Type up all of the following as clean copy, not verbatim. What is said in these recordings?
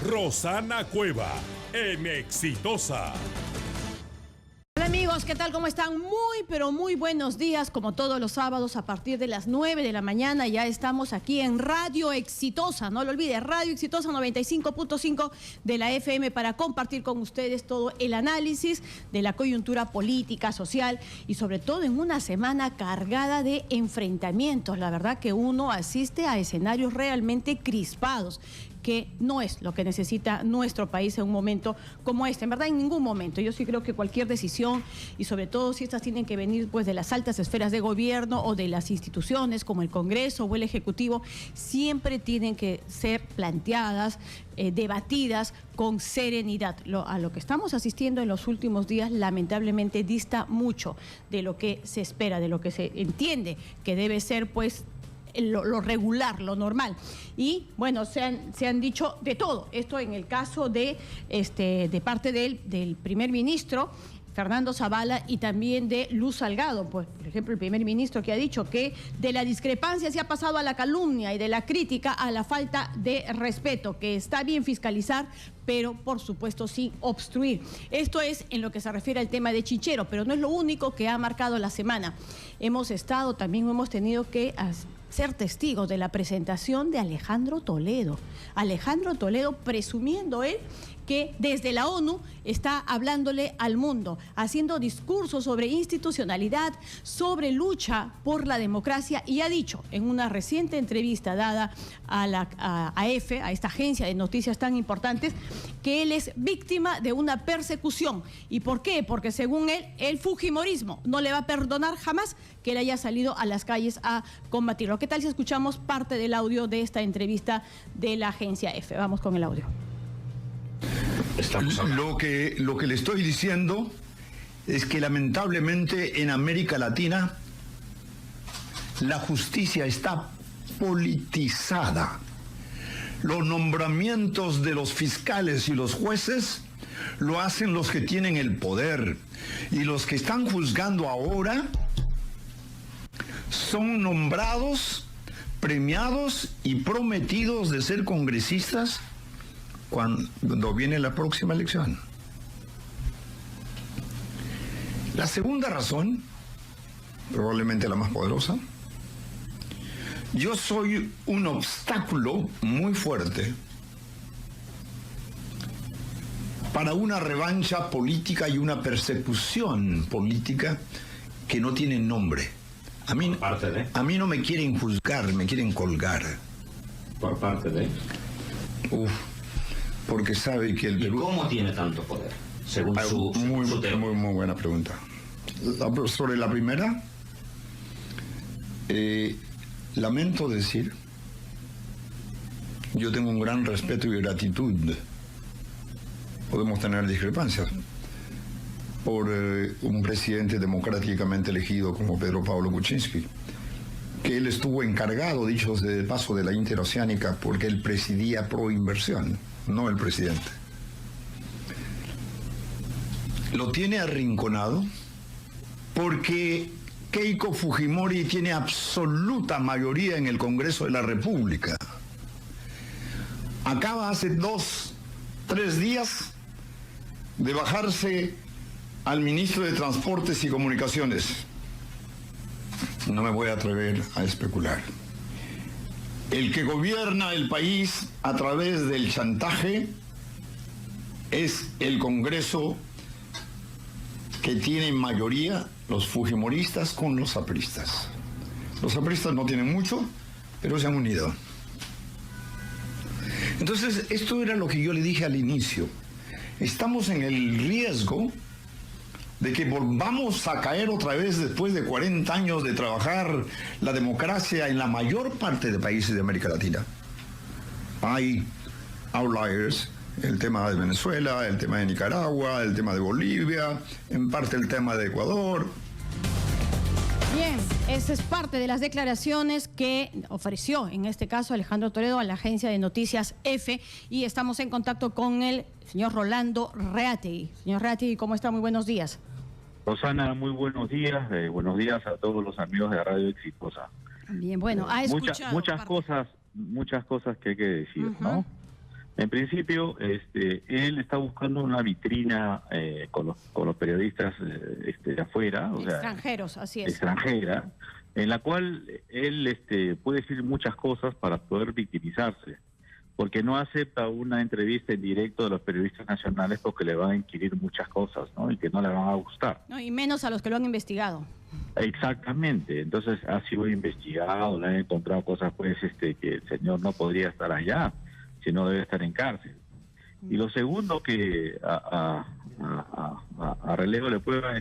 Rosana Cueva, en Exitosa. Hola amigos, ¿qué tal? ¿Cómo están? Muy, pero muy buenos días. Como todos los sábados a partir de las 9 de la mañana ya estamos aquí en Radio Exitosa. No lo olvide, Radio Exitosa 95.5 de la FM para compartir con ustedes todo el análisis de la coyuntura política, social y sobre todo en una semana cargada de enfrentamientos. La verdad que uno asiste a escenarios realmente crispados, que no es lo que necesita nuestro país en un momento como este. En verdad, en ningún momento. Yo sí creo que cualquier decisión, y sobre todo si estas tienen que venir pues de las altas esferas de gobierno o de las instituciones como el Congreso o el Ejecutivo, siempre tienen que ser planteadas, debatidas con serenidad. A lo que estamos asistiendo en los últimos días lamentablemente dista mucho de lo que se espera, de lo que se entiende que debe ser pues lo regular, lo normal. Y bueno, se han dicho de todo. Esto en el caso de parte del primer ministro Fernando Zavala y también de Luz Salgado, pues, por ejemplo, el primer ministro que ha dicho que de la discrepancia se ha pasado a la calumnia y de la crítica a la falta de respeto, que está bien fiscalizar, pero por supuesto sin obstruir. Esto es en lo que se refiere al tema de Chinchero, pero no es lo único que ha marcado la semana. Hemos tenido que ser testigos de la presentación de Alejandro Toledo. Alejandro Toledo presumiendo él que desde la ONU está hablándole al mundo, haciendo discursos sobre institucionalidad, sobre lucha por la democracia, y ha dicho en una reciente entrevista dada a EFE, a esta agencia de noticias tan importantes, que él es víctima de una persecución. ¿Y por qué? Porque según él, el fujimorismo no le va a perdonar jamás que él haya salido a las calles a combatirlo. ¿Qué tal si escuchamos parte del audio de esta entrevista de la agencia EFE? Vamos con el audio. Lo que le estoy diciendo es que lamentablemente en América Latina la justicia está politizada. Los nombramientos de los fiscales y los jueces lo hacen los que tienen el poder, y los que están juzgando ahora son nombrados, premiados y prometidos de ser congresistas cuando viene la próxima elección. La segunda razón, probablemente la más poderosa, yo soy un obstáculo muy fuerte para una revancha política y una persecución política que no tienen nombre. A mí no me quieren juzgar, me quieren colgar. ¿Por parte de? Porque sabe que el Perú... ¿Y cómo tiene tanto poder? Según su teoría. Muy buena pregunta. Sobre la primera, lamento decir, yo tengo un gran respeto y gratitud. Podemos tener discrepancias por un presidente democráticamente elegido como Pedro Pablo Kuczynski, que él estuvo encargado, dicho sea de paso, de la interoceánica, porque él presidía Proinversión, no el presidente. Lo tiene arrinconado porque Keiko Fujimori tiene absoluta mayoría en el Congreso de la República. Acaba hace 2-3 días de bajarse al ministro de Transportes y Comunicaciones. No me voy a atrever a especular. El que gobierna el país a través del chantaje es el Congreso, que tiene mayoría los fujimoristas con los apristas. Los apristas no tienen mucho, pero se han unido. Entonces, esto era lo que yo le dije al inicio. Estamos en el riesgo de que volvamos a caer otra vez después de 40 años de trabajar la democracia en la mayor parte de países de América Latina. Hay outliers, el tema de Venezuela, el tema de Nicaragua, el tema de Bolivia, en parte el tema de Ecuador. Bien, esa es parte de las declaraciones que ofreció, en este caso, Alejandro Toledo a la agencia de noticias EFE, y estamos en contacto con el señor Rolando Reategui. Señor Reategui, ¿cómo está? Muy buenos días. Rosana, muy buenos días. Buenos días a todos los amigos de Radio Exitosa. Bien, bueno, ha escuchado muchas cosas que hay que decir, ¿no? En principio, él está buscando una vitrina con los periodistas de afuera, o extranjeros, sea, así es. Extranjera, en la cual él puede decir muchas cosas para poder victimizarse, porque no acepta una entrevista en directo de los periodistas nacionales porque le van a inquirir muchas cosas, ¿no? Y que no le van a gustar. No, y menos a los que lo han investigado. Exactamente, entonces ha sido investigado, le han encontrado cosas pues que el señor no podría estar allá, sino debe estar en cárcel. Y lo segundo que a relevo le prueba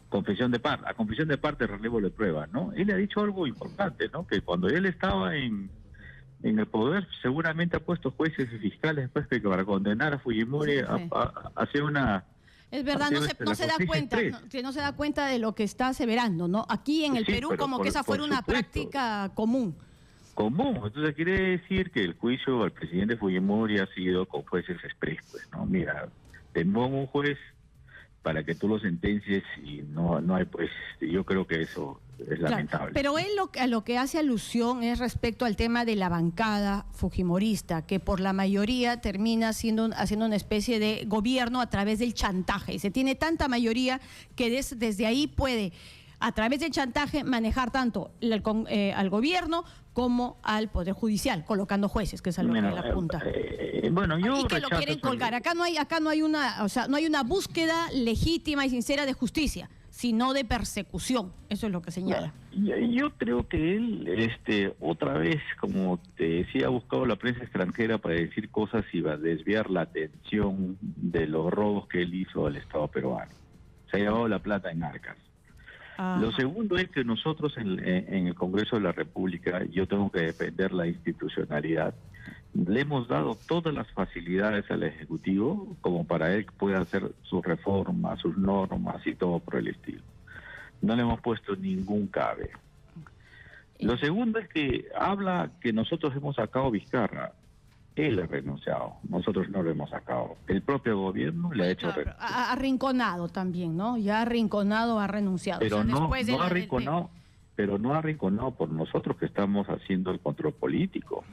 confesión de parte, a confesión de parte relevo le prueba, ¿no? Él ha dicho algo importante, ¿no? Que cuando él estaba en el poder seguramente ha puesto jueces y fiscales pues que para condenar a Fujimori hacia una... Es verdad, no se da cuenta, no se da cuenta de lo que está aseverando, ¿no? Aquí en el Perú como que esa fuera una práctica común. Entonces quiere decir que el juicio al presidente Fujimori ha sido con jueces express, pues, ¿no? Mira, te pongo un juez para que tú lo sentencies y no hay, pues, yo creo que eso es lamentable. Pero él a lo que hace alusión es respecto al tema de la bancada fujimorista, que por la mayoría termina haciendo una especie de gobierno a través del chantaje. Y se tiene tanta mayoría que desde ahí puede, a través del chantaje, manejar tanto al gobierno como al Poder Judicial, colocando jueces, que es a lo que él apunta. Y que lo quieren colgar. Acá no hay una búsqueda legítima y sincera de justicia, sino de persecución. Eso es lo que señala. Yo creo que él, otra vez, como te decía, ha buscado la prensa extranjera para decir cosas y va a desviar la atención de los robos que él hizo al Estado peruano. Se ha llevado la plata en arcas. Lo segundo es que nosotros en el Congreso de la República, yo tengo que defender la institucionalidad, le hemos dado todas las facilidades al Ejecutivo como para él pueda hacer sus reformas, sus normas y todo por el estilo. No le hemos puesto ningún cabe. Lo segundo es que habla que nosotros hemos sacado Vizcarra. Él ha renunciado, nosotros no lo hemos sacado. El propio gobierno le ha hecho renunciar. Ha arrinconado también, ¿no? Ya ha arrinconado, ha renunciado. Pero no ha arrinconado por nosotros que estamos haciendo el control político.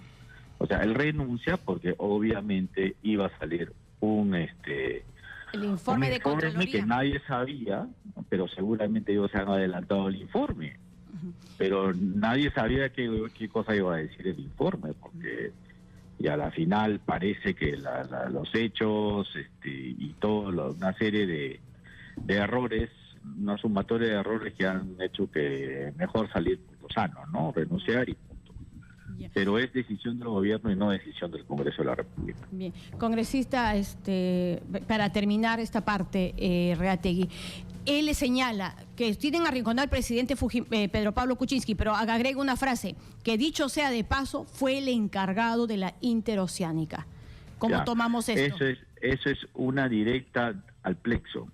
O sea, él renuncia porque obviamente iba a salir el informe de Contraloría que nadie sabía, pero seguramente ellos se han adelantado el informe. Pero nadie sabía qué cosa iba a decir el informe, porque... y a la final parece que los hechos y toda una serie de errores, una sumatoria de errores que han hecho que mejor salir por lo sano, ¿no? Renunciar y punto. Pero es decisión del gobierno y no decisión del Congreso de la República. Bien, congresista, para terminar esta parte, Reategui, él le señala que tienen arrinconado al presidente Pedro Pablo Kuczynski, pero agrega una frase, que dicho sea de paso, fue el encargado de la interoceánica. ¿Cómo tomamos esto? Eso es una directa al plexo.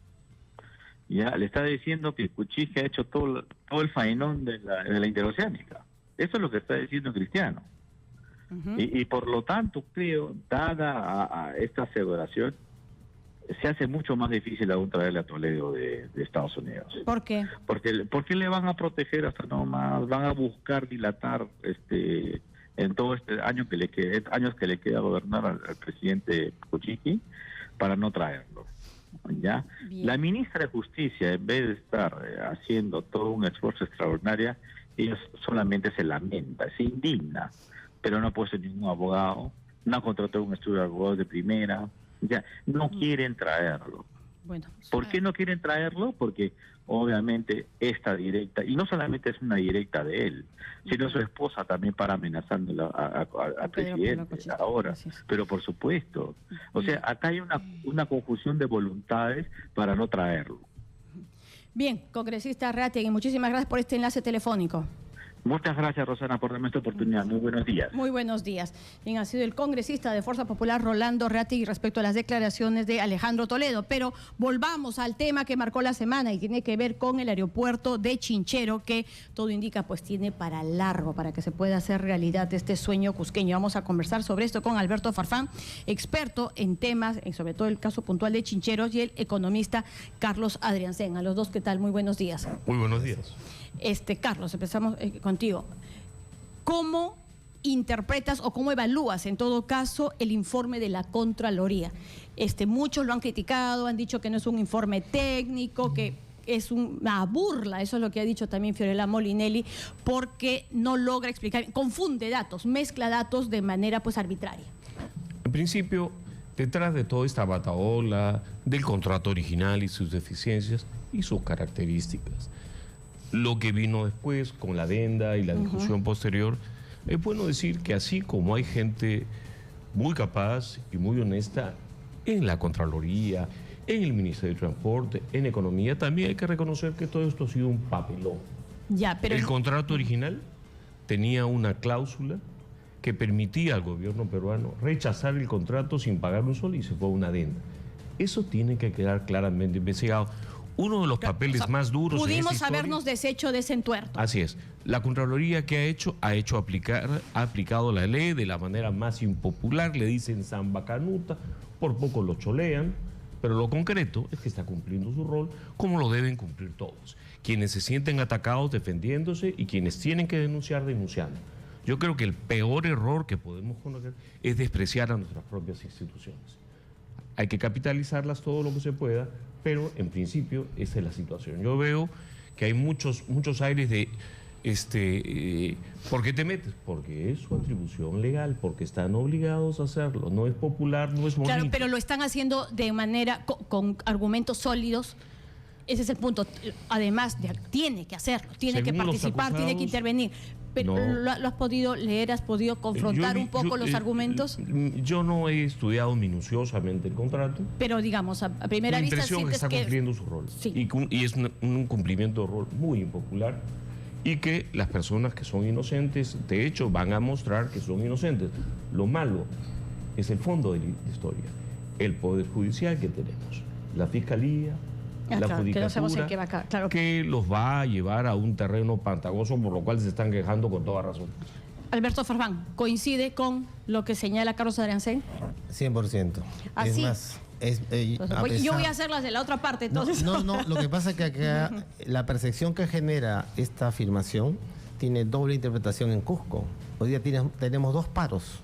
Ya le está diciendo que Kuczynski ha hecho todo el faenón de la interoceánica. Eso es lo que está diciendo Cristiano. Y por lo tanto, creo, dada a esta aseveración, se hace mucho más difícil aún traerle a Toledo de Estados Unidos. ¿Por qué? Porque le van a proteger hasta nomás, van a buscar dilatar en todo este años que le queda gobernar al presidente Kuczynski para no traerlo. ¿Ya? La ministra de Justicia, en vez de estar haciendo todo un esfuerzo extraordinario, ella solamente se lamenta, se indigna, pero no ha puesto ningún abogado, no ha contratado un estudio de abogados de primera. Ya, no quieren traerlo. Bueno, ¿por qué no quieren traerlo? Porque obviamente esta directa, y no solamente es una directa de él, sino su esposa también para amenazándolo al presidente ahora. Pero por supuesto, o sea, acá hay una confusión de voluntades para no traerlo. Bien, congresista Reategui, muchísimas gracias por este enlace telefónico. Muchas gracias, Rosana, por darme esta oportunidad. Muy buenos días. Muy buenos días. Bien, ha sido el congresista de Fuerza Popular, Rolando Reategui, respecto a las declaraciones de Alejandro Toledo. Pero volvamos al tema que marcó la semana y tiene que ver con el aeropuerto de Chinchero, que todo indica pues tiene para largo, para que se pueda hacer realidad este sueño cusqueño. Vamos a conversar sobre esto con Alberto Farfán, experto en temas, sobre todo el caso puntual de Chincheros, y el economista Carlos Adriancén. A los dos, ¿qué tal? Muy buenos días. Muy buenos días. Carlos, empezamos contigo. ¿Cómo interpretas o cómo evalúas, en todo caso, el informe de la Contraloría? Muchos lo han criticado, han dicho que no es un informe técnico, que es una burla, eso es lo que ha dicho también Fiorella Molinelli, porque no logra explicar, confunde datos, mezcla datos de manera pues arbitraria. En principio, detrás de toda esta batahola del contrato original y sus deficiencias y sus características, lo que vino después con la adenda y la discusión posterior, es bueno decir que así como hay gente muy capaz y muy honesta en la Contraloría, en el Ministerio de Transporte, en Economía, también hay que reconocer que todo esto ha sido un papelón. Ya, pero... El contrato original tenía una cláusula que permitía al gobierno peruano rechazar el contrato sin pagar un sol y se fue a una adenda. Eso tiene que quedar claramente investigado. Uno de los papeles más duros en esta historia, habernos deshecho de ese entuerto. Así es. La Contraloría que ha aplicado la ley de la manera más impopular, le dicen samba canuta, por poco lo cholean, pero lo concreto es que está cumpliendo su rol como lo deben cumplir todos. Quienes se sienten atacados defendiéndose y quienes tienen que denunciar denunciando. Yo creo que el peor error que podemos cometer es despreciar a nuestras propias instituciones. Hay que capitalizarlas todo lo que se pueda, pero en principio esa es la situación. Yo veo que hay muchos aires de ¿por qué te metes? Porque es su atribución legal, porque están obligados a hacerlo. No es popular, no es bonito. Claro, pero lo están haciendo de manera, con argumentos sólidos. Ese es el punto. Además, tiene que hacerlo, tiene que participar, tiene que intervenir. Pero ¿lo has podido leer? ¿Has podido confrontar un poco los argumentos? Yo no he estudiado minuciosamente el contrato. Pero digamos, a primera vista sientes que está cumpliendo su rol. Sí. Y es un cumplimiento de rol muy impopular. Y que las personas que son inocentes, de hecho, van a mostrar que son inocentes. Lo malo es el fondo de la historia. El Poder Judicial que tenemos, la Fiscalía, la Judicatura, que los va a llevar a un terreno pantagoso, por lo cual se están quejando con toda razón. Alberto Farfán, ¿coincide con lo que señala Carlos Adriancén? 100%. ¿Así? Es más... yo voy a hacer las de la otra parte, entonces. No, lo que pasa es que acá la percepción que genera esta afirmación tiene doble interpretación en Cusco. Hoy día tenemos 2 paros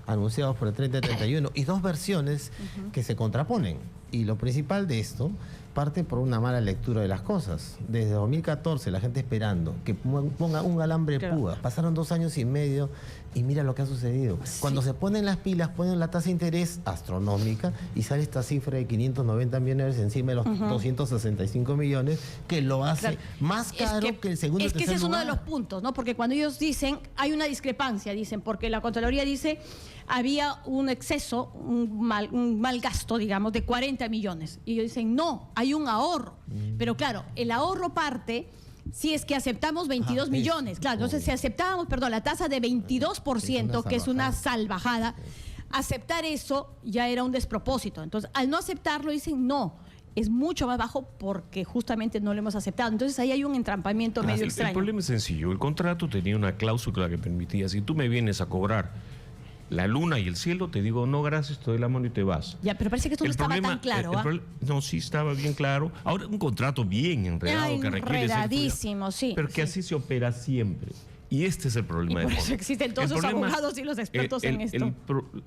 anunciados por el 30 y 31 y 2 versiones que se contraponen. Y lo principal de esto parte por una mala lectura de las cosas. Desde 2014 la gente esperando que ponga un alambre de púa. Pasaron 2 años y medio y mira lo que ha sucedido. Sí. Cuando se ponen las pilas, ponen la tasa de interés astronómica y sale esta cifra de 590 millones encima de los 265 millones, que lo hace más caro que el segundo y tercer lugar. Es que ese es uno de los puntos, ¿no? Porque cuando ellos dicen, hay una discrepancia, dicen, porque la Contraloría dice había un exceso, un mal gasto, digamos, de 40 millones. Y ellos dicen, no, hay un ahorro. Pero claro, el ahorro parte si es que aceptamos 22 millones. Claro, entonces si aceptábamos, la tasa de 22%, que es una salvajada, aceptar eso ya era un despropósito. Entonces, al no aceptarlo, dicen, no, es mucho más bajo porque justamente no lo hemos aceptado. Entonces, ahí hay un entrampamiento medio extraño. El problema es sencillo. El contrato tenía una cláusula que permitía, si tú me vienes a cobrar la luna y el cielo, te digo, no, gracias, te doy la mano y te vas. Ya, pero parece que esto no estaba tan claro. No, sí estaba bien claro. Ahora, un contrato bien enredado que requiere enredadísimo, sí. Pero que así se opera siempre. Y este es el problema de fondo. Por eso existen todos los abogados y los expertos en esto.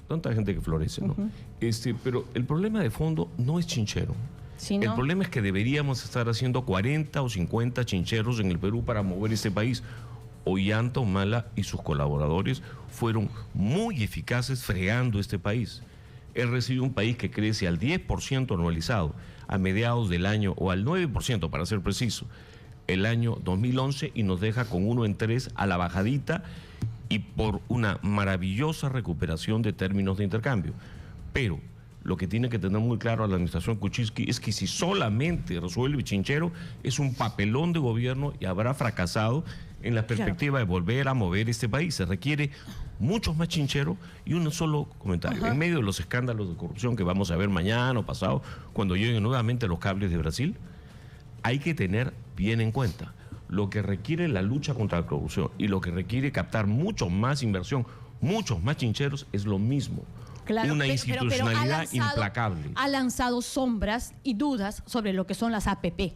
Tanta gente que florece, ¿no? Pero el problema de fondo no es chinchero. ¿Sí, no? El problema es que deberíamos estar haciendo 40 o 50 chincheros en el Perú para mover este país. Ollanta Humala y sus colaboradores fueron muy eficaces fregando este país. Él recibe un país que crece al 10% anualizado a mediados del año, o al 9% para ser preciso, el año 2011, y nos deja con 1 en 3 a la bajadita y por una maravillosa recuperación de términos de intercambio. Pero lo que tiene que tener muy claro a la administración Kuczynski es que si solamente resuelve chinchero, es un papelón de gobierno y habrá fracasado en la perspectiva de volver a mover este país. Se requiere muchos más chincheros. Y un solo comentario. En medio de los escándalos de corrupción que vamos a ver mañana o pasado, cuando lleguen nuevamente los cables de Brasil, hay que tener bien en cuenta lo que requiere la lucha contra la corrupción y lo que requiere captar mucho más inversión, muchos más chincheros, es lo mismo. Claro, una institucionalidad implacable. Ha lanzado sombras y dudas sobre lo que son las APP.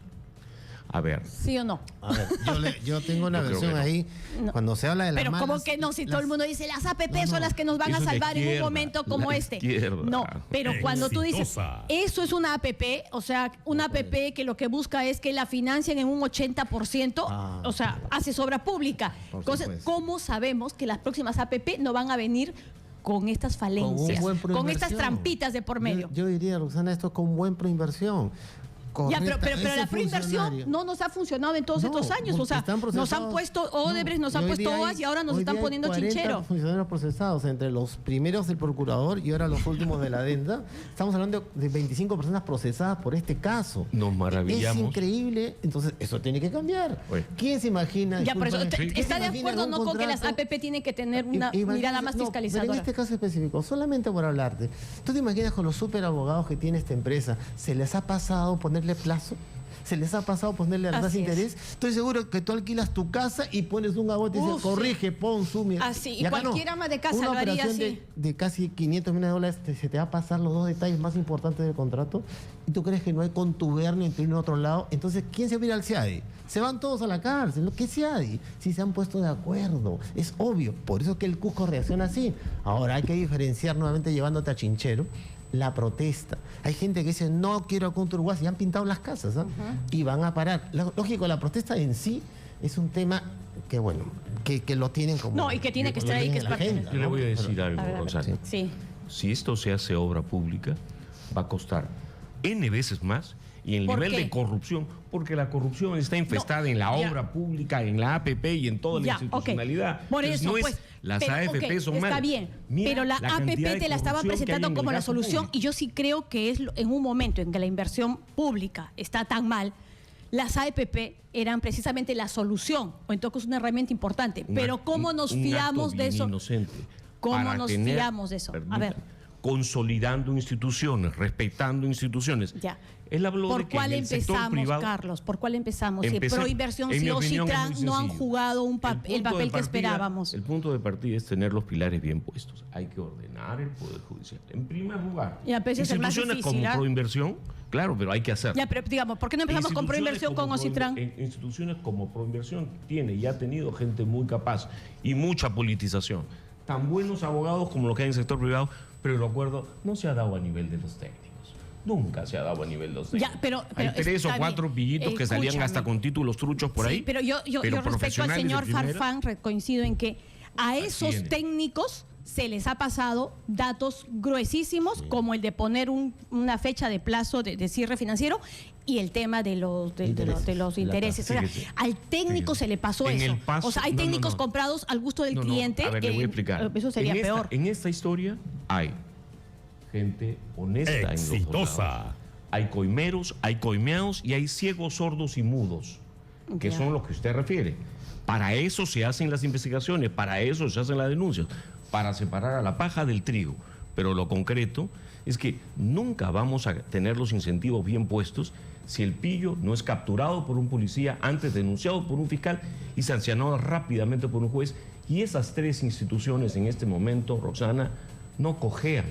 A ver. ¿Sí o no? A ver, yo tengo una Yo creo versión que no. ahí. No. Cuando se habla de las Pero malas, ¿cómo que no? Si todo el mundo dice las APP son las que nos van a Eso es la salvar en un izquierda, momento como la este. izquierda. No, pero cuando tú dices, Exitosa. eso es una APP, o sea, una APP que lo que busca es que la financien en un 80%, Ah. o sea, hace obra pública. Por Entonces, supuesto. ¿cómo sabemos que las próximas APP no van a venir con estas falencias, buen con estas proinversión. trampitas de por medio? Yo diría, Roxana, esto con buen proinversión. Ya, pero Correcta, la ese proinversión funcionario. no nos ha funcionado en todos No, estos años. O porque sea, están nos han procesados. puesto Odebrecht, nos han hoy puesto día hay- OAS y ahora nos hoy están día hay poniendo 40 chinchero. funcionarios procesados, entre los primeros del procurador y ahora los últimos de la adenda. Estamos hablando de 25 personas procesadas por este caso. Nos maravillamos. Es increíble. Entonces, eso tiene que cambiar. Oye. ¿Quién se imagina? Ya, por eso, discúlpame, ¿quién se ¿está de imagina acuerdo o un no con que las contrato? APP tienen que tener una Imagínate- mirada más no, fiscalizadora? Pero en este caso específico, solamente por hablarte, ¿tú te imaginas con los super abogados que tiene esta empresa, se les ha pasado ponerle plazo? ¿Se les ha pasado ponerle a Así de interés? Estoy seguro que tú alquilas tu casa y pones un abogo y dices, Uf, corrige, pon, sumi. Así, y acá no. cualquier ama de casa Una lo haría operación así. de casi 500 millones de dólares, se te va a pasar los dos detalles más importantes del contrato y tú crees que no hay contubernio entre uno y otro lado. Entonces, ¿quién se va a ir al CIADI? Se van todos a la cárcel. ¿Qué CIADI? Si se han puesto de acuerdo. Es obvio. Por eso es que el Cusco reacciona así. Ahora hay que diferenciar nuevamente llevándote a Chinchero la protesta. Hay gente que dice, no quiero a Conturguas y han pintado las casas, ¿ah? Y van a parar. Lógico, la protesta en sí es un tema que, bueno, que lo tienen como... No, y que tiene que estar ahí, que es parte de- Yo le voy a decir algo, A ver, Roxana. Sí. Si esto se hace obra pública, va a costar N veces más y el ¿Por nivel qué? de corrupción, porque la corrupción está infestada en la ya. obra pública, en la APP y en toda la Ya, institucionalidad. ok. Por Entonces, eso, no es, pues, las pero, AFP ok, son está malas. bien, Mira pero la cantidad APP de te la estaba corrupción que hay presentando en el como la gasto solución público. y yo sí creo que es en un momento en que la inversión pública está tan mal, las APP eran precisamente la solución, o entonces es una herramienta importante. Pero ¿cómo nos Un fiamos acto de bien eso? inocente ¿Cómo para nos tener, fiamos de eso? A permítame, ver. consolidando instituciones, respetando instituciones. Ya. Él habló ¿Por de que cuál en el sector empezamos, privado, Carlos? ¿Por cuál empezamos? Si Empecé- Proinversión, en mi sí o opinión, es Citran muy no han sencillo. jugado el punto de papel que partida- esperábamos. El punto de partida es tener los pilares bien puestos. Hay que ordenar el Poder Judicial. En primer lugar, Ya, pero ese es el más instituciones difícil, como ¿ah? Proinversión, claro, pero hay que hacerlo. Ya, pero digamos, ¿por qué no empezamos con Proinversión con Ocitran? Instituciones como Proinversión tiene y ha tenido gente muy capaz y mucha politización. Tan buenos abogados como los que hay en el sector privado, pero el acuerdo no se ha dado a nivel de los técnicos. Nunca se ha dado a nivel de los técnicos. Ya, pero hay 3 o está 4 bien. pillitos que salían Escúchame. hasta con títulos truchos por ahí. Sí, pero yo respecto al profesionales de señor primera. Farfán coincido en que a esos tiene. técnicos se les ha pasado datos gruesísimos, como el de poner una fecha de plazo de cierre financiero y el tema de los intereses. O sea, Fíjese, al técnico fíjese. se le pasó En eso. el paso- O sea, hay no, no, técnicos no. comprados al gusto del No, no, cliente. a ver, le voy a explicar. Eso sería peor. En esta historia hay gente honesta en los dos Exitosa. lados. Hay coimeros, hay coimeados y hay ciegos, sordos y mudos, que Ya. son los que usted refiere. Para eso se hacen las investigaciones, para eso se hacen las denuncias, para separar a la paja del trigo. Pero lo concreto es que nunca vamos a tener los incentivos bien puestos si el pillo no es capturado por un policía, antes denunciado por un fiscal y sancionado rápidamente por un juez. Y esas 3 instituciones en este momento, Roxana, no cojean.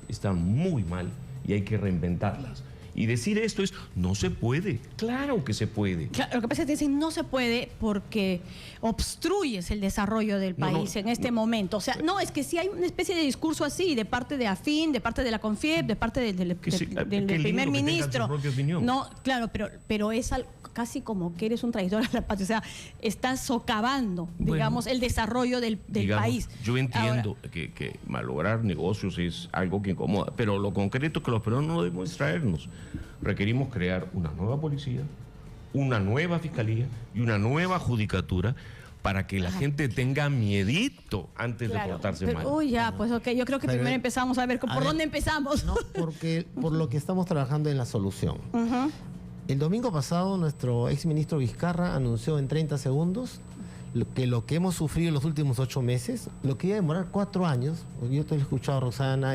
Están muy mal y hay que reinventarlas. Y decir esto es, no se puede. Claro que se puede. Claro, lo que pasa es que dicen no se puede porque obstruyes el desarrollo del No, no, país en este momento. O sea, no, es que sí hay una especie de discurso así de parte de AFIN, de parte de la CONFIEP, de parte del Que sí, del qué lindo primer que tengan ministro. su propia opinión. No, claro, pero es casi como que eres un traidor a la patria. O sea, estás socavando, Bueno, digamos, el desarrollo del Digamos, país. Yo entiendo Ahora, que malograr negocios es algo que incomoda, pero lo concreto es que los peruanos no debemos distraernos. Requerimos crear una nueva policía, una nueva fiscalía y una nueva judicatura para que la gente tenga miedito antes de claro, portarse pero, mal. uy, ya, pues ok, yo creo que Pero, primero empezamos a ver por ver, dónde empezamos. No, porque por lo que estamos trabajando en la solución. El domingo pasado, nuestro exministro Vizcarra anunció en 30 segundos lo que hemos sufrido en los últimos 8 meses, lo que iba a demorar 4 años, yo te lo he escuchado a Rosana,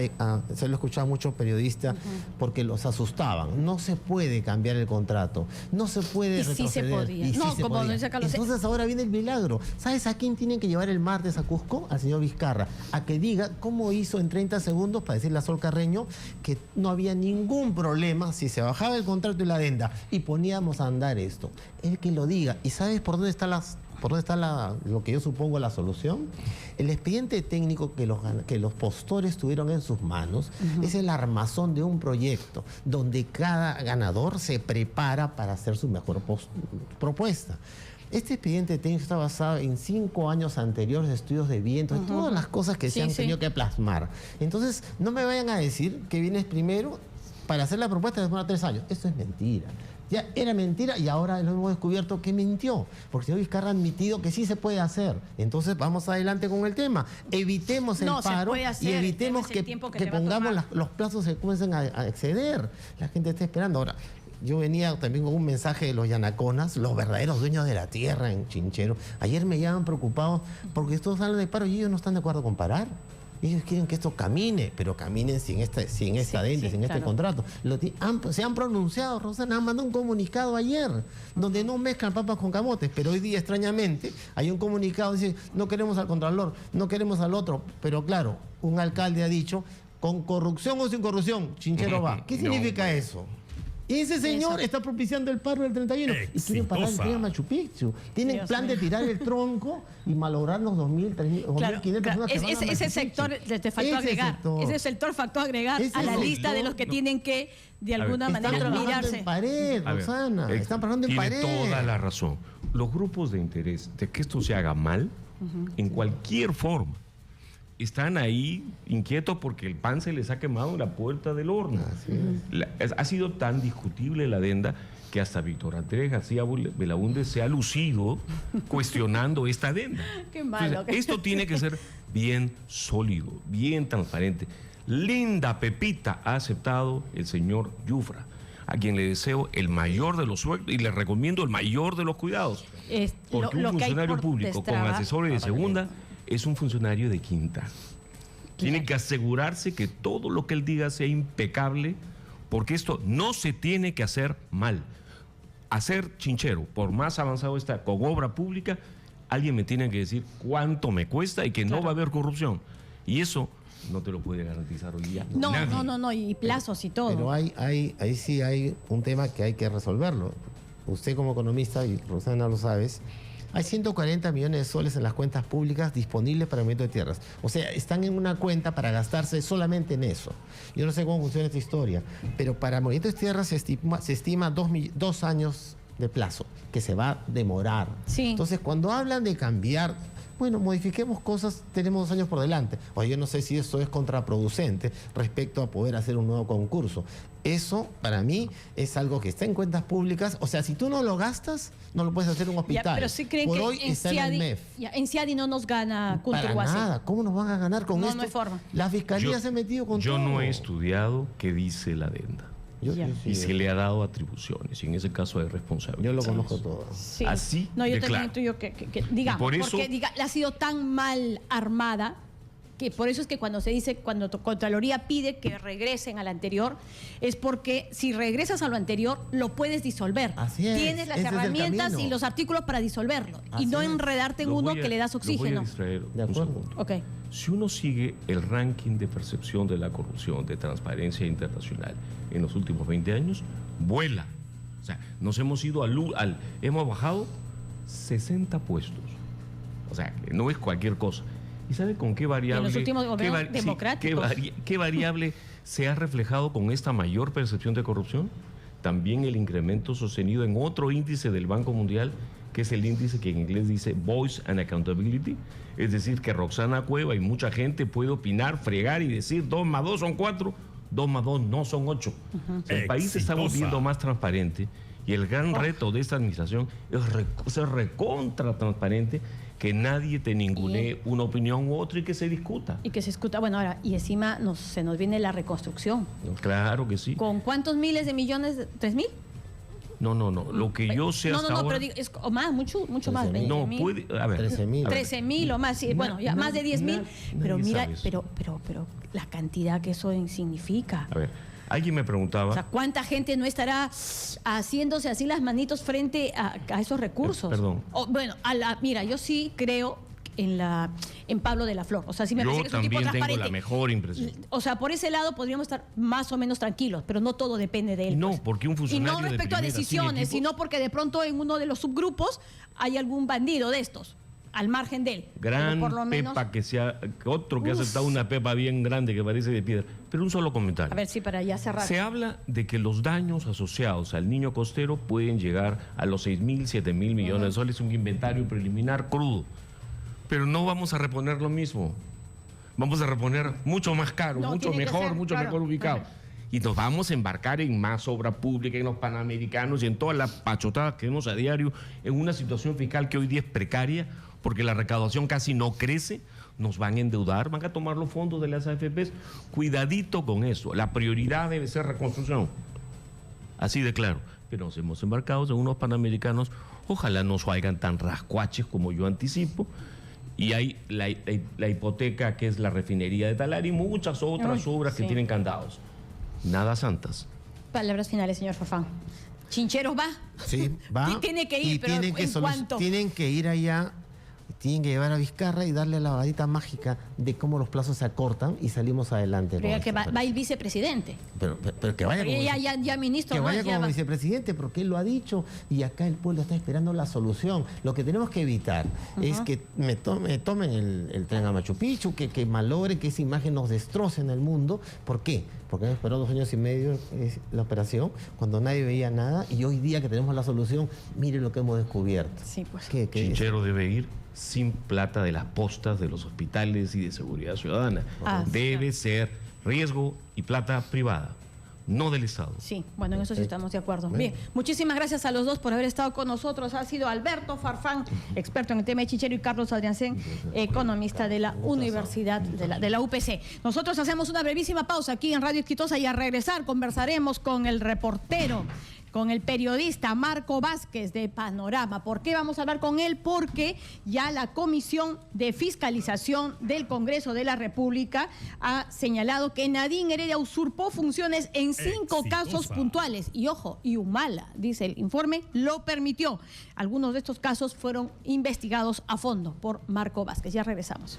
se lo he escuchado a muchos periodistas, porque los asustaban. No se puede cambiar el contrato, no se puede Y sí se retroceder. podía. Y sí No, se como podía. dice Carlos, Entonces ahora viene el milagro. ¿Sabes a quién tienen que llevar el martes a Cusco? Al señor Vizcarra, a que diga cómo hizo en 30 segundos para decirle a Sol Carreño que no había ningún problema si se bajaba el contrato y la adenda y poníamos a andar esto. El que lo diga. ¿Y sabes por dónde está lo que yo supongo la solución? El expediente técnico que los postores tuvieron en sus manos es el armazón de un proyecto donde cada ganador se prepara para hacer su mejor propuesta. Este expediente técnico está basado en 5 años anteriores de estudios de viento, en todas las cosas que se han tenido que plasmar. Entonces, no me vayan a decir que vienes primero para hacer la propuesta y demora 3 años. Eso es mentira. Ya era mentira y ahora lo hemos descubierto que mintió, porque el señor Vizcarra ha admitido que sí se puede hacer. Entonces vamos adelante con el tema. Evitemos el paro y evitemos que pongamos los plazos que comiencen a exceder. La gente está esperando. Ahora, yo venía también con un mensaje de los yanaconas, los verdaderos dueños de la tierra en Chinchero. Ayer me llaman preocupados porque todos hablan de paro y ellos no están de acuerdo con parar. Ellos quieren que esto camine, pero caminen sin esta adenda, sin este contrato. Se han pronunciado, Rosana, han mandado un comunicado ayer, donde no mezclan papas con camotes, pero hoy día, extrañamente, hay un comunicado que dice, no queremos al contralor, no queremos al otro. Pero claro, un alcalde ha dicho, con corrupción o sin corrupción, Chinchero va. ¿Qué significa eso? Ese señor está propiciando el paro del 31 y quieren parar el tren a Machu Picchu. Tienen plan de tirar el tronco y malograr los 2.000, 3.000, 2.500 personas que van a Machu ese Picchu. sector te faltó agregar. Ese sector faltó agregar a la lista de los que tienen que, de alguna manera, Están trabajando mirarse. en pared, Rosana. Están trabajando en pared. Tiene toda la razón. Los grupos de interés de que esto se haga mal, en cualquier forma, están ahí inquietos porque el pan se les ha quemado en la puerta del horno. Ha sido tan discutible la adenda que hasta Víctor Andrés García Belaúnde se ha lucido cuestionando esta adenda. Qué malo. Entonces, esto tiene que ser bien sólido, bien transparente. Linda Pepita ha aceptado el señor Yufra, a quien le deseo el mayor de los sueldos y le recomiendo el mayor de los cuidados. Porque un funcionario público con asesores de segunda es un funcionario de quinta. Tiene que asegurarse que todo lo que él diga sea impecable, porque esto no se tiene que hacer mal. Hacer Chinchero, por más avanzado está, con obra pública, alguien me tiene que decir cuánto me cuesta y que no va a haber corrupción. Y eso no te lo puede garantizar hoy día. No, y plazos y todo. Pero ahí sí hay un tema que hay que resolverlo. Usted como economista, y Rosana lo sabes, hay 140 millones de soles en las cuentas públicas disponibles para el movimiento de tierras. O sea, están en una cuenta para gastarse solamente en eso. Yo no sé cómo funciona esta historia, pero para el movimiento de tierras se estima 2 años de plazo, que se va a demorar. Sí. Entonces, cuando hablan de cambiar, bueno, modifiquemos cosas, tenemos 2 años por delante. O yo no sé si eso es contraproducente respecto a poder hacer un nuevo concurso. Eso, para mí, es algo que está en cuentas públicas. O sea, si tú no lo gastas, no lo puedes hacer en un hospital. Pero sí creen por que hoy en está en el MEF. en CIADI no nos gana Para Culturhuasi. nada. ¿Cómo nos van a ganar con esto? No hay forma. La fiscalía se ha metido con todo. Yo no he estudiado qué dice la adenda. Sí, y se le ha dado atribuciones, y en ese caso hay responsabilidad. Yo lo conozco todo. Sí. Así No, yo de también claro. intuyo que digamos, por eso, porque ha sido tan mal armada que por eso es que cuando se dice, cuando Contraloría pide que regresen al anterior, es porque si regresas a lo anterior, lo puedes disolver. Así es, Tienes las ese es el herramientas camino. y los artículos para disolverlo. Así y no es. enredarte en Los uno voy a- que le das los voy a oxígeno. distraer De un acuerdo. segundo. Ok. Si uno sigue el ranking de percepción de la corrupción de Transparencia Internacional en los últimos 20 años, vuela. O sea, nos hemos ido hemos bajado 60 puestos. O sea, no es cualquier cosa. ¿Y sabe con qué variable? los últimos gobiernos qué democráticos. ¿Qué variable se ha reflejado con esta mayor percepción de corrupción? También el incremento sostenido en otro índice del Banco Mundial, que es el índice que en inglés dice Voice and Accountability. Es decir, que Roxana Cueva y mucha gente puede opinar, fregar y decir 2 más 2 son 4, 2 más 2 no son 8. El país se está Exitosa. volviendo más transparente y el gran reto de esta administración es ser recontra transparente, que nadie te ningunee una opinión u otra y que se discuta. Y que se escuta, bueno, ahora, y encima se nos viene la reconstrucción. Claro que sí. ¿Con cuántos miles de millones? ¿3.000? No. Lo que yo sé hasta ahora... pero digo, es o más, mucho más. 13.000. No, 20.000. puede... A ver. 13.000. 13.000 o más, sí, bueno, ya más de 10.000. Pero nadie mira, sabe eso. pero la cantidad que eso significa. A ver, alguien me preguntaba... O sea, ¿cuánta gente no estará haciéndose así las manitos frente a esos recursos? Perdón. Bueno, mira, yo sí creo en Pablo de la Flor. O sea, sí me parece Yo que es un tipo también tengo transparente. la mejor impresión. O sea, por ese lado podríamos estar más o menos tranquilos, pero no todo depende de él. No, pues. porque un funcionario Y no de respecto a primera, sin decisiones, equipos- sino porque de pronto en uno de los subgrupos hay algún bandido de estos, al margen de él. Gran Pero por lo menos, pepa otro que ha aceptado una pepa bien grande que parece de piedra. Pero un solo comentario. a ver si para ya cerrar. Se habla de que los daños asociados al niño costero pueden llegar a los 6.000, 7.000 millones de soles, un inventario preliminar crudo. Pero no vamos a reponer lo mismo. Vamos a reponer mucho más caro, No, mucho tiene que mejor, ser, mucho claro. mejor ubicado. Ajá. Y nos vamos a embarcar en más obra pública, en los panamericanos y en todas las pachotadas que vemos a diario, en una situación fiscal que hoy día es precaria, porque la recaudación casi no crece. Nos van a endeudar, van a tomar los fondos de las AFPs. Cuidadito con eso. La prioridad debe ser reconstrucción. Así de claro. Pero nos hemos embarcado en unos panamericanos, ojalá no salgan tan rascuaches como yo anticipo. Y hay la hipoteca que es la refinería de Talar y muchas otras obras que sí. tienen candados. Nada santas. Palabras finales, señor Farfán. ¿Chincheros va? Sí, va. Tiene que ir, y pero tienen que ¿en cuánto? tienen que ir allá, tienen que llevar a Vizcarra y darle la varita mágica de cómo los plazos se acortan y salimos adelante. Pero con ya que esto. va el vicepresidente. Pero que vaya como Ya ministro, que ¿no? vaya Ya como va. vicepresidente, porque él lo ha dicho y acá el pueblo está esperando la solución. Lo que tenemos que evitar es que me tomen el tren a Machu Picchu, que malogre, que esa imagen nos destroce en el mundo. ¿Por qué? Porque hemos esperado 2 años y medio la operación, cuando nadie veía nada, y hoy día que tenemos la solución, mire lo que hemos descubierto. Sí, pues. ¿Qué? Chinchero debe ir sin plata de las postas de los hospitales y de seguridad ciudadana. Ah, Debe ser riesgo y plata privada, no del Estado. Sí, bueno, en eso sí estamos de acuerdo. Bueno. Bien, muchísimas gracias a los dos por haber estado con nosotros. Ha sido Alberto Farfán, experto en el tema de Chinchero, y Carlos Adriancén, economista de la Universidad de la UPC. Nosotros hacemos una brevísima pausa aquí en Radio Exitosa y al regresar conversaremos con el reportero, con el periodista Marco Vázquez de Panorama. ¿Por qué vamos a hablar con él? Porque ya la Comisión de Fiscalización del Congreso de la República ha señalado que Nadine Heredia usurpó funciones en 5 casos puntuales. Y ojo, y Humala, dice el informe, lo permitió. Algunos de estos casos fueron investigados a fondo por Marco Vázquez. Ya regresamos.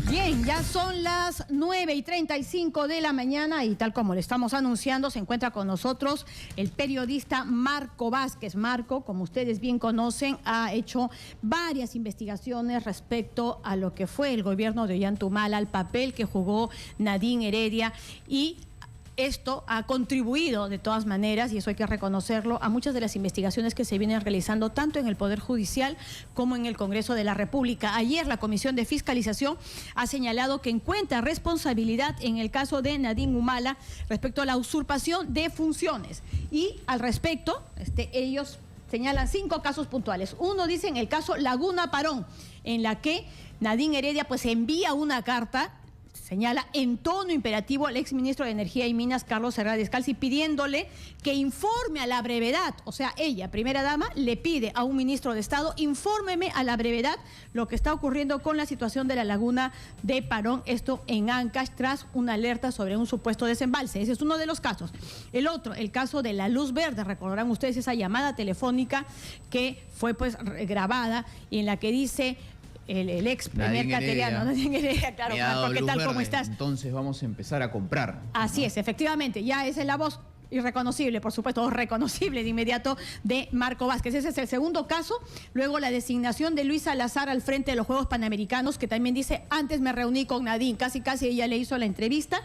Bien, ya son las 9:35 de la mañana y tal como le estamos anunciando, se encuentra con nosotros el periodista Marco Vázquez. Marco, como ustedes bien conocen, ha hecho varias investigaciones respecto a lo que fue el gobierno de Ollanta Humala, al papel que jugó Nadine Heredia, y esto ha contribuido de todas maneras, y eso hay que reconocerlo, a muchas de las investigaciones que se vienen realizando tanto en el Poder Judicial como en el Congreso de la República. Ayer la Comisión de Fiscalización ha señalado que encuentra responsabilidad en el caso de Nadine Humala respecto a la usurpación de funciones. Y al respecto, ellos señalan 5 casos puntuales. Uno, dicen, el caso Laguna Parón, en la que Nadine Heredia pues envía una carta, señala, en tono imperativo al exministro de Energía y Minas, Carlos Herrera Descalzi, pidiéndole que informe a la brevedad. O sea, ella, primera dama, le pide a un ministro de Estado: infórmeme a la brevedad lo que está ocurriendo con la situación de la laguna de Parón, esto en Ancash, tras una alerta sobre un supuesto desembalse. Ese es uno de los casos. El otro, el caso de la luz verde. Recordarán ustedes esa llamada telefónica que fue pues grabada y en la que dice el ex primer cateriano, Nadine Heredia, claro, Marco, ¿qué tal? ¿Cómo estás? Entonces vamos a empezar a comprar. Así es, efectivamente, ya esa es la voz irreconocible, por supuesto, o reconocible de inmediato, de Marco Vázquez. Ese es el segundo caso. Luego la designación de Luis Salazar al frente de los Juegos Panamericanos, que también dice, antes me reuní con Nadine, casi ella le hizo la entrevista.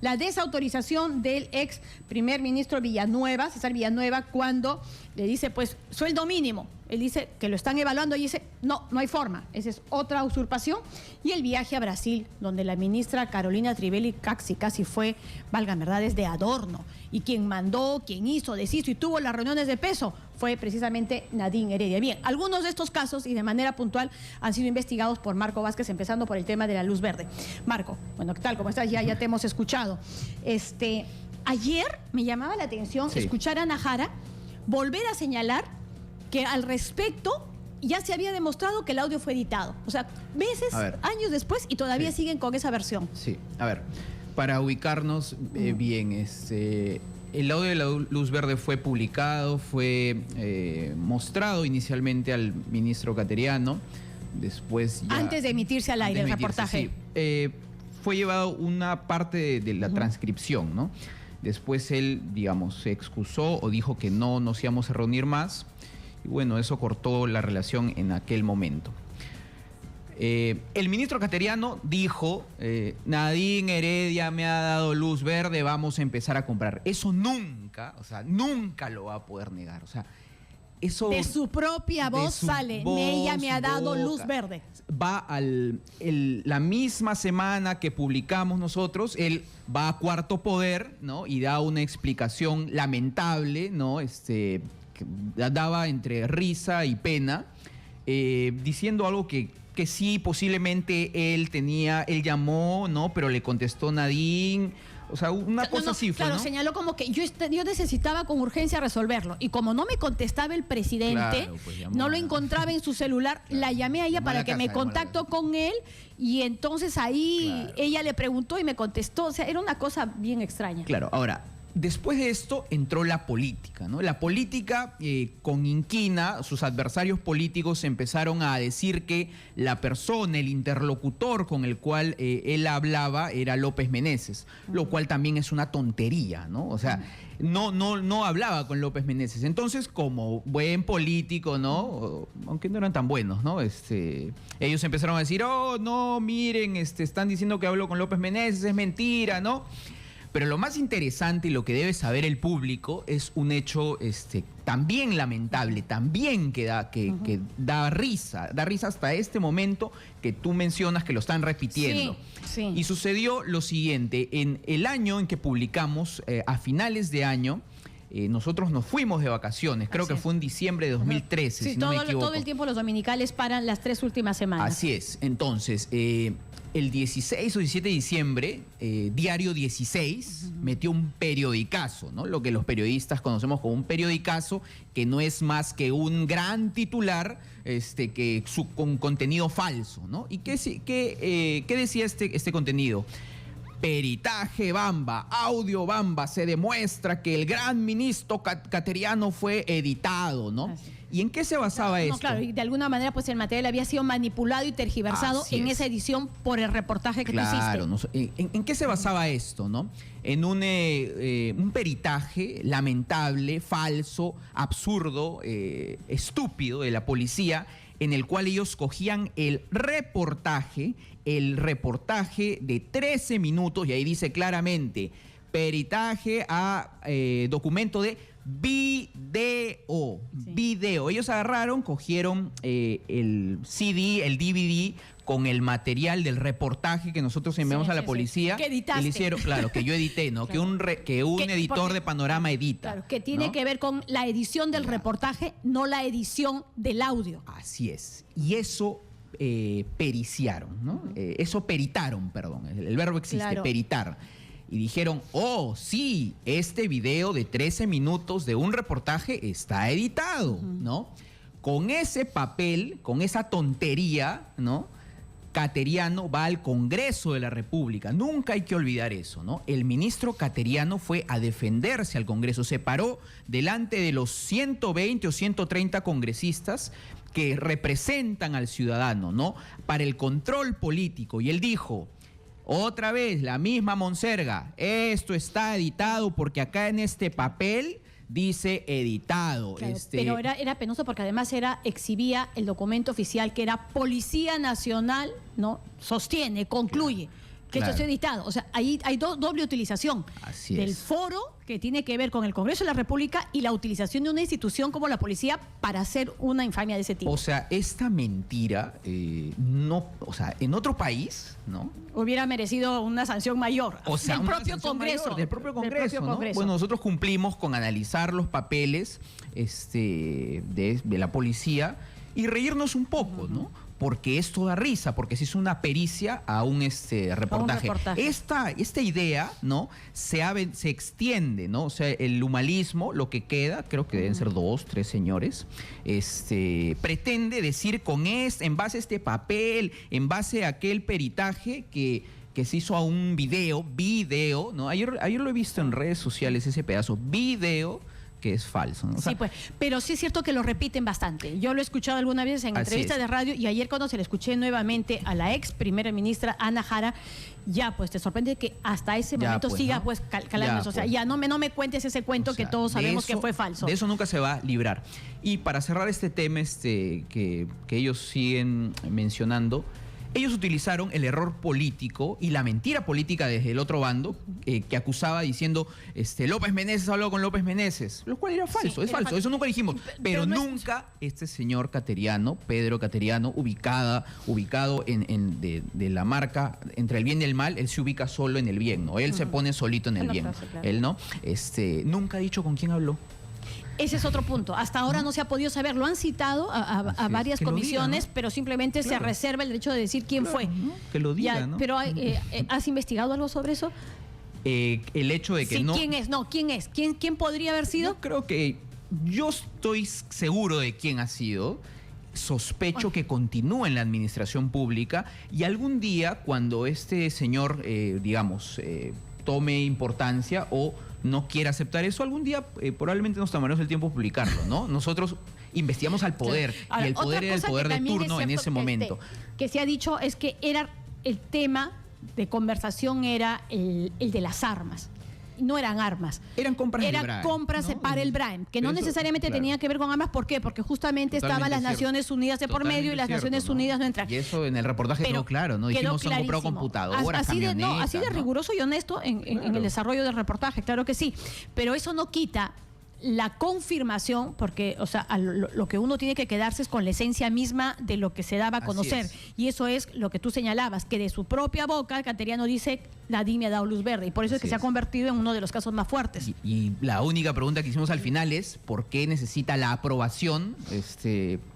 La desautorización del ex primer ministro Villanueva, César Villanueva, cuando le dice, pues, sueldo mínimo. Él dice que lo están evaluando y dice, no hay forma. Esa es otra usurpación. Y el viaje a Brasil, donde la ministra Carolina Trivelli casi fue, válgame verdades, de adorno. Y quien mandó, quien hizo, deshizo y tuvo las reuniones de peso fue precisamente Nadine Heredia. Bien, algunos de estos casos y de manera puntual han sido investigados por Marco Vázquez, empezando por el tema de la luz verde. Marco, bueno, ¿qué tal? ¿Cómo estás? Ya te hemos escuchado. ayer me llamaba la atención escuchar a Ana Jara volver a señalar que al respecto ya se había demostrado que el audio fue editado. O sea, meses, años después y todavía siguen con esa versión. Sí, a ver, para ubicarnos bien, el audio de la luz verde fue publicado, fue mostrado inicialmente al ministro Cateriano, después ya... Antes de emitirse al aire el reportaje. Sí, fue llevado una parte de la transcripción, ¿no? Después él, digamos, se excusó o dijo que no nos íbamos a reunir más. Y bueno, eso cortó la relación en aquel momento. El ministro Cateriano dijo, Nadine Heredia me ha dado luz verde, vamos a empezar a comprar. Eso nunca, o sea, nunca lo va a poder negar. O sea, eso... De su propia voz sale, ella me ha dado luz verde. Va la misma semana que publicamos nosotros, él va a Cuarto Poder, ¿no? Y da una explicación lamentable, ¿no? Que daba entre risa y pena, diciendo algo que sí, posiblemente él llamó, ¿no? Pero le contestó Nadine. O sea, una cosa así fue, claro, ¿no? señaló como que yo necesitaba con urgencia resolverlo. Y como no me contestaba el presidente, pues no lo encontraba en su celular, la llamé a ella para que me contactó con él. Y entonces ahí ella le preguntó y me contestó. O sea, era una cosa bien extraña. Claro, ahora... Después de esto entró la política, ¿no? La política con inquina, sus adversarios políticos empezaron a decir que la persona, el interlocutor con el cual él hablaba era López Meneses, lo cual también es una tontería, ¿no? O sea, no hablaba con López Meneses. Entonces, como buen político, ¿no? Aunque no eran tan buenos, ¿no? Ellos empezaron a decir, oh, no, miren, están diciendo que hablo con López Meneses, es mentira, ¿no? Pero lo más interesante y lo que debe saber el público es un hecho también lamentable, también que da risa hasta este momento que tú mencionas que lo están repitiendo. Sí. Y sucedió lo siguiente, en el año en que publicamos, a finales de año, nosotros nos fuimos de vacaciones, creo que fue en diciembre de 2013, sí, si no me equivoco. Todo el tiempo los dominicales paran las 3 últimas semanas. Así es, entonces... el 16 o 17 de diciembre, Diario 16 metió un periodicazo, ¿no? Lo que los periodistas conocemos como un periodicazo, que no es más que un gran titular con contenido falso, ¿no? ¿Y qué decía este contenido? Peritaje Bamba, audio Bamba, se demuestra que el gran ministro Cateriano fue editado, ¿no? ¿Y en qué se basaba esto? Claro, y de alguna manera pues el material había sido manipulado y tergiversado en esa edición por el reportaje que tú hiciste. Claro, ¿en qué se basaba esto, no? En un peritaje lamentable, falso, absurdo, estúpido de la policía, en el cual ellos cogían el reportaje de 13 minutos, y ahí dice claramente, peritaje a documento de video. Ellos cogieron el CD, el DVD, con el material del reportaje que nosotros enviamos a la policía. Que editaste. Y le hicieron, claro, que yo edité, ¿no? Claro. Que un editor de Panorama edita. Claro, que tiene ¿no? que ver con la edición del reportaje, no la edición del audio. Así es. Y eso peritaron, ¿no? Peritaron, perdón. El verbo existe, peritar. Y dijeron, oh, sí, este video de 13 minutos de un reportaje está editado, ¿no? Con ese papel, con esa tontería, ¿no? Cateriano va al Congreso de la República. Nunca hay que olvidar eso, ¿no? El ministro Cateriano fue a defenderse al Congreso. Se paró delante de los 120 o 130 congresistas que representan al ciudadano, ¿no? Para el control político. Y él dijo... Otra vez, la misma monserga, esto está editado porque acá en este papel dice editado. Claro, pero era penoso porque además exhibía el documento oficial que era Policía Nacional, ¿no? Sostiene, concluye que esto está editado. O sea, ahí hay doble utilización del foro que tiene que ver con el Congreso de la República y la utilización de una institución como la policía para hacer una infamia de ese tipo. O sea, esta mentira, en otro país, ¿no? Hubiera merecido una sanción mayor. O sea, del propio Congreso. Del propio Congreso, ¿no? Bueno, nosotros cumplimos con analizar los papeles de la policía y reírnos un poco, ¿no? porque esto da risa, porque se hizo una pericia a un reportaje. Esta idea, ¿no? Se extiende, ¿no? O sea, el humanismo, lo que queda, creo que deben ser 2, 3 señores, pretende decir en base a este papel, en base a aquel peritaje que se hizo a un video, ¿no? Ayer lo he visto en redes sociales, ese pedazo, video, que es falso, ¿no? O sea, sí, pues, pero sí es cierto que lo repiten bastante. Yo lo he escuchado algunas veces en entrevistas de radio y ayer cuando se le escuché nuevamente a la ex primera ministra Ana Jara, ya pues te sorprende que hasta ese momento pues, siga ¿no? pues calando. O sea, ya no me cuentes ese cuento, o sea, que todos sabemos que fue falso. De eso nunca se va a librar. Y para cerrar este tema que ellos siguen mencionando, ellos utilizaron el error político y la mentira política desde el otro bando, que acusaba diciendo López Meneses habló con López Meneses, lo cual era falso, es falso, eso nunca dijimos. Pero nunca este señor Cateriano, Pedro Cateriano, ubicado de la marca entre el bien y el mal, él se ubica solo en el bien, ¿no? Él se pone solito en el bien. Frase, claro. Él no, nunca ha dicho con quién habló. Ese es otro punto. Hasta ahora no se ha podido saber. Lo han citado a varias comisiones, diga, ¿no? Pero simplemente se reserva el derecho de decir quién fue. ¿No? Que lo diga, ya, ¿no? Pero ¿has investigado algo sobre eso? El hecho de que sí, ¿quién es? No, ¿quién es? ¿Quién podría haber sido? Yo estoy seguro de quién ha sido. Sospecho que continúa en la administración pública y algún día cuando este señor, tome importancia o no quiera aceptar eso, algún día probablemente nos tomaremos el tiempo de publicarlo, ¿no? Nosotros investigamos al poder, ahora, y el poder era el poder de turno en ese momento. Que se ha dicho es que era el tema de conversación era el de las armas. No eran armas. Eran compras del Braem. Eran compras para el Braem, que no necesariamente tenía que ver con armas. ¿Por qué? Porque justamente estaban las Naciones Unidas de por medio y las Naciones Unidas no entran. Y eso en el reportaje quedó claro, ¿no? Dijimos han comprado computadoras, camionetas. Así de riguroso y honesto en el desarrollo del reportaje, claro que sí. Pero eso no quita la confirmación, porque, o sea, lo que uno tiene que quedarse es con la esencia misma de lo que se daba a conocer. Y eso es lo que tú señalabas, que de su propia boca, Cateriano dice, la DIM me ha dado luz verde. Y por eso es que se ha convertido en uno de los casos más fuertes. Y la única pregunta que hicimos al final es, ¿por qué necesita la aprobación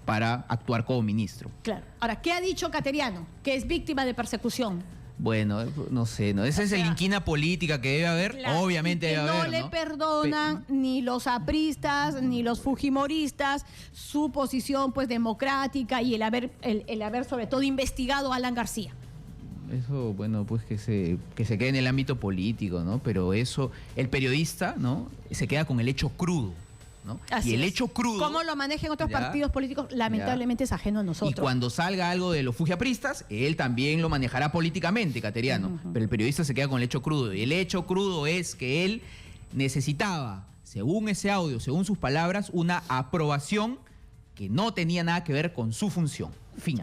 para actuar como ministro? Claro. Ahora, ¿qué ha dicho Cateriano? Que es víctima de persecución. Bueno, no sé, ¿no? Esa es la inquina política que debe haber, obviamente debe haber, ¿no? No le perdonan ni los apristas ni los fujimoristas su posición pues democrática y el haber sobre todo investigado a Alan García. Eso, bueno, pues que se quede en el ámbito político, ¿no? Pero eso, el periodista, ¿no? Se queda con el hecho crudo, ¿no? Y el hecho crudo... ¿Cómo lo manejan otros partidos políticos? Lamentablemente es ajeno a nosotros. Y cuando salga algo de los fujiapristas, él también lo manejará políticamente, Cateriano. Pero el periodista se queda con el hecho crudo. Y el hecho crudo es que él necesitaba, según ese audio, según sus palabras, una aprobación que no tenía nada que ver con su función. Fin.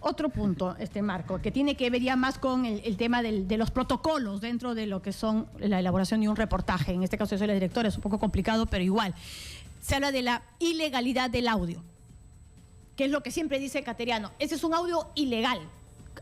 Otro punto, Marco, que tiene que ver ya más con el tema de los protocolos dentro de lo que son la elaboración de un reportaje. En este caso yo soy la directora, es un poco complicado, pero igual. Se habla de la ilegalidad del audio, que es lo que siempre dice Cateriano. Ese es un audio ilegal,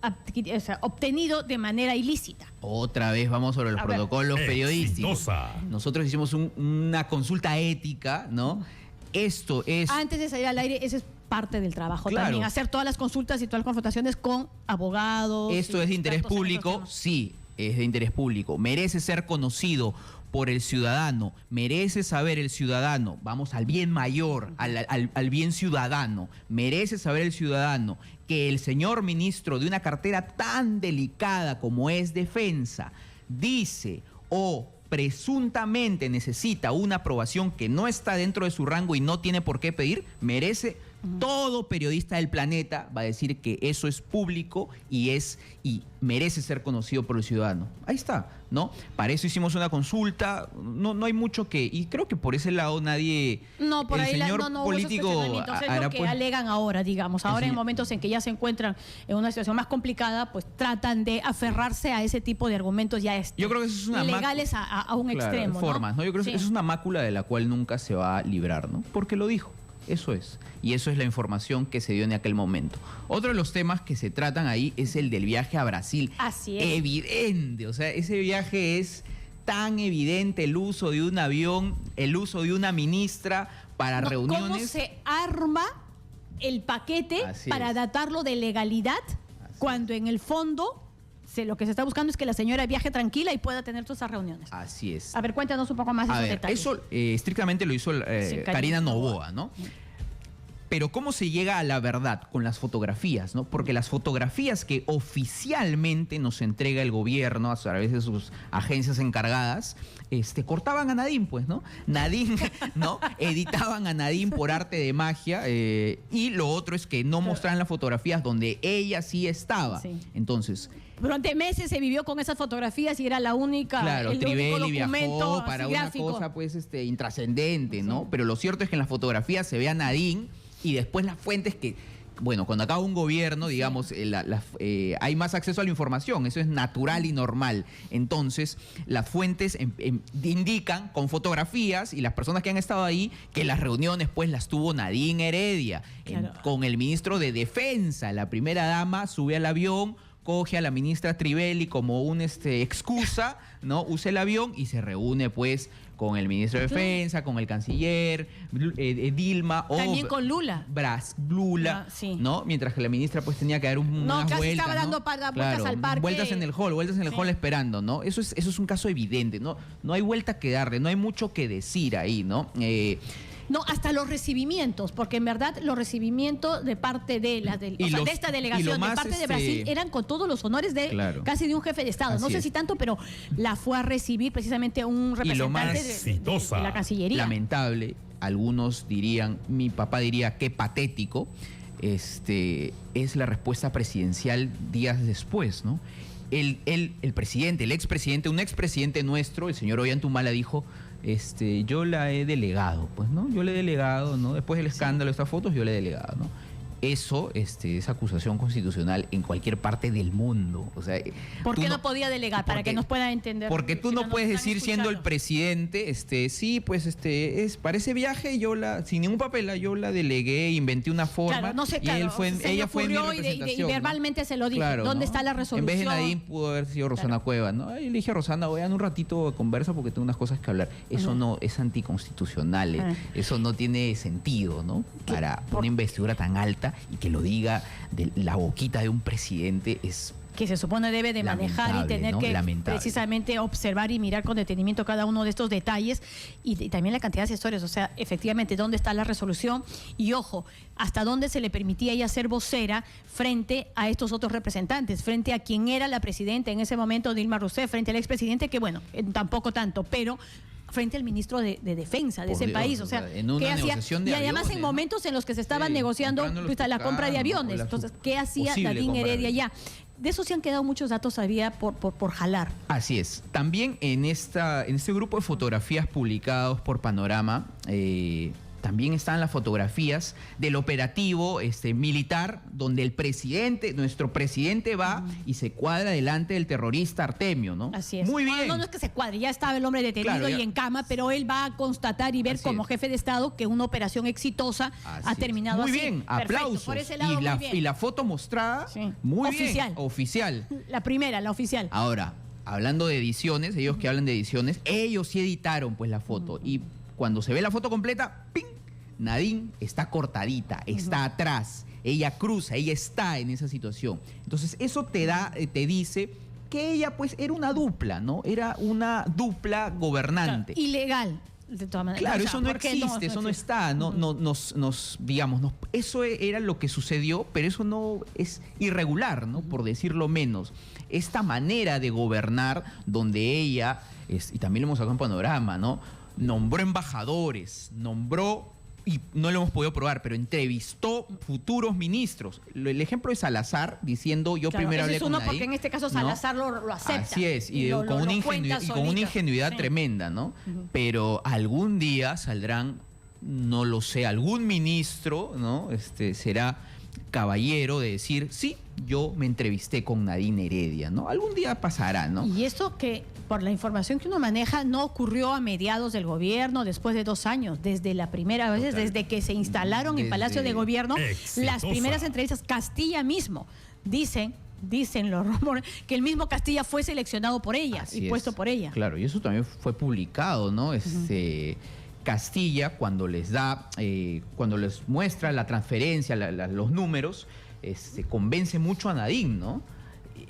o sea, obtenido de manera ilícita. Otra vez vamos sobre los protocolos periodísticos. Nosotros hicimos una consulta ética, ¿no? Esto es... Antes de salir al aire, ese es parte del trabajo también, hacer todas las consultas y todas las confrontaciones con abogados. ¿Esto es de interés público? Sí, es de interés público. Merece ser conocido por el ciudadano, merece saber el ciudadano, vamos al bien mayor, al bien ciudadano, merece saber el ciudadano que el señor ministro de una cartera tan delicada como es Defensa dice o presuntamente necesita una aprobación que no está dentro de su rango y no tiene por qué pedir, merece... Todo periodista del planeta va a decir que eso es público y merece ser conocido por el ciudadano. Ahí está, ¿no? Para eso hicimos una consulta, no hay mucho que... Y creo que por ese lado nadie... No, por ahí no político es lo que alegan ahora, digamos. Ahora en momentos en que ya se encuentran en una situación más complicada, pues tratan de aferrarse a ese tipo de argumentos ya yo creo que eso es una legales a un extremo, formas, ¿no? Yo creo que eso es una mácula de la cual nunca se va a librar, ¿no? Porque lo dijo. Eso es. Y eso es la información que se dio en aquel momento. Otro de los temas que se tratan ahí es el del viaje a Brasil. Así es. Evidente. O sea, ese viaje es tan evidente, el uso de un avión, el uso de una ministra para reuniones. ¿Cómo se arma el paquete para datarlo de legalidad, cuando en el fondo lo que se está buscando es que la señora viaje tranquila y pueda tener todas esas reuniones. Así es. A ver, cuéntanos un poco más de esos detalles. Eso estrictamente lo hizo Karina Noboa, ¿no? Pero ¿cómo se llega a la verdad? Con las fotografías, ¿no? Porque las fotografías que oficialmente nos entrega el gobierno a través de sus agencias encargadas, cortaban a Nadine, pues, ¿no? Nadine, ¿no? Editaban a Nadine por arte de magia, y lo otro es que no mostraban las fotografías donde ella sí estaba. Sí. Entonces... Durante meses se vivió con esas fotografías y era la única. Claro, Trivelli viajó para una gráfico. cosa, pues, intrascendente, ¿no? Pero lo cierto es que en las fotografías se ve a Nadine y después las fuentes que... Bueno, cuando acaba un gobierno, digamos, hay más acceso a la información, eso es natural y normal. Entonces, las fuentes indican con fotografías y las personas que han estado ahí que las reuniones, pues, las tuvo Nadine Heredia, con el ministro de Defensa. La primera dama sube al avión, coge a la ministra Trivelli como una excusa, ¿no? Usa el avión y se reúne, pues, con el ministro de Defensa, con el canciller, Dilma. También con Lula. Lula, ¿no? Mientras que la ministra, pues, tenía que dar unas vueltas, estaba dando vueltas al parque. Vueltas en el hall esperando, ¿no? Eso es un caso evidente, ¿no? No hay vuelta que darle, no hay mucho que decir ahí, ¿no? No, hasta los recibimientos, porque en verdad los recibimientos de parte de esta delegación, de parte de Brasil, eran con todos los honores de casi de un jefe de Estado. No sé si tanto, pero la fue a recibir precisamente un representante de la Cancillería. Lamentable, algunos dirían, mi papá diría, qué patético, es la respuesta presidencial días después, ¿no? El presidente, el expresidente, un expresidente nuestro, el señor Ollantumala, dijo... yo la he delegado, pues, ¿no? Yo le he delegado, ¿no? Después del escándalo de estas fotos, yo le he delegado, ¿no? Eso, es acusación constitucional en cualquier parte del mundo. O sea, ¿por qué no podía delegar? Para que nos pueda entender. Porque tú no puedes decir, siendo el presidente, sí, pues, para ese viaje sin ningún papel, yo la delegué, inventé una forma. Claro, no sé, y ella fue en mi representación, y verbalmente, ¿no? Se lo dijo. Claro, ¿dónde está la resolución? En vez de Nadine pudo haber sido Rosana Cuevas, ¿no? Ahí le dije a Rosana, vayan un ratito a conversa porque tengo unas cosas que hablar. Eso no es anticonstitucional, eso no tiene sentido, ¿no? Para una investidura tan alta y que lo diga de la boquita de un presidente es... Que se supone debe de manejar y tener, ¿no?, que precisamente observar y mirar con detenimiento cada uno de estos detalles y también la cantidad de asesores. O sea, efectivamente, ¿dónde está la resolución? Y ojo, ¿hasta dónde se le permitía ella ser vocera frente a estos otros representantes? Frente a quien era la presidenta en ese momento, Dilma Rousseff, frente al expresidente, que bueno, tampoco tanto, pero... frente al ministro de Defensa de ese país. O sea, en una negociación de y además aviones, en momentos en los que se estaban negociando la compra de aviones. Entonces, ¿qué hacía Nadine Heredia ya? De eso se han quedado muchos datos todavía por jalar. Así es. También en este grupo de fotografías publicados por Panorama, también están las fotografías del operativo militar, donde el presidente, nuestro presidente va y se cuadra delante del terrorista Artemio, ¿no? Así es. Muy bien. No es que se cuadre, ya estaba el hombre detenido y en cama, pero él va a constatar y ver como jefe de Estado que una operación exitosa ha terminado muy así. Bien, aplausos. Por ese lado, muy bien. Y la foto mostrada, muy oficial. Bien. Oficial. La primera, la oficial. Ahora, hablando de ediciones, ellos que hablan de ediciones, ellos sí editaron pues la foto. Y cuando se ve la foto completa, ¡ping! Nadine está cortadita, está atrás, ella cruza, ella está en esa situación. Entonces eso te dice que ella pues era una dupla, ¿no? Era una dupla gobernante. Claro, ilegal. De todas maneras. Claro, eso no existe, eso no está, digamos, eso era lo que sucedió, pero eso no es irregular, ¿no? Por decirlo menos. Esta manera de gobernar donde ella, y también lo hemos sacado en Panorama, ¿no? Nombró embajadores, y no lo hemos podido probar, pero entrevistó futuros ministros. El ejemplo de Salazar diciendo, yo primero hablé con Nadine. Porque en este caso Salazar lo acepta. Así es, y con una ingenuidad tremenda, ¿no? Pero algún día saldrán, no lo sé, algún ministro, ¿no? Será caballero de decir, sí, yo me entrevisté con Nadine Heredia, ¿no? Algún día pasará, ¿no? Y esto que, por la información que uno maneja, no ocurrió a mediados del gobierno, después de 2 años, desde la primera vez, desde que se instalaron en Palacio de Gobierno, las primeras entrevistas. Castilla mismo, dicen los rumores, que el mismo Castilla fue seleccionado por ella y puesto por ella. Claro, y eso también fue publicado, ¿no? Castilla, cuando les da, cuando les muestra la transferencia, los números, convence mucho a Nadine, ¿no?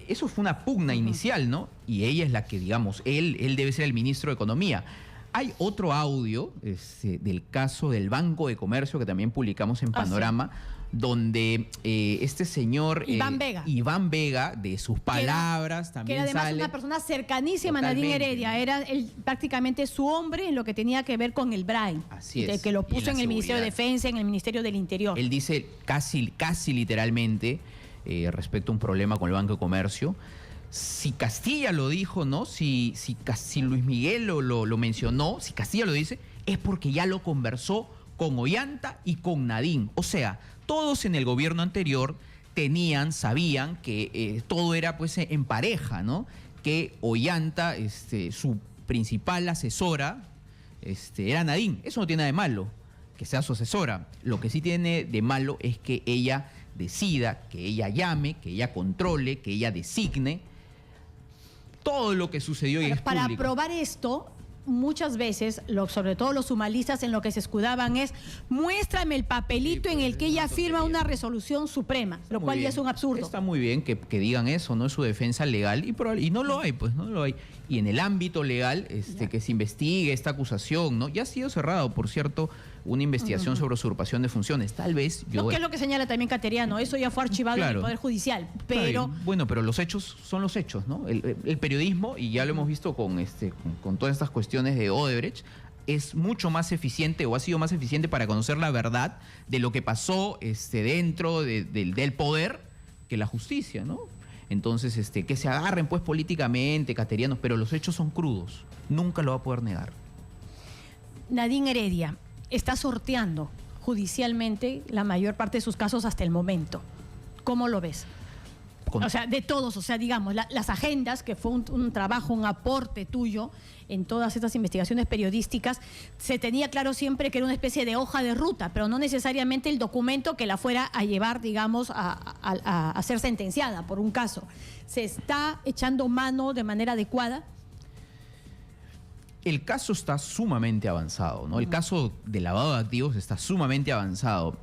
Eso fue una pugna inicial, ¿no? Y ella es la que, digamos, él debe ser el ministro de Economía. Hay otro audio del caso del Banco de Comercio que también publicamos en Panorama, donde este señor Iván Vega, de sus palabras, también que además sale una persona cercanísima a Nadine Heredia, era prácticamente su hombre en lo que tenía que ver con el BRAE. Así es. Que lo puso en el Ministerio de Defensa, en el Ministerio del Interior. Él dice casi literalmente, respecto a un problema con el Banco de Comercio, si Castilla lo dijo, ¿no? Si Luis Miguel lo mencionó, si Castilla lo dice, es porque ya lo conversó con Ollanta y con Nadine. O sea, todos en el gobierno anterior sabían que todo era pues en pareja, ¿no? Que Ollanta, su principal asesora, era Nadine. Eso no tiene nada de malo, que sea su asesora. Lo que sí tiene de malo es que ella decida, que ella llame, que ella controle, que ella designe. Todo lo que sucedió y es para público. probar esto, muchas veces, sobre todo los sumalistas en lo que se escudaban es: muéstrame el papelito en el que ella firma una resolución suprema, lo cual ya es un absurdo. Está muy bien que digan eso, ¿no? Es su defensa legal y no lo hay, pues no lo hay. Y en el ámbito legal, que se investigue esta acusación, ¿no? Ya ha sido cerrado, por cierto, una investigación sobre usurpación de funciones. Tal vez yo... que es lo que señala también Cateriano, eso ya fue archivado en el Poder Judicial, pero... Claro, bueno, pero los hechos son los hechos, ¿no? El periodismo, y ya lo hemos visto con todas estas cuestiones de Odebrecht, es mucho más eficiente o ha sido más eficiente para conocer la verdad de lo que pasó dentro del poder que la justicia, ¿no? Entonces, que se agarren pues políticamente, caterianos, pero los hechos son crudos. Nunca lo va a poder negar. Nadine Heredia está sorteando judicialmente la mayor parte de sus casos hasta el momento. ¿Cómo lo ves? O sea, de todos, o sea, digamos, las agendas, que fue un trabajo, un aporte tuyo en todas estas investigaciones periodísticas, se tenía claro siempre que era una especie de hoja de ruta, pero no necesariamente el documento que la fuera a llevar, digamos, a ser sentenciada por un caso. ¿Se está echando mano de manera adecuada? El caso está sumamente avanzado, ¿no? El caso de lavado de activos está sumamente avanzado.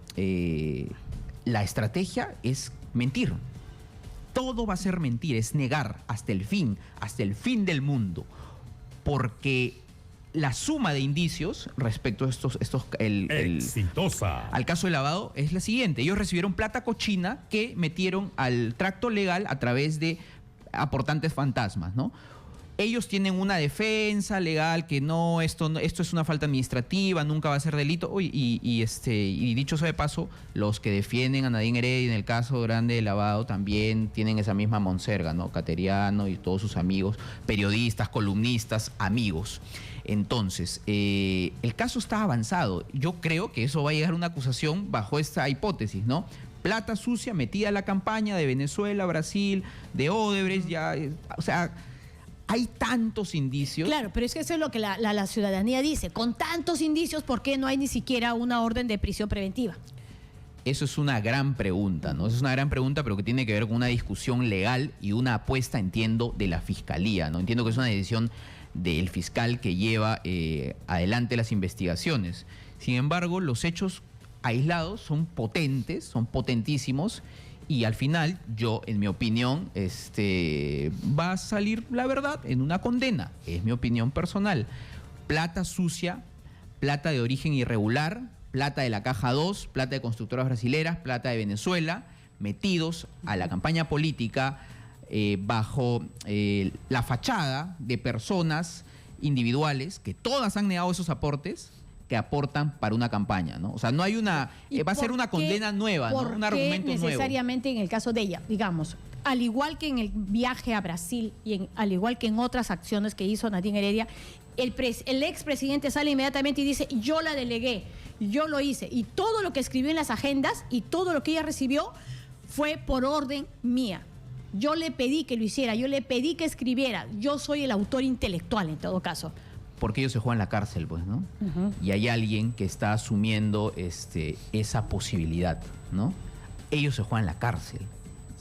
La estrategia es mentir. Todo va a ser mentir, es negar hasta el fin del mundo. Porque la suma de indicios respecto a al caso de lavado es la siguiente. Ellos recibieron plata cochina que metieron al tracto legal a través de aportantes fantasmas, ¿no? Ellos tienen una defensa legal que no, esto es una falta administrativa, nunca va a ser delito. Y dicho sea de paso, los que defienden a Nadine Heredia en el caso grande de lavado también tienen esa misma monserga, ¿no? Cateriano y todos sus amigos, periodistas, columnistas, amigos. Entonces, el caso está avanzado. Yo creo que eso va a llegar a una acusación bajo esta hipótesis, ¿no? Plata sucia metida a la campaña de Venezuela, Brasil, de Odebrecht, ya, o sea... Hay tantos indicios. Claro, pero es que eso es lo que la ciudadanía dice. Con tantos indicios, ¿por qué no hay ni siquiera una orden de prisión preventiva? Eso es una gran pregunta, ¿no? Eso es una gran pregunta, pero que tiene que ver con una discusión legal y una apuesta, entiendo, de la Fiscalía, ¿no? Entiendo que es una decisión del fiscal que lleva adelante las investigaciones. Sin embargo, los hechos aislados son potentes, son potentísimos. Y al final, yo, en mi opinión, va a salir la verdad en una condena. Es mi opinión personal. Plata sucia, plata de origen irregular, plata de la Caja 2, plata de constructoras brasileras, plata de Venezuela, metidos a la campaña política bajo la fachada de personas individuales que todas han negado esos aportes, que aportan para una campaña, ¿no? O sea, no hay una... va a ser una condena nueva, ¿no? Un argumento nuevo. Necesariamente en el caso de ella, digamos, al igual que en el viaje a Brasil y al igual que en otras acciones que hizo Nadine Heredia, el expresidente sale inmediatamente y dice: yo la delegué, yo lo hice, y todo lo que escribió en las agendas y todo lo que ella recibió fue por orden mía. Yo le pedí que lo hiciera, yo le pedí que escribiera, yo soy el autor intelectual en todo caso. Porque ellos se juegan la cárcel, pues, ¿no? Y hay alguien que está asumiendo esa posibilidad, ¿no? Ellos se juegan la cárcel.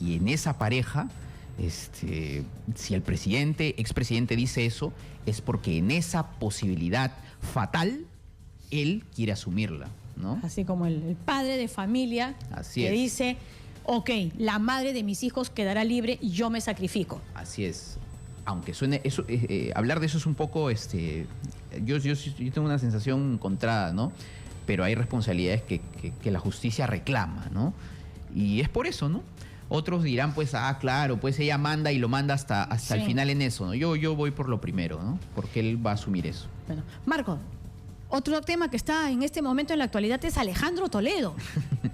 Y en esa pareja, si el expresidente dice eso, es porque en esa posibilidad fatal, él quiere asumirla, ¿no? Así como el padre de familia Así que es. dice, ok, la madre de mis hijos quedará libre y yo me sacrifico. Así es. Aunque suene, eso, hablar de eso es un poco, yo tengo una sensación encontrada, ¿no? Pero hay responsabilidades que la justicia reclama, ¿no? Y es por eso, ¿no? Otros dirán, pues, claro, pues ella manda y lo manda hasta el final en eso, ¿no? Yo voy por lo primero, ¿no? Porque él va a asumir eso. Bueno, Marco, otro tema que está en este momento en la actualidad es Alejandro Toledo.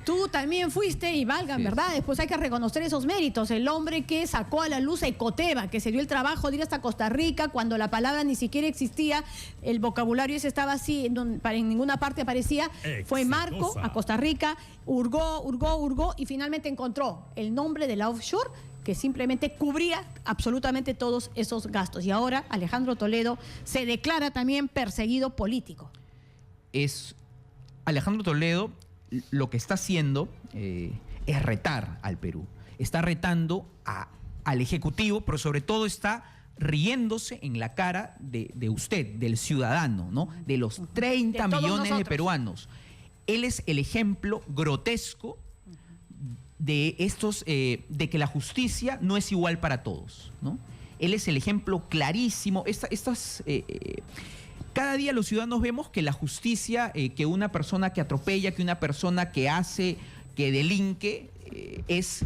Tú también fuiste y valgan, Sí. ¿verdad? Después hay que reconocer esos méritos. El hombre que sacó a la luz a Ecoteva, que se dio el trabajo de ir hasta Costa Rica cuando la palabra ni siquiera existía, el vocabulario ese estaba así, en ninguna parte aparecía. Fue Marco a Costa Rica, hurgó y finalmente encontró el nombre de la offshore que simplemente cubría absolutamente todos esos gastos. Y ahora Alejandro Toledo se declara también perseguido político. Alejandro Toledo lo que está haciendo es retar al Perú. Está retando al Ejecutivo, pero sobre todo está riéndose en la cara de usted, del ciudadano, ¿no? De los 30 millones de peruanos. Él es el ejemplo grotesco de de que la justicia no es igual para todos, ¿no? Él es el ejemplo clarísimo. Cada día los ciudadanos vemos que la justicia, que una persona que atropella, que una persona que delinque, es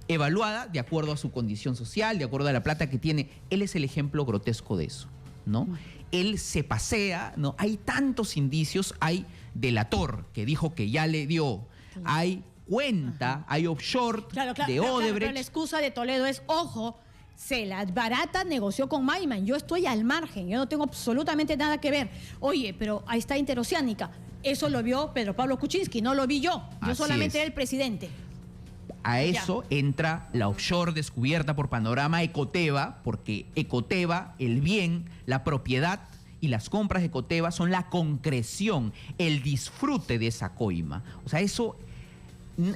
evaluada de acuerdo a su condición social, de acuerdo a la plata que tiene. Él es el ejemplo grotesco de eso, ¿no? Él se pasea, ¿no? Hay tantos indicios, hay delator que dijo que ya le dio, hay cuenta, hay offshore de Odebrecht. Pero la excusa de Toledo es, ojo, se la barata negoció con Maiman. Yo estoy al margen, yo no tengo absolutamente nada que ver. Oye, pero ahí está Interoceánica. Eso lo vio Pedro Pablo Kuczynski, no lo vi yo. Yo Así solamente es. era el presidente. A eso entra la offshore descubierta por Panorama Ecoteva, porque Ecoteva, el bien, la propiedad y las compras de Ecoteva son la concreción, el disfrute de esa coima. O sea, eso...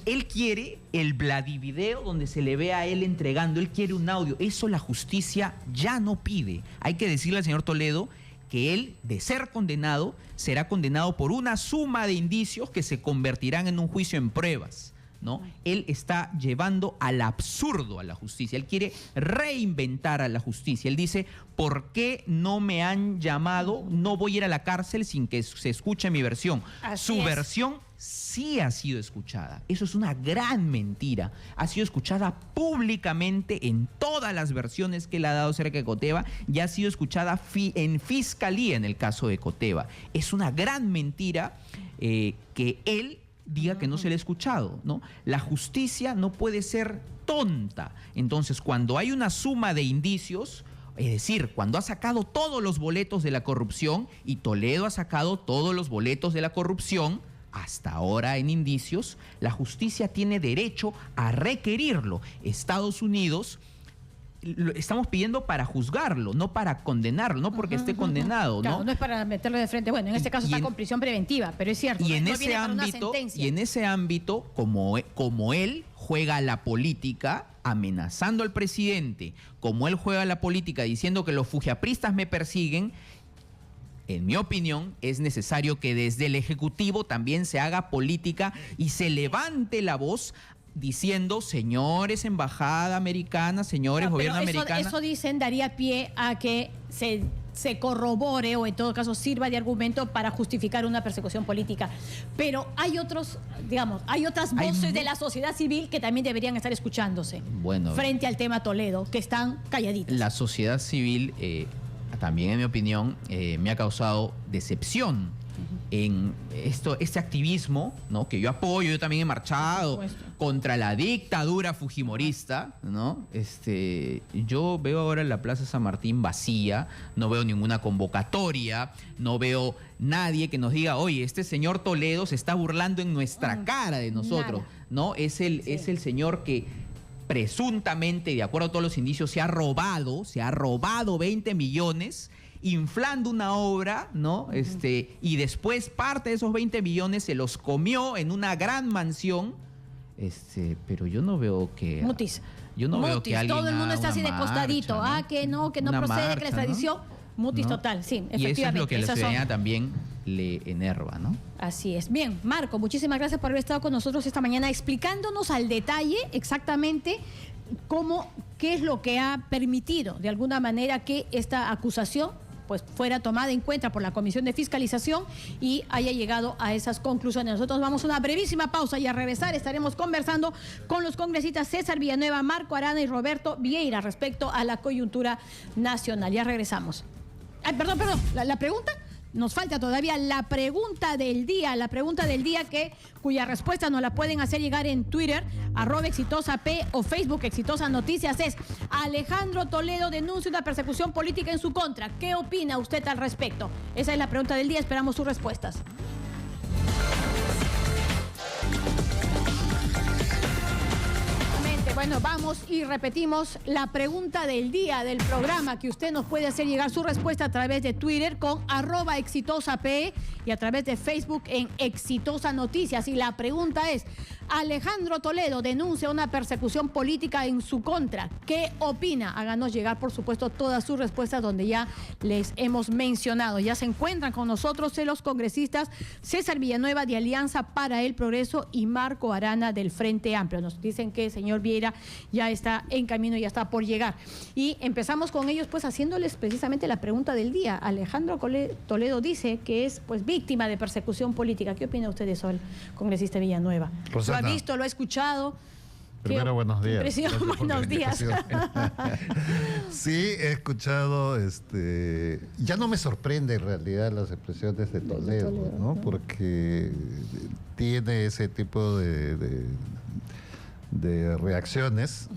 Él quiere el Vladivideo donde se le ve a él entregando, él quiere un audio. Eso la justicia ya no pide. Hay que decirle al señor Toledo que él, de ser condenado, será condenado por una suma de indicios que se convertirán en un juicio en pruebas, ¿no? Él está llevando al absurdo a la justicia. Él quiere reinventar a la justicia. Él dice, ¿por qué no me han llamado? No voy a ir a la cárcel sin que se escuche mi versión. Su versión sí ha sido escuchada. Eso es una gran mentira. Ha sido escuchada públicamente en todas las versiones que él ha dado acerca de Ecoteva y ha sido escuchada en fiscalía en el caso de Ecoteva. Es una gran mentira que él diga que no se le ha escuchado, ¿no? La justicia no puede ser tonta. Entonces, cuando hay una suma de indicios, es decir, cuando ha sacado todos los boletos de la corrupción y Toledo ha sacado todos los boletos de la corrupción, hasta ahora en indicios, la justicia tiene derecho a requerirlo. Estados Unidos lo estamos pidiendo para juzgarlo, no para condenarlo, no porque esté condenado, ¿no? Claro, no es para meterlo de frente. Bueno, en este caso está con prisión preventiva, pero es cierto. Y en no ese viene para una ámbito, sentencia. como él juega la política amenazando al presidente, como él juega la política diciendo que los fujiapristas me persiguen, en mi opinión, es necesario que desde el Ejecutivo también se haga política y se levante la voz diciendo, señores embajada americana, señores gobierno americano. Eso dicen daría pie a que se corrobore o en todo caso sirva de argumento para justificar una persecución política. Pero hay otros, digamos, hay otras voces de la sociedad civil que también deberían estar escuchándose frente al tema Toledo, que están calladitas. La sociedad civil, también en mi opinión, me ha causado decepción en este activismo, ¿no? Que yo apoyo. Yo también he marchado contra la dictadura fujimorista, ¿no? Yo veo ahora la Plaza San Martín vacía, no veo ninguna convocatoria, no veo nadie que nos diga, oye, este señor Toledo se está burlando en nuestra cara de nosotros, ¿no? Es el señor que presuntamente, de acuerdo a todos los indicios, se ha robado 20 millones inflando una obra, ¿no? Y después parte de esos 20 millones se los comió en una gran mansión. Pero yo no veo que... Mutis. Yo no veo que alguien todo el mundo está así de marcha, costadito. ¿no? Que no Una procede, marcha, que la extradición. ¿no? Mutis ¿no? total, sí, Y eso es lo que la ciudadanía también le enerva, ¿no? Así es. Bien, Marco, muchísimas gracias por haber estado con nosotros esta mañana explicándonos al detalle exactamente qué es lo que ha permitido de alguna manera que esta acusación pues fuera tomada en cuenta por la Comisión de Fiscalización y haya llegado a esas conclusiones. Nosotros vamos a una brevísima pausa y a regresar estaremos conversando con los congresistas César Villanueva, Marco Arana y Roberto Vieira respecto a la coyuntura nacional. Ya regresamos. Ay, perdón, la pregunta. Nos falta todavía la pregunta del día, cuya respuesta nos la pueden hacer llegar en Twitter, @exitosap o Facebook Exitosa Noticias. Es: Alejandro Toledo denuncia una persecución política en su contra. ¿Qué opina usted al respecto? Esa es la pregunta del día, esperamos sus respuestas. Bueno, vamos y repetimos la pregunta del día del programa, que usted nos puede hacer llegar su respuesta a través de Twitter con @exitosap y a través de Facebook en Exitosa Noticias. Y la pregunta es: Alejandro Toledo denuncia una persecución política en su contra. ¿Qué opina? Háganos llegar, por supuesto, todas sus respuestas donde ya les hemos mencionado. Ya se encuentran con nosotros los congresistas César Villanueva de Alianza para el Progreso y Marco Arana del Frente Amplio. Nos dicen que el señor Vieira ya está en camino, ya está por llegar. Y empezamos con ellos pues haciéndoles precisamente la pregunta del día. Alejandro Toledo dice que es pues víctima de persecución política. ¿Qué opina usted de eso, el congresista Villanueva? Rosana, ¿Lo ha visto, lo ha escuchado? Primero, buenos días. Buenos días. Sí, he escuchado, ya no me sorprende en realidad las expresiones de Toledo, ¿no? Porque tiene ese tipo de reacciones.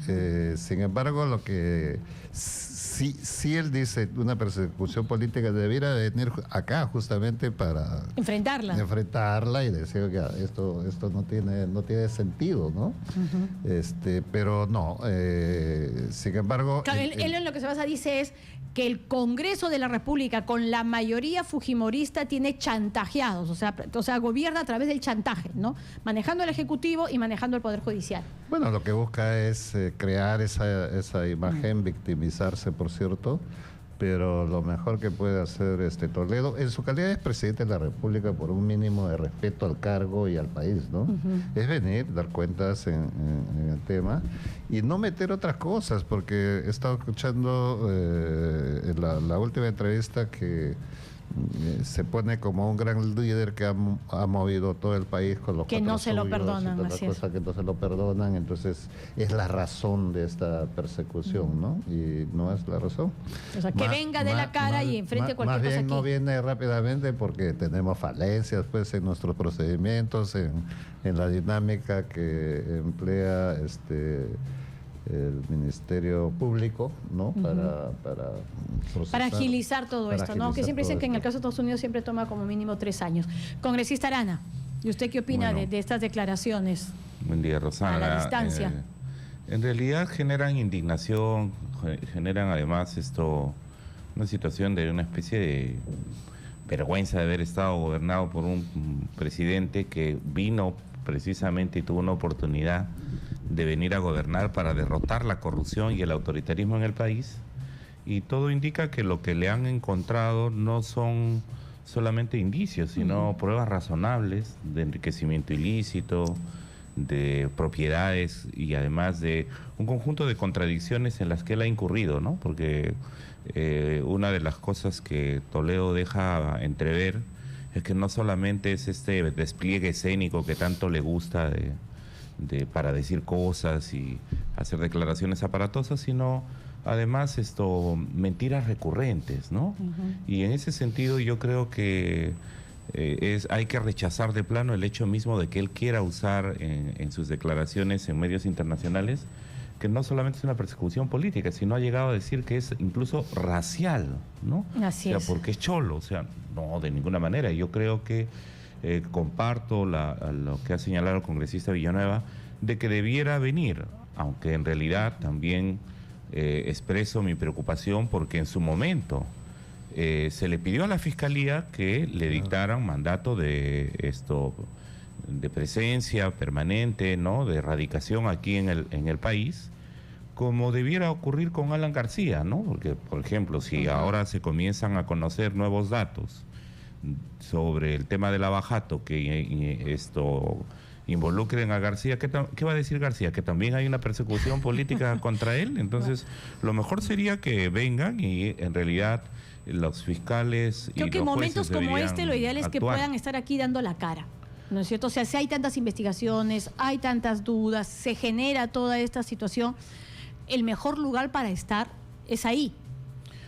Sin embargo, lo que sí él dice, una persecución política debiera venir acá justamente para enfrentarla y decir que esto no tiene sentido, ¿no? Pero no, sin embargo... Claro, él en lo que se basa dice es que el Congreso de la República con la mayoría fujimorista tiene chantajeados, o sea, gobierna a través del chantaje, ¿no? Manejando el Ejecutivo y manejando el Poder Judicial. Bueno, lo que busca es crear esa imagen, victimizarse, por cierto, pero lo mejor que puede hacer Toledo, en su calidad de presidente de la República, por un mínimo de respeto al cargo y al país, ¿no? Es venir, dar cuentas en el tema y no meter otras cosas, porque he estado escuchando la última entrevista que se pone como un gran líder que ha movido todo el país con los que no se lo perdonan, así es. Que no se lo perdonan, entonces es la razón de esta persecución, ¿no? Y no es la razón. O sea, que venga de la cara y enfrente cualquier cosa aquí. No viene rápidamente porque tenemos falencias pues en nuestros procedimientos, en la dinámica que emplea el Ministerio Público, ¿no? Para agilizar todo esto, ¿no? Que siempre dicen que en el caso de Estados Unidos siempre toma como mínimo 3 años. Congresista Arana, ¿y usted qué opina de estas declaraciones? Buen día, Rosana. A la distancia. En realidad generan indignación, generan además una situación de una especie de vergüenza de haber estado gobernado por un presidente que vino precisamente y tuvo una oportunidad de venir a gobernar para derrotar la corrupción y el autoritarismo en el país, y todo indica que lo que le han encontrado no son solamente indicios, sino pruebas razonables de enriquecimiento ilícito, de propiedades y además de un conjunto de contradicciones en las que él ha incurrido, ¿no? Porque una de las cosas que Toledo deja entrever es que no solamente es este despliegue escénico que tanto le gusta para decir cosas y hacer declaraciones aparatosas, sino además mentiras recurrentes, ¿no? Y en ese sentido yo creo que hay que rechazar de plano el hecho mismo de que él quiera usar en sus declaraciones en medios internacionales que no solamente es una persecución política, sino ha llegado a decir que es incluso racial, ¿no? Así es. Porque es cholo, o sea, no, de ninguna manera. Yo creo que comparto lo que ha señalado el congresista Villanueva, de que debiera venir, aunque en realidad también expreso mi preocupación porque en su momento se le pidió a la Fiscalía que le dictaran mandato de presencia permanente, ¿no? De erradicación aquí en el país, como debiera ocurrir con Alan García, ¿no? Porque, por ejemplo, si ahora se comienzan a conocer nuevos datos sobre el tema del abajato, que esto involucren a García, ¿qué va a decir García? Que también hay una persecución política contra él. Entonces, lo mejor sería que vengan y en realidad los fiscales Creo y que los en momentos jueces como deberían lo ideal es que actuar. puedan estar aquí dando la cara, ¿no es cierto? O sea, si hay tantas investigaciones, hay tantas dudas, se genera toda esta situación, el mejor lugar para estar es ahí,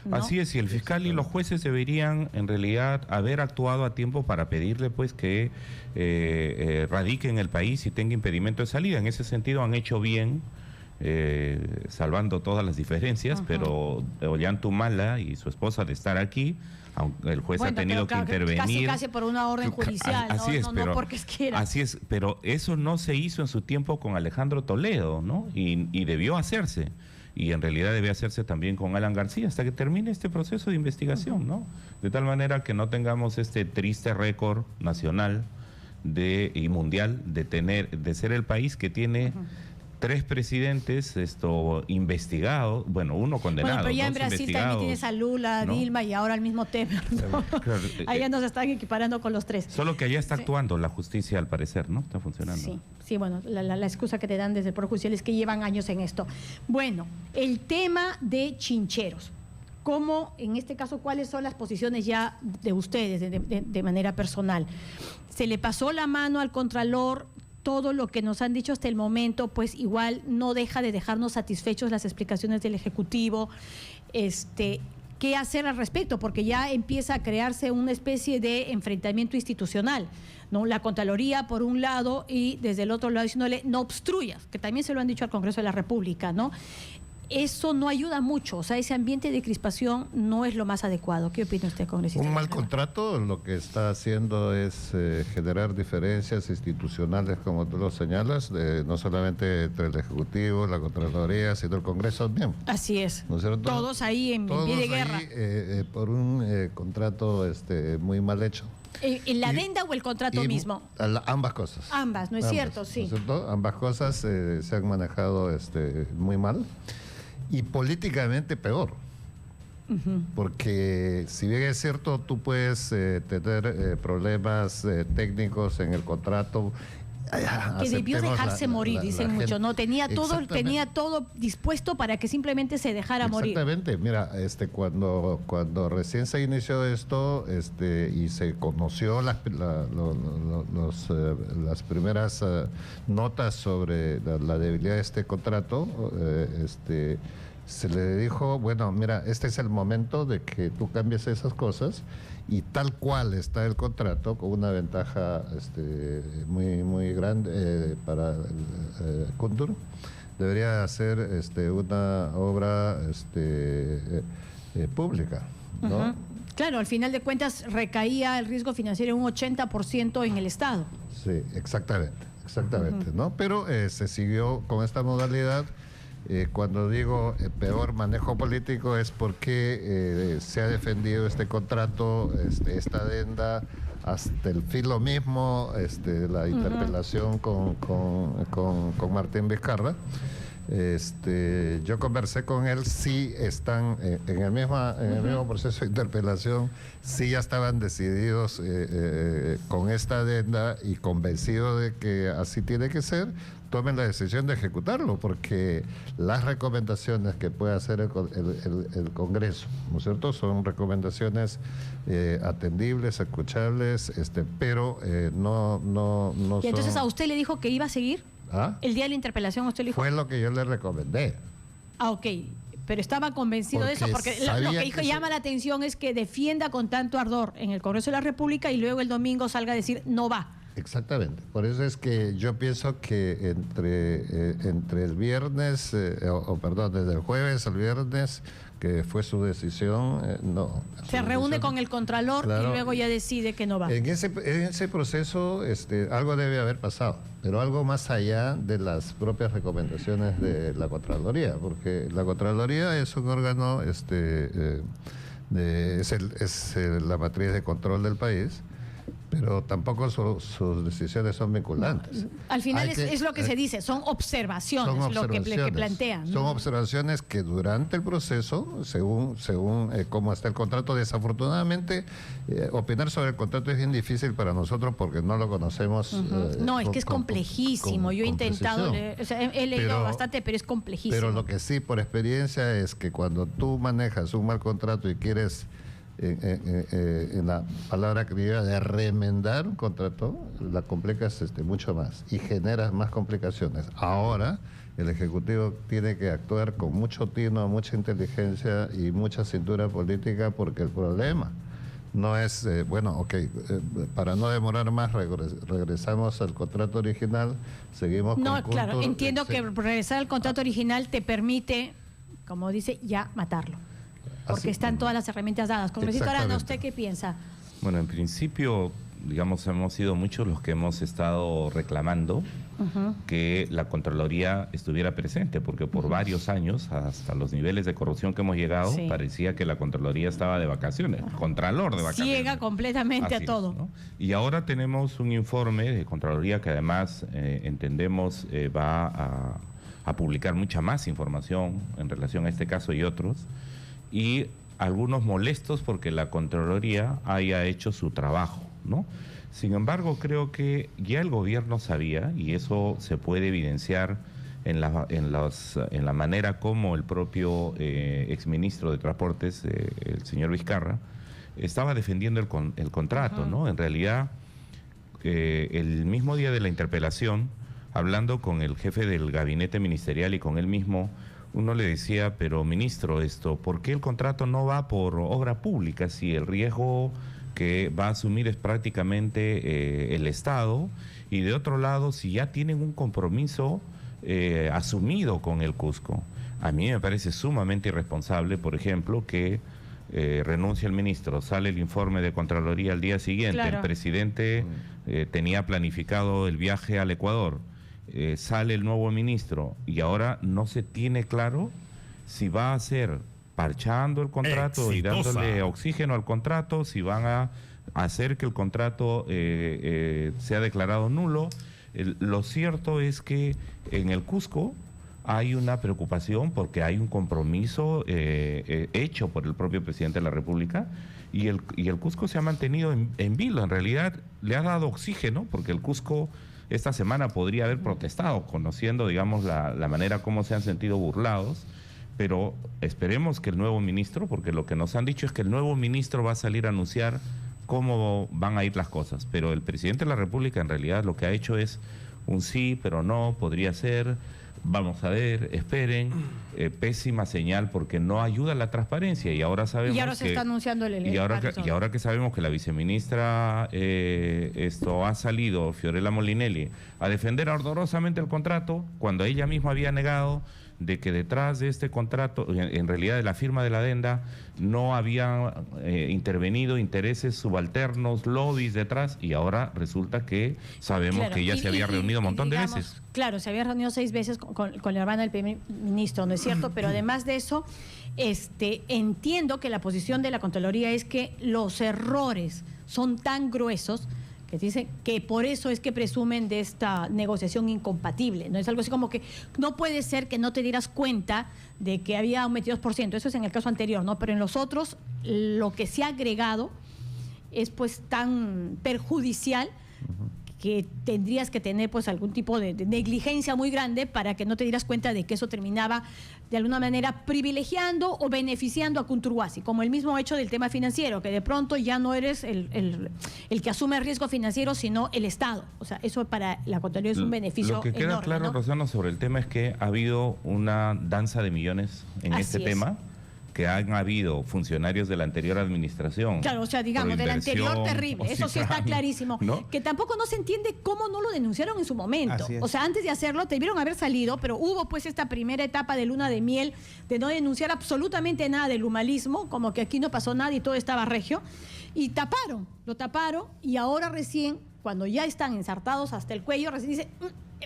¿no? Así es, y el fiscal y los jueces deberían en realidad haber actuado a tiempo para pedirle pues que radique en el país y tenga impedimento de salida. En ese sentido han hecho bien, salvando todas las diferencias, pero Ollanta y su esposa de estar aquí, aunque el juez ha tenido que intervenir. Casi por una orden judicial, así es, pero, no porque quiera. Así es, pero eso no se hizo en su tiempo con Alejandro Toledo, ¿no? Y debió hacerse. Y en realidad debe hacerse también con Alan García hasta que termine este proceso de investigación, ¿no? De tal manera que no tengamos este triste récord nacional y mundial de ser el país que tiene 3 presidentes investigados, bueno, uno condenado. Bueno, pero ya en Brasil también tienes a Lula, ¿no? Dilma y ahora el mismo Temer, ¿no? Claro, allá nos están equiparando con los 3. Solo que allá está actuando la justicia, al parecer, ¿no? Está funcionando. Sí, bueno, la excusa que te dan desde el Poder Judicial es que llevan años en esto. Bueno, el tema de Chincheros. ¿Cómo, en este caso, cuáles son las posiciones ya de ustedes de manera personal? ¿Se le pasó la mano al Contralor? Todo lo que nos han dicho hasta el momento, pues igual no deja de dejarnos satisfechos las explicaciones del Ejecutivo. ¿Qué hacer al respecto? Porque ya empieza a crearse una especie de enfrentamiento institucional, ¿no? La Contraloría por un lado y desde el otro lado diciéndole no obstruyas, que también se lo han dicho al Congreso de la República, ¿no? Eso no ayuda mucho, o sea, ese ambiente de crispación no es lo más adecuado. ¿Qué opina usted, congresista? Un mal contrato lo que está haciendo es generar diferencias institucionales, como tú lo señalas, no solamente entre el Ejecutivo, la Contraloría, sino el Congreso también. Así es. ¿No es cierto? Todos ahí en pie de guerra. Por un contrato muy mal hecho. ¿La adenda o el contrato mismo? Ambas cosas. Ambas, ¿no es cierto? Sí. ¿No es cierto? Ambas cosas se han manejado muy mal. Y políticamente peor, porque si bien es cierto, tú puedes tener problemas técnicos en el contrato. Que debió dejarse morir, dicen muchos, ¿no? Tenía todo dispuesto para que simplemente se dejara morir. Exactamente, mira, cuando recién se inició esto y se conoció las primeras notas sobre la debilidad de este contrato, se le dijo, bueno, mira, este es el momento de que tú cambies esas cosas, y tal cual está el contrato, con una ventaja muy grande para Kuntur, debería ser una obra pública, ¿no? Claro, al final de cuentas recaía el riesgo financiero un 80% en el Estado. Sí, exactamente, ¿no? Pero se siguió con esta modalidad. Cuando digo peor manejo político es porque se ha defendido este contrato, esta adenda, hasta el filo mismo, la interpelación con Martín Vizcarra. Yo conversé con él, sí están en el mismo proceso de interpelación, sí ya estaban decididos con esta adenda y convencidos de que así tiene que ser. Tomen la decisión de ejecutarlo, porque las recomendaciones que puede hacer el Congreso, ¿no es cierto?, son recomendaciones atendibles, escuchables, pero no ¿Y entonces son... a usted le dijo que iba a seguir? ¿Ah? El día de la interpelación usted le dijo... Fue lo que yo le recomendé. Ok, pero estaba convencido de eso, porque lo que llama la atención es que defienda con tanto ardor en el Congreso de la República y luego el domingo salga a decir no va. Exactamente, por eso es que yo pienso que entre el viernes, desde el jueves al viernes, que fue su decisión, se reúne con el Contralor, claro, y luego ya decide que no va. En ese proceso algo debe haber pasado, pero algo más allá de las propias recomendaciones de la Contraloría, porque la Contraloría es un órgano, es la matriz de control del país. pero tampoco sus decisiones son vinculantes. Al final es lo que se dice, son observaciones, lo que plantean, ¿no? Son observaciones que durante el proceso, según cómo está el contrato, desafortunadamente, opinar sobre el contrato es bien difícil para nosotros porque no lo conocemos. No, es que es complejísimo. Yo he intentado, he leído bastante, pero es complejísimo. Pero lo que sí, por experiencia, es que cuando tú manejas un mal contrato y quieres, en la palabra criolla, de remendar un contrato, la complicas mucho más y generas más complicaciones. Ahora el Ejecutivo tiene que actuar con mucho tino, mucha inteligencia y mucha cintura política, porque el problema no es, para no demorar más, regresamos al contrato original, seguimos con No, claro, entiendo que regresar al contrato original te permite, como dice, ya matarlo. Porque están todas las herramientas dadas. Congresista Arana, ¿usted qué piensa? Bueno, en principio, digamos, hemos sido muchos los que hemos estado reclamando que la Contraloría estuviera presente, porque por varios años, hasta los niveles de corrupción que hemos llegado, parecía que la Contraloría estaba de vacaciones, Contralor de vacaciones. Ciega completamente a todo. ¿No? Y ahora tenemos un informe de Contraloría que además entendemos va a publicar mucha más información en relación a este caso y otros, y algunos molestos porque la Contraloría haya hecho su trabajo, ¿no? Sin embargo, creo que ya el gobierno sabía, y eso se puede evidenciar en la manera como el propio exministro de Transportes, el señor Vizcarra, estaba defendiendo el contrato, ¿no? En realidad, el mismo día de la interpelación, hablando con el jefe del gabinete ministerial y con él mismo, uno le decía, pero ministro, ¿por qué el contrato no va por obra pública si el riesgo que va a asumir es prácticamente el Estado? Y de otro lado, si ya tienen un compromiso asumido con el Cusco. A mí me parece sumamente irresponsable, por ejemplo, que renuncia el ministro, sale el informe de Contraloría al día siguiente, el presidente tenía planificado el viaje al Ecuador, sale el nuevo ministro y ahora no se tiene claro si va a ser parchando el contrato y dándole oxígeno al contrato, si van a hacer que el contrato sea declarado nulo. Lo cierto es que en el Cusco hay una preocupación porque hay un compromiso hecho por el propio presidente de la República y el Cusco se ha mantenido en vilo. En realidad le ha dado oxígeno porque el Cusco esta semana podría haber protestado, conociendo, digamos, la manera como se han sentido burlados, pero esperemos que el nuevo ministro, porque lo que nos han dicho es que el nuevo ministro va a salir a anunciar cómo van a ir las cosas, pero el presidente de la República en realidad lo que ha hecho es un sí, pero no, podría ser, vamos a ver, esperen, pésima señal porque no ayuda a la transparencia y ahora sabemos y ahora se está anunciando y ahora que sabemos que la viceministra ha salido, Fiorella Molinelli, a defender ardorosamente el contrato cuando ella misma había negado de que detrás de este contrato, en realidad de la firma de la adenda, no había intervenido intereses subalternos, lobbies detrás, y ahora resulta que sabemos que ella se había reunido un montón de veces. Claro, se había reunido 6 veces con la hermana del primer ministro, ¿no es cierto? Pero además de eso, entiendo que la posición de la Contraloría es que los errores son tan gruesos que dicen que por eso es que presumen de esta negociación incompatible. No es algo así como que no puede ser que no te dieras cuenta de que había un 22%, eso es en el caso anterior, ¿no? Pero en los otros lo que se ha agregado es pues tan perjudicial que tendrías que tener pues algún tipo de negligencia muy grande para que no te dieras cuenta de que eso terminaba de alguna manera privilegiando o beneficiando a Kunturwasi, como el mismo hecho del tema financiero, que de pronto ya no eres el que asume el riesgo financiero, sino el Estado. O sea, eso para la Contraloría es un beneficio enorme. Lo que queda claro, ¿no, Rosano, sobre el tema es que ha habido una danza de millones en este tema, que han habido funcionarios de la anterior administración. Claro, o sea, digamos, del anterior terrible, eso sí está clarísimo. ¿No? Que tampoco no se entiende cómo no lo denunciaron en su momento. O sea, antes de hacerlo, debieron haber salido, pero hubo pues esta primera etapa de luna de miel de no denunciar absolutamente nada del humanismo, como que aquí no pasó nada y todo estaba regio, y lo taparon, y ahora recién, cuando ya están ensartados hasta el cuello, recién dicen,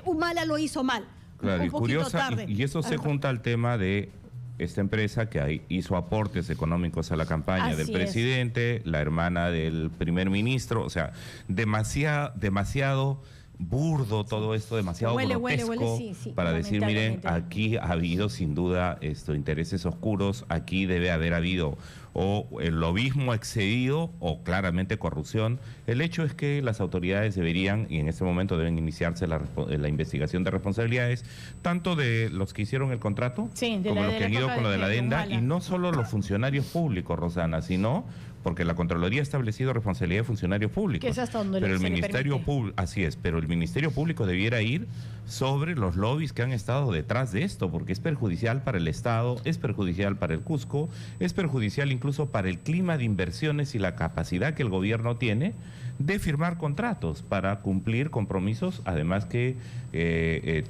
Humala lo hizo mal. Claro, y curiosa, y eso se junta al tema de esta empresa que ahí hizo aportes económicos a la campaña Así del presidente, la hermana del primer ministro, o sea, demasiado burdo todo esto, demasiado grotesco para decir, miren, aquí ha habido sin duda intereses oscuros, aquí debe haber habido o el lobismo excedido o claramente corrupción. El hecho es que las autoridades deberían, y en este momento deben iniciarse la investigación de responsabilidades, tanto de los que hicieron el contrato, como los que han ido con lo de la adenda, y no solo los funcionarios públicos, Rosana, sino porque la Contraloría ha establecido responsabilidad de funcionarios públicos. Que es hasta donde pero el se Ministerio Público, así es, pero el Ministerio Público debiera ir sobre los lobbies que han estado detrás de esto, porque es perjudicial para el Estado, es perjudicial para el Cusco, es perjudicial incluso para el clima de inversiones y la capacidad que el gobierno tiene de firmar contratos para cumplir compromisos, además que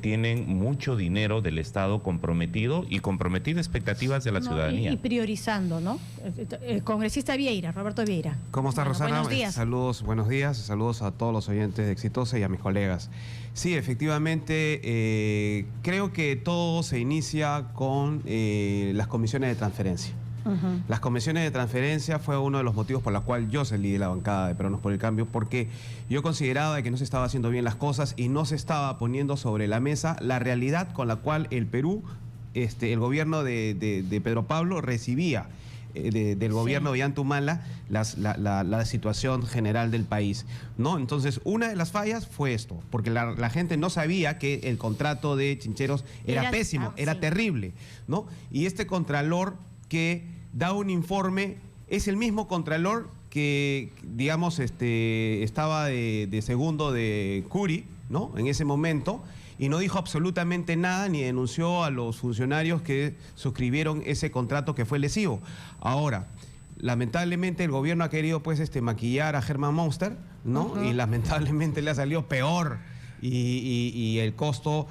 tienen mucho dinero del Estado comprometido y comprometido expectativas de la ciudadanía. Y priorizando, ¿no? El congresista Vieira, Roberto Vieira. ¿Cómo está, Rosana? Buenos días. Saludos, buenos días, saludos a todos los oyentes de Exitosa y a mis colegas. Sí, efectivamente, creo que todo se inicia con las comisiones de transferencia. Las comisiones de transferencia fue uno de los motivos por los cuales yo salí de la bancada de Peruanos por el Cambio, porque yo consideraba que no se estaba haciendo bien las cosas y no se estaba poniendo sobre la mesa la realidad con la cual el Perú, el gobierno de Pedro Pablo recibía del gobierno de Ollanta Humala la situación general del país, ¿no? Entonces, una de las fallas fue esto, porque la gente no sabía que el contrato de Chincheros era pésimo, era terrible, ¿no? Y este contralor que da un informe es el mismo contralor que, digamos, estaba de segundo de Curi, ¿no? En ese momento, y no dijo absolutamente nada ni denunció a los funcionarios que suscribieron ese contrato que fue lesivo. Ahora, lamentablemente el gobierno ha querido pues maquillar a Germán Monster, ¿no? Y lamentablemente le ha salido peor. Y el costo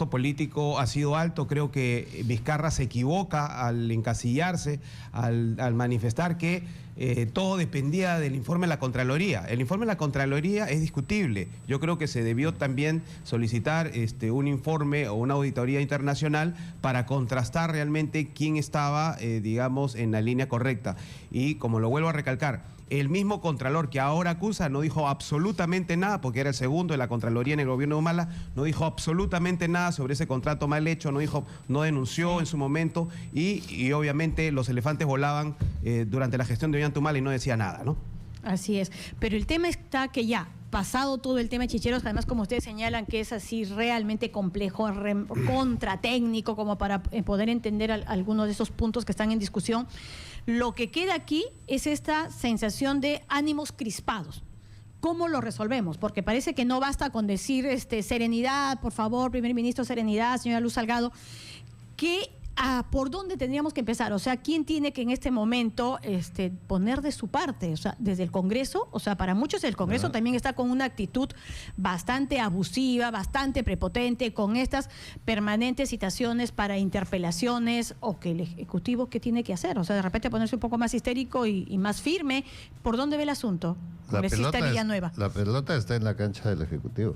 político ha sido alto. Creo que Vizcarra se equivoca al encasillarse, al manifestar que todo dependía del informe de la Contraloría. El informe de la Contraloría es discutible. Yo creo que se debió también solicitar un informe o una auditoría internacional para contrastar realmente quién estaba, digamos, en la línea correcta. Y como lo vuelvo a recalcar, el mismo Contralor que ahora acusa no dijo absolutamente nada, porque era el segundo de la Contraloría en el gobierno de Humala, no dijo absolutamente nada sobre ese contrato mal hecho, no denunció en su momento y obviamente los elefantes volaban durante la gestión de Ollanta Humala y no decía nada, ¿no? Así es, pero el tema está que ya, pasado todo el tema de Chincheros, además como ustedes señalan que es así realmente complejo, contratécnico, como para poder entender algunos de esos puntos que están en discusión, lo que queda aquí es esta sensación de ánimos crispados. ¿Cómo lo resolvemos? Porque parece que no basta con decir serenidad, por favor, primer ministro, serenidad, señora Luz Salgado. ¿Por dónde tendríamos que empezar? O sea, ¿quién tiene que en este momento poner de su parte? O sea, desde el Congreso, o sea, para muchos el Congreso también está con una actitud bastante abusiva, bastante prepotente, con estas permanentes citaciones para interpelaciones, o que el Ejecutivo, ¿qué tiene que hacer? O sea, de repente ponerse un poco más histérico y más firme. ¿Por dónde ve el asunto? Congresista Villanueva. La pelota está en la cancha del Ejecutivo.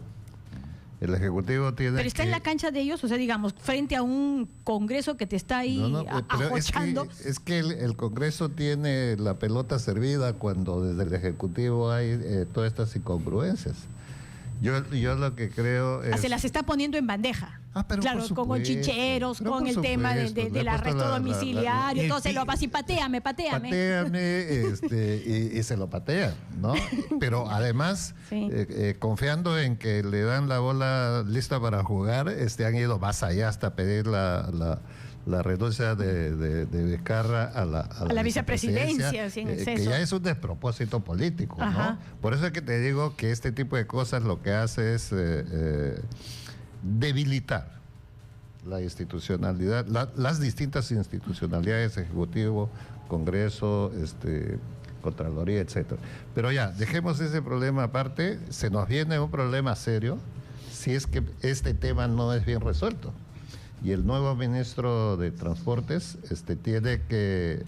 El Ejecutivo tiene Pero está en la cancha de ellos, o sea, digamos, frente a un Congreso que te está ahí ajochando. Es que el Congreso tiene la pelota servida cuando desde el Ejecutivo hay todas estas incongruencias. Yo lo que creo es... Se las está poniendo en bandeja. Pero claro, con Chincheros, con el tema del arresto domiciliario, todo se lo pasa y pateame. Pateame, y se lo patean, ¿no? Pero además, confiando en que le dan la bola lista para jugar, han ido más allá hasta pedir la renuncia de Vizcarra a la vicepresidencia, que ya es un despropósito político, ¿no? Por eso es que te digo que este tipo de cosas lo que hace es debilitar la institucionalidad, las distintas institucionalidades, Ejecutivo, Congreso, Contraloría, etcétera. Pero ya, dejemos ese problema aparte. Se nos viene un problema serio si es que este tema no es bien resuelto. Y el nuevo ministro de Transportes tiene que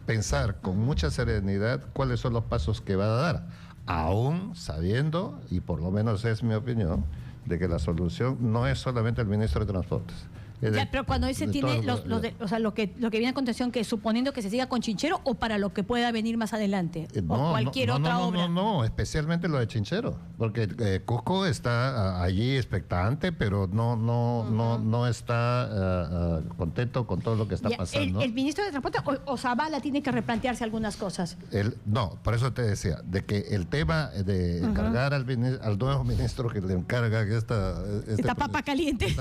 pensar con mucha serenidad cuáles son los pasos que va a dar, aún sabiendo, y por lo menos es mi opinión, de que la solución no es solamente el ministro de Transportes. Pero cuando ese tiene lo que viene a continuación, que suponiendo que se siga con Chinchero o para lo que pueda venir más adelante, o cualquier otra obra. No, especialmente lo de Chinchero, porque Cusco está allí expectante, pero no está contento con todo lo que está pasando. ¿El ministro de Transporte o Zavala tiene que replantearse algunas cosas? No, por eso te decía, de que el tema de encargar al nuevo ministro que le encarga esta papa caliente,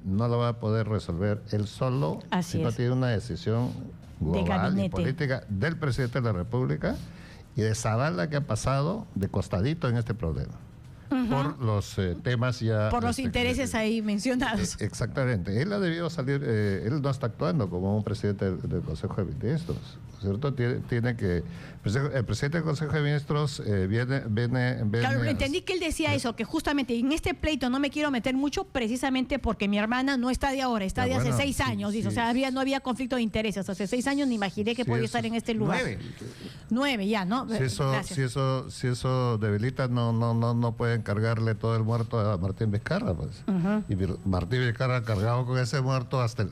no lo va a poder resolver él solo, sino tiene una decisión global y política del presidente de la República y de Zavala, que ha pasado de costadito en este problema. Por los temas ya... Por los intereses ahí mencionados. Exactamente. Él ha debido salir, él no está actuando como un presidente del Consejo de Ministros, ¿cierto? Tiene que... El presidente del Consejo de Ministros viene... Claro, entendí que él decía eso, que justamente en este pleito no me quiero meter mucho precisamente porque mi hermana no está de ahora, está de hace 6 años. Dice, o sea, no había conflicto de intereses. Hace 6 años ni imaginé que podía estar en este lugar. 9 ya, ¿no? Si eso debilita, no pueden cargarle todo el muerto a Martín Vizcarra, pues. Y Martín Vizcarra ha cargado con ese muerto hasta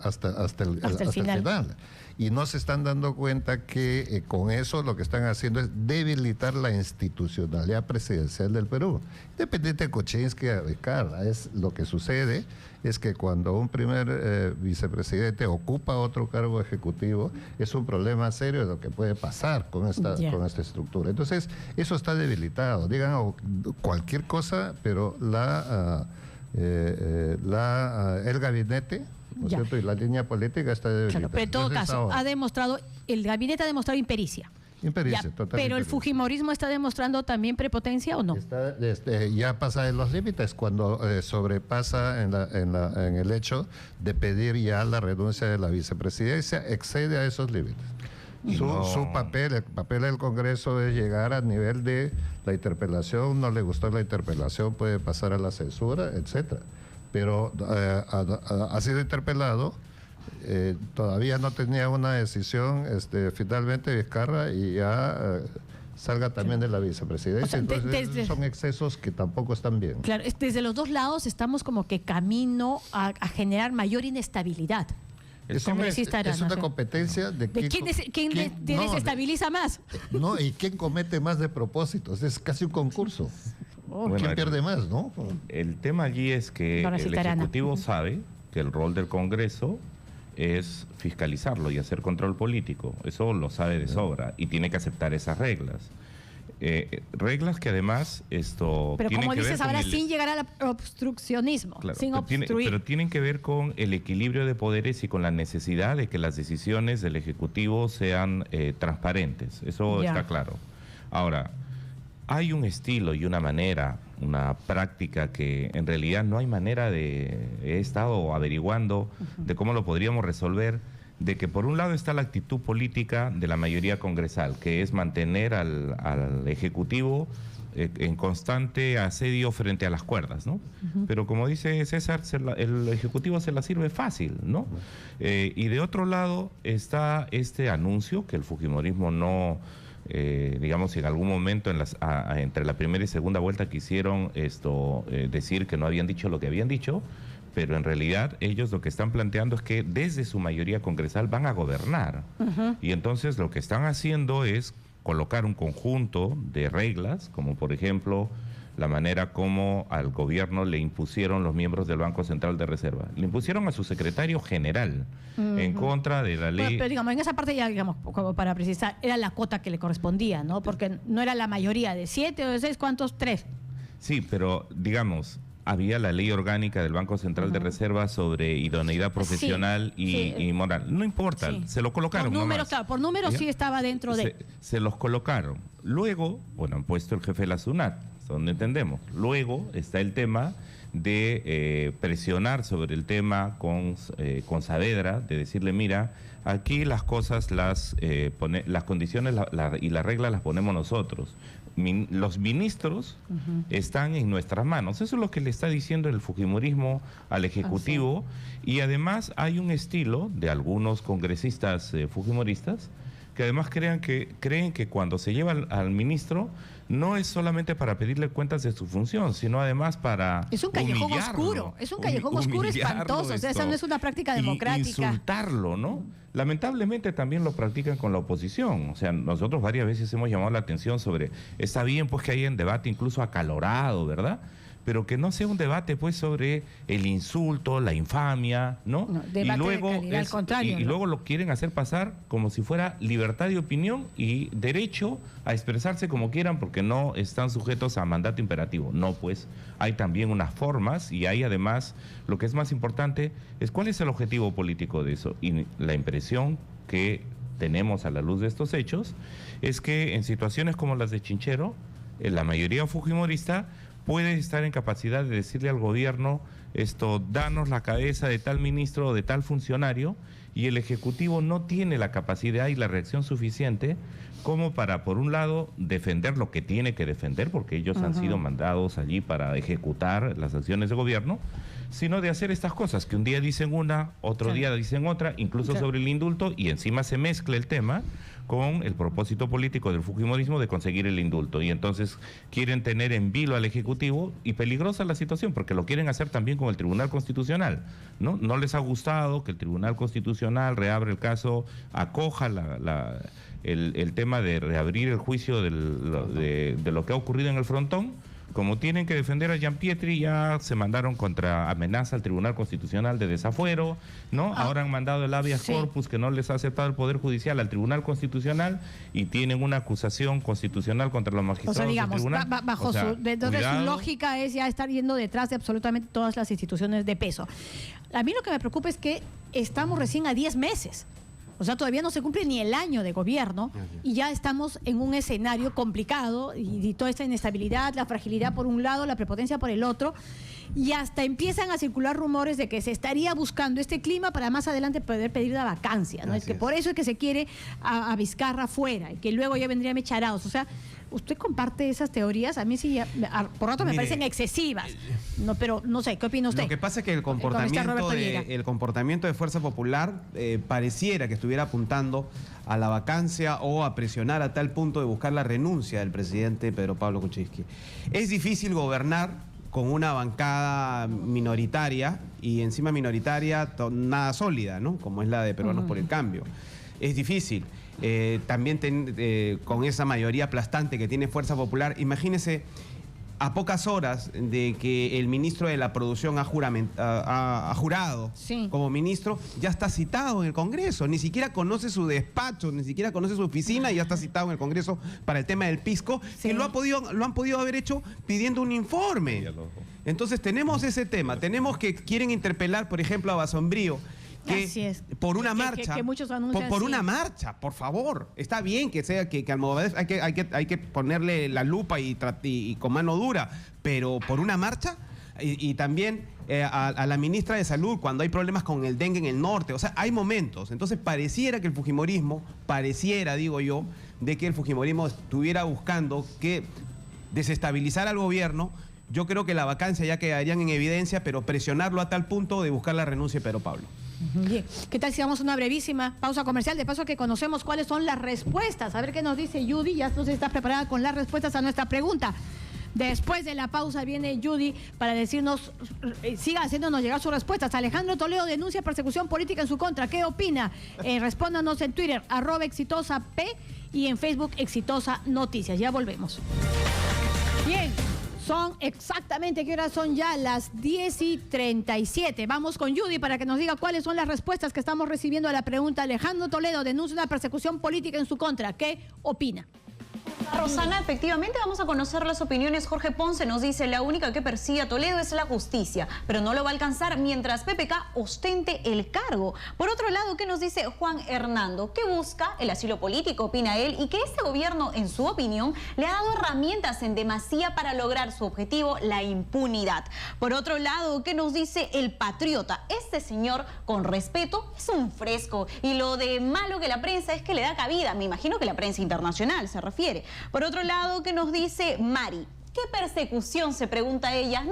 el final. Y no se están dando cuenta que con eso lo que están haciendo es debilitar la institucionalidad presidencial del Perú. Independiente de Kuczynski a Vizcarra, lo que sucede es que cuando un primer vicepresidente ocupa otro cargo ejecutivo, es un problema serio de lo que puede pasar con esta estructura. Entonces, eso está debilitado. Digan cualquier cosa, pero el gabinete, ¿no es cierto? Y la línea política está debilitada. Claro, pero en todo caso, el gabinete ha demostrado impericia. Pero el fujimorismo está demostrando también prepotencia, ¿o no? Ya pasa de los límites cuando sobrepasa en el hecho de pedir ya la renuncia de la vicepresidencia, excede a esos límites. Su papel, el papel del Congreso es llegar al nivel de la interpelación, no le gustó la interpelación, puede pasar a la censura, etcétera. Pero ha sido interpelado, todavía no tenía una decisión finalmente Vizcarra y ya salga también de la vicepresidencia. Entonces son excesos que tampoco están bien. Claro, desde los dos lados estamos como que camino a generar mayor inestabilidad. Es una competencia de quién desestabiliza más. No, y quién comete más de propósitos. Es casi un concurso. ¿Quién pierde más, no? El tema allí es que el Ejecutivo sabe que el rol del Congreso es fiscalizarlo y hacer control político. Eso lo sabe de sobra y tiene que aceptar esas reglas. Reglas que además Pero como dices ahora, sin llegar al obstruccionismo, claro, sin obstruir. Pero tienen que ver con el equilibrio de poderes y con la necesidad de que las decisiones del Ejecutivo sean transparentes. Eso está claro. Ahora, hay un estilo y una manera, una práctica que en realidad no hay manera he estado averiguando de cómo lo podríamos resolver, de que por un lado está la actitud política de la mayoría congresal, que es mantener al Ejecutivo en constante asedio frente a las cuerdas, ¿no? Pero como dice César, el Ejecutivo se la sirve fácil, ¿no? Y de otro lado está este anuncio que el fujimorismo no... digamos, si en algún momento entre la primera y segunda vuelta quisieron decir que no habían dicho lo que habían dicho, pero en realidad ellos lo que están planteando es que desde su mayoría congresal van a gobernar. Y entonces lo que están haciendo es colocar un conjunto de reglas, como por ejemplo la manera como al gobierno le impusieron los miembros del Banco Central de Reserva. Le impusieron a su secretario general en contra de la ley. Pero digamos, en esa parte ya, digamos, como para precisar, era la cuota que le correspondía, ¿no? Porque no era la mayoría, de 7 o de 6, ¿cuántos? 3. Sí, pero digamos, había la ley orgánica del Banco Central de Reserva sobre idoneidad profesional y moral. No importa, se lo colocaron. Por números, claro, por números sí estaba dentro de... Se los colocaron. Luego, han puesto el jefe de la SUNAT, donde entendemos. Luego está el tema de presionar sobre el tema con Saavedra, de decirle, mira, aquí las cosas, las condiciones y las reglas las ponemos nosotros. Los ministros están en nuestras manos. Eso es lo que le está diciendo el fujimorismo al Ejecutivo. Y además hay un estilo de algunos congresistas fujimoristas que además creen que cuando se lleva al ministro no es solamente para pedirle cuentas de su función, sino además para es un callejón oscuro, es un callejón oscuro espantoso, o sea, esa no es una práctica democrática. Insultarlo, ¿no? Lamentablemente también lo practican con la oposición. O sea, nosotros varias veces hemos llamado la atención sobre, está bien pues que haya un debate incluso acalorado, ¿verdad? Pero que no sea un debate pues sobre el insulto, la infamia, ¿no? Y luego al contrario, y luego lo quieren hacer pasar como si fuera libertad de opinión y derecho a expresarse como quieran porque no están sujetos a mandato imperativo. No, pues hay también unas formas y hay además, lo que es más importante es cuál es el objetivo político de eso. Y la impresión que tenemos a la luz de estos hechos es que en situaciones como las de Chinchero, la mayoría fujimorista puede estar en capacidad de decirle al gobierno danos la cabeza de tal ministro o de tal funcionario, y el Ejecutivo no tiene la capacidad y la reacción suficiente como para, por un lado, defender lo que tiene que defender, porque ellos han sido mandados allí para ejecutar las acciones de gobierno, sino de hacer estas cosas, que un día dicen una, otro día dicen otra, incluso sobre el indulto, y encima se mezcla el tema con el propósito político del fujimorismo de conseguir el indulto. Y entonces quieren tener en vilo al Ejecutivo, y peligrosa la situación, porque lo quieren hacer también con el Tribunal Constitucional, ¿no? No les ha gustado que el Tribunal Constitucional reabra el caso, acoja el tema de reabrir el juicio de lo que ha ocurrido en el Frontón. Como tienen que defender a Gianpietri, ya se mandaron contra amenaza al Tribunal Constitucional de desafuero, ¿no? Ahora han mandado el habeas corpus que no les ha aceptado el Poder Judicial al Tribunal Constitucional y tienen una acusación constitucional contra los magistrados del tribunal. Entonces su lógica es ya estar yendo detrás de absolutamente todas las instituciones de peso. A mí lo que me preocupa es que estamos recién a 10 meses. O sea, todavía no se cumple ni el año de gobierno y ya estamos en un escenario complicado y toda esta inestabilidad, la fragilidad por un lado, la prepotencia por el otro, y hasta empiezan a circular rumores de que se estaría buscando este clima para más adelante poder pedir la vacancia, ¿no? Es que por eso es que se quiere a Vizcarra fuera y que luego ya vendría Mecharados. O sea, ¿usted comparte esas teorías? A mí sí, por rato me parecen excesivas. No, pero no sé, ¿qué opina usted? Lo que pasa es que el comportamiento de Fuerza Popular pareciera que estuviera apuntando a la vacancia o a presionar a tal punto de buscar la renuncia del presidente Pedro Pablo Kuczynski. Es difícil gobernar con una bancada minoritaria y encima minoritaria nada sólida, ¿no? Como es la de Peruanos por el Cambio. Es difícil. También con esa mayoría aplastante que tiene Fuerza Popular, imagínese a pocas horas de que el ministro de la Producción ha jurado como ministro, ya está citado en el Congreso, ni siquiera conoce su despacho, ni siquiera conoce su oficina y ya está citado en el Congreso para el tema del pisco, que lo han podido haber hecho pidiendo un informe. Entonces tenemos ese tema, tenemos que quieren interpelar, por ejemplo, a Basombrío, que por una marcha, que muchos anuncian, por una marcha, por favor, está bien que sea que Almodovar hay que ponerle la lupa y con mano dura, pero por una marcha y también a la ministra de Salud cuando hay problemas con el dengue en el norte, o sea, hay momentos. Entonces pareciera que el fujimorismo, digo yo, de que el fujimorismo estuviera buscando que desestabilizar al gobierno. Yo creo que la vacancia ya quedarían en evidencia, pero presionarlo a tal punto de buscar la renuncia de Pedro Pablo. Bien, ¿qué tal si damos una brevísima pausa comercial? De paso que conocemos cuáles son las respuestas. A ver qué nos dice Judy, ya entonces está preparada con las respuestas a nuestra pregunta. Después de la pausa viene Judy para decirnos, siga haciéndonos llegar sus respuestas. Alejandro Toledo denuncia persecución política en su contra. ¿Qué opina? Respóndanos en Twitter, @exitosap y en Facebook Exitosa Noticias. Ya volvemos. Bien. Son exactamente, ¿qué horas son ya? Las 10:37. Vamos con Judy para que nos diga cuáles son las respuestas que estamos recibiendo a la pregunta. Alejandro Toledo denuncia una persecución política en su contra. ¿Qué opina? Rosana, efectivamente vamos a conocer las opiniones. Jorge Ponce nos dice, la única que persigue a Toledo es la justicia, pero no lo va a alcanzar mientras PPK ostente el cargo. Por otro lado, ¿qué nos dice Juan Hernando? Que busca el asilo político, opina él, y que este gobierno, en su opinión, le ha dado herramientas en demasía para lograr su objetivo, la impunidad. Por otro lado, ¿qué nos dice el patriota? Este señor, con respeto, es un fresco, y lo de malo que la prensa es que le da cabida. Me imagino que la prensa internacional se refiere. Por otro lado, ¿qué nos dice Mari? ¿Qué persecución? Se pregunta ella. No,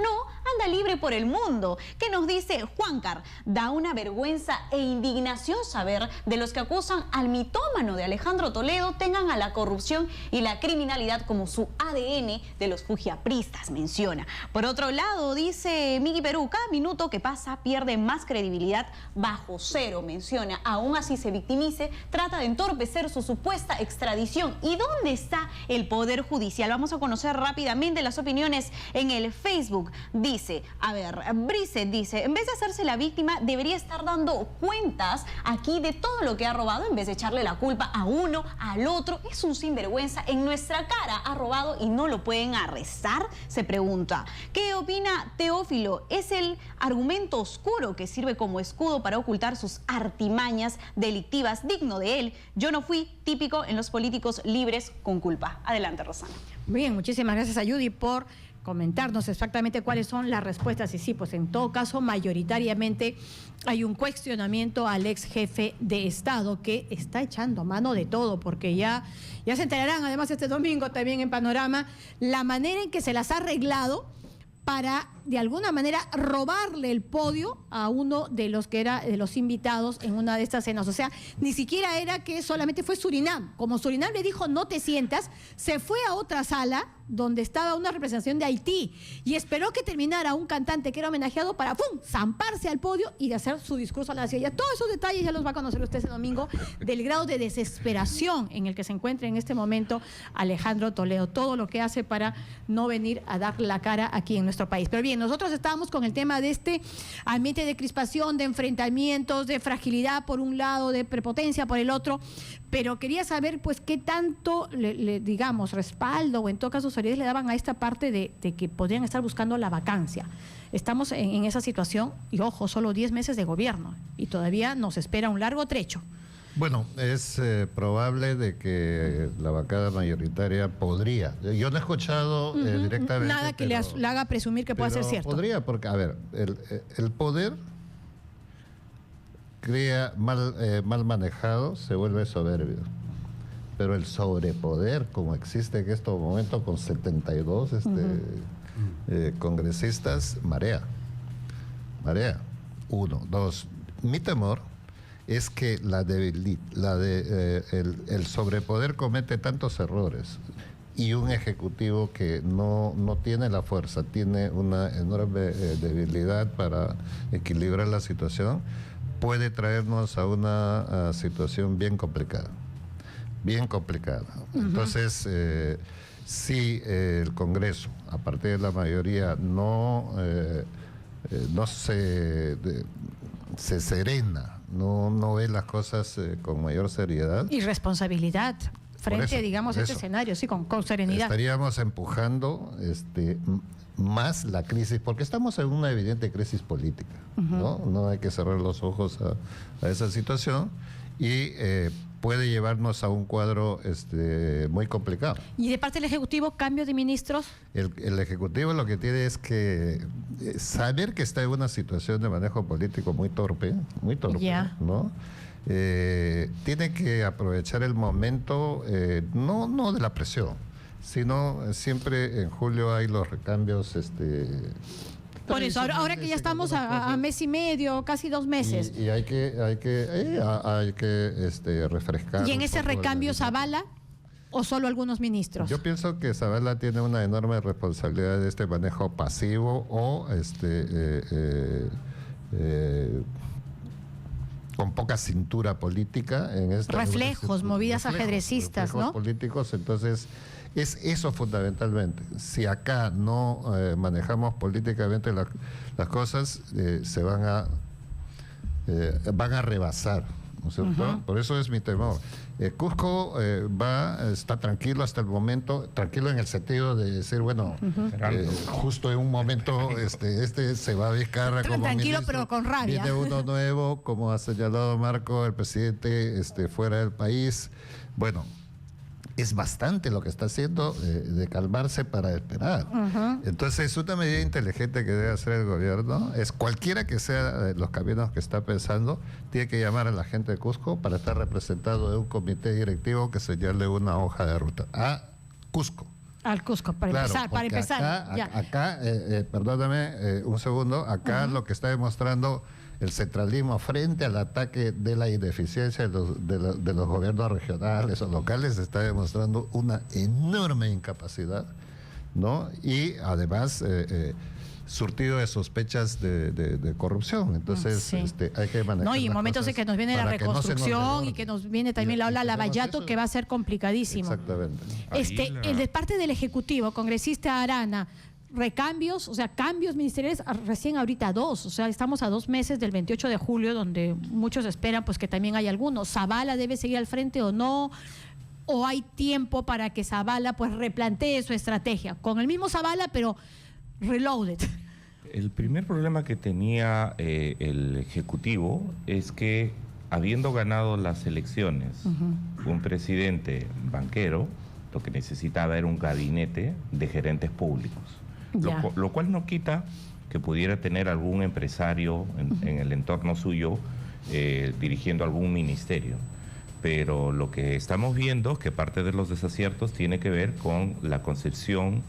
anda libre por el mundo. ¿Qué nos dice Juancar? Da una vergüenza e indignación saber de los que acusan al mitómano de Alejandro Toledo tengan a la corrupción y la criminalidad como su ADN de los fujiapristas, menciona. Por otro lado, dice Miki Perú, cada minuto que pasa pierde más credibilidad bajo cero, menciona. Aún así se victimice, trata de entorpecer su supuesta extradición. ¿Y dónde está el Poder Judicial? Vamos a conocer rápidamente las opiniones en el Facebook. Dice, a ver, Brice dice, en vez de hacerse la víctima, debería estar dando cuentas aquí de todo lo que ha robado, en vez de echarle la culpa a uno, al otro. Es un sinvergüenza, en nuestra cara ha robado y no lo pueden arrestar, se pregunta. ¿Qué opina Teófilo? Es el argumento oscuro que sirve como escudo para ocultar sus artimañas delictivas, digno de él. Yo no fui típico en los políticos libres con culpa. Adelante, Rosana. Bien, muchísimas gracias a Judy por comentarnos exactamente cuáles son las respuestas. Y sí, pues en todo caso, mayoritariamente hay un cuestionamiento al ex jefe de Estado que está echando mano de todo, porque ya se enterarán, además este domingo también en Panorama, la manera en que se las ha arreglado para, de alguna manera, robarle el podio a uno de los que era de los invitados en una de estas cenas. O sea, ni siquiera era que solamente fue Surinam. Como Surinam le dijo, no te sientas, se fue a otra sala donde estaba una representación de Haití y esperó que terminara un cantante que era homenajeado para, ¡pum!, zamparse al podio y de hacer su discurso a la ciudad. Todos esos detalles ya los va a conocer usted ese domingo, del grado de desesperación en el que se encuentra en este momento Alejandro Toledo. Todo lo que hace para no venir a dar la cara aquí en nuestro país. Pero bien, nosotros estábamos con el tema de este ambiente de crispación, de enfrentamientos, de fragilidad por un lado, de prepotencia por el otro, pero quería saber pues qué tanto digamos, respaldo o en todo caso le daban a esta parte de que podrían estar buscando la vacancia. Estamos en esa situación y ojo, solo 10 meses de gobierno y todavía nos espera un largo trecho. Bueno, es probable de que la bancada mayoritaria podría. Yo no he escuchado directamente. Nada que le haga presumir que pueda ser cierto. Podría, porque, a ver, el poder crea mal manejado, se vuelve soberbio. Pero el sobrepoder, como existe en estos momentos con 72 congresistas, marea. Uno. Dos, mi temor es que el sobrepoder comete tantos errores y un ejecutivo que no tiene la fuerza, tiene una enorme debilidad para equilibrar la situación, puede traernos a una situación bien complicada. Entonces, si el Congreso, a partir de la mayoría, no se serena, no ve las cosas con mayor seriedad. Y responsabilidad frente, digamos, a este escenario, sí, con serenidad. Estaríamos empujando más la crisis, porque estamos en una evidente crisis política, ¿no? No hay que cerrar los ojos a esa situación y puede llevarnos a un cuadro muy complicado. ¿Y de parte del Ejecutivo, cambio de ministros? El Ejecutivo lo que tiene es que saber que está en una situación de manejo político muy torpe, ¿no? Tiene que aprovechar el momento, no de la presión, sino siempre en julio hay los recambios. Por eso, ahora que ya estamos a mes y medio, casi 2 meses. Y hay que refrescar. ¿Y en ese recambio Zavala o solo algunos ministros? Yo pienso que Zavala tiene una enorme responsabilidad de este manejo pasivo o con poca cintura política en esta reflejos, movidas ajedrecistas, ¿no? Políticos, entonces es eso fundamentalmente. Si acá no manejamos políticamente las cosas, se van a rebasar, ¿no es cierto? Por eso es mi temor. Cusco está tranquilo hasta el momento, tranquilo en el sentido de decir, bueno, justo en un momento se va a Vizcarra como tranquilo, ministro, pero con rabia. Viene uno nuevo, como ha señalado Marco, el presidente fuera del país. Bueno, es bastante lo que está haciendo de calmarse para esperar. Entonces, una medida inteligente que debe hacer el gobierno es cualquiera que sea los caminos que está pensando, tiene que llamar a la gente de Cusco para estar representado en un comité directivo que señale una hoja de ruta a Cusco. Al Cusco, para empezar. Acá, perdóname un segundo, acá lo que está demostrando el centralismo frente al ataque de la ineficiencia de los gobiernos regionales o locales está demostrando una enorme incapacidad, ¿no? Y además surtido de sospechas de corrupción. Entonces hay que manejar. No, y en momentos en que nos viene la reconstrucción y que nos viene también la ola Lavallato, que va a ser complicadísimo. Exactamente. De parte del Ejecutivo, congresista Arana, recambios, o sea, cambios ministeriales, recién ahorita 2, o sea, estamos a 2 meses del 28 de julio, donde muchos esperan pues que también hay algunos. ¿Zavala debe seguir al frente o no? ¿O hay tiempo para que Zavala pues replantee su estrategia? Con el mismo Zavala, pero reloaded. El primer problema que tenía el Ejecutivo es que, habiendo ganado las elecciones, un presidente banquero, lo que necesitaba era un gabinete de gerentes públicos. Lo cual no quita que pudiera tener algún empresario en el entorno suyo dirigiendo algún ministerio. Pero lo que estamos viendo es que parte de los desaciertos tiene que ver con la concepción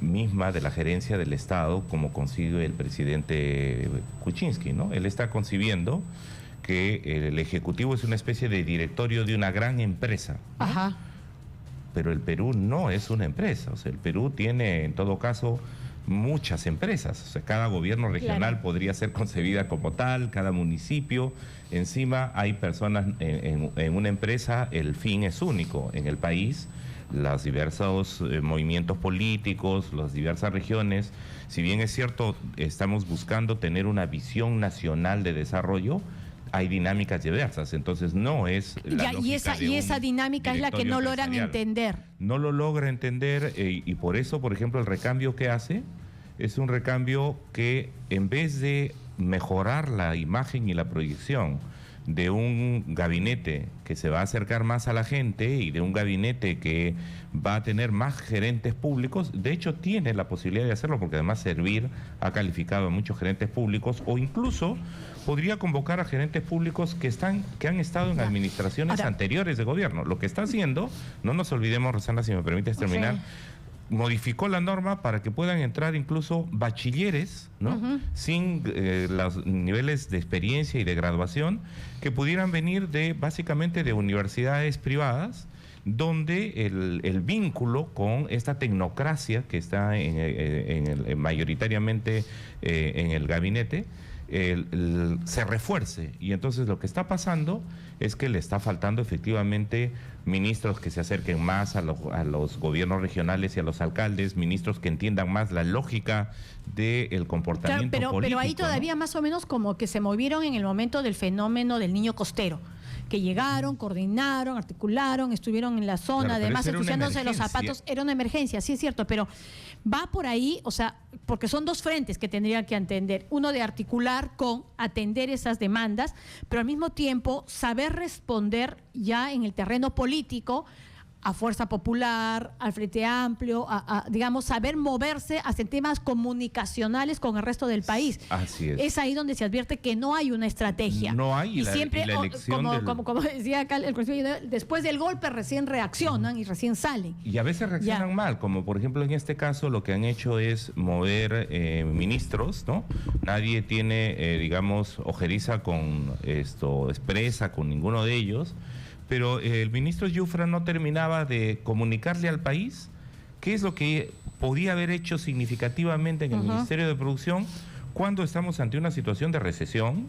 misma de la gerencia del Estado, como concibe el presidente Kuczynski, ¿no? Él está concibiendo que el Ejecutivo es una especie de directorio de una gran empresa, ¿no? Ajá. Pero el Perú no es una empresa, o sea, el Perú tiene en todo caso muchas empresas, o sea, cada gobierno regional podría ser concebida como tal, cada municipio, encima hay personas en una empresa, el fin es único en el país, los diversos movimientos políticos, las diversas regiones, si bien es cierto, estamos buscando tener una visión nacional de desarrollo, hay dinámicas diversas, entonces no es la lógica y esa dinámica es la que no logran entender. No lo logra entender y por eso, por ejemplo, el recambio que hace es un recambio que, en vez de mejorar la imagen y la proyección de un gabinete que se va a acercar más a la gente y de un gabinete que va a tener más gerentes públicos, de hecho tiene la posibilidad de hacerlo porque además Servir ha calificado a muchos gerentes públicos, o incluso podría convocar a gerentes públicos que han estado en administraciones anteriores de gobierno. Lo que está haciendo, no nos olvidemos, Rosana, si me permites terminar, modificó la norma para que puedan entrar incluso bachilleres, ¿no? Sin los niveles de experiencia y de graduación, que pudieran venir básicamente de universidades privadas, donde el vínculo con esta tecnocracia que está mayoritariamente en el gabinete se refuerce. Y entonces lo que está pasando es que le está faltando efectivamente ministros que se acerquen más a los gobiernos regionales y a los alcaldes, ministros que entiendan más la lógica del comportamiento político. Pero ahí todavía, ¿no? Más o menos como que se movieron en el momento del fenómeno del niño costero, que llegaron, coordinaron, articularon, estuvieron en la zona, además ensuciándose los zapatos. Era una emergencia, sí es cierto, pero va por ahí, o sea, porque son 2 frentes que tendrían que atender. Uno de articular con atender esas demandas, pero al mismo tiempo saber responder ya en el terreno político a Fuerza Popular, al Frente Amplio, digamos, saber moverse hacia temas comunicacionales con el resto del país. Así es. Es ahí donde se advierte que no hay una estrategia. No hay, y siempre, como decía acá el consejero, después del golpe recién reaccionan y recién salen. Y a veces reaccionan mal, como por ejemplo en este caso lo que han hecho es mover ministros, ¿no? Nadie tiene, digamos, ojeriza con expresa con ninguno de ellos, pero el ministro Yufra no terminaba de comunicarle al país qué es lo que podía haber hecho significativamente en el Ministerio de Producción cuando estamos ante una situación de recesión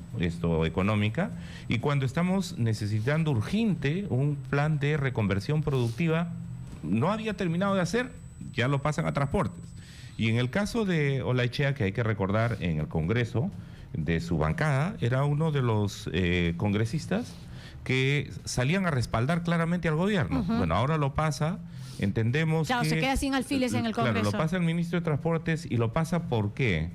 económica y cuando estamos necesitando urgente un plan de reconversión productiva. No había terminado de hacer, ya lo pasan a transportes. Y en el caso de Olaechea, que hay que recordar en el Congreso de su bancada, era uno de los congresistas que salían a respaldar claramente al gobierno. Bueno, ahora lo pasa, entendemos que... se queda sin alfiles en el Congreso. Claro, lo pasa el ministro de Transportes y lo pasa ¿por qué?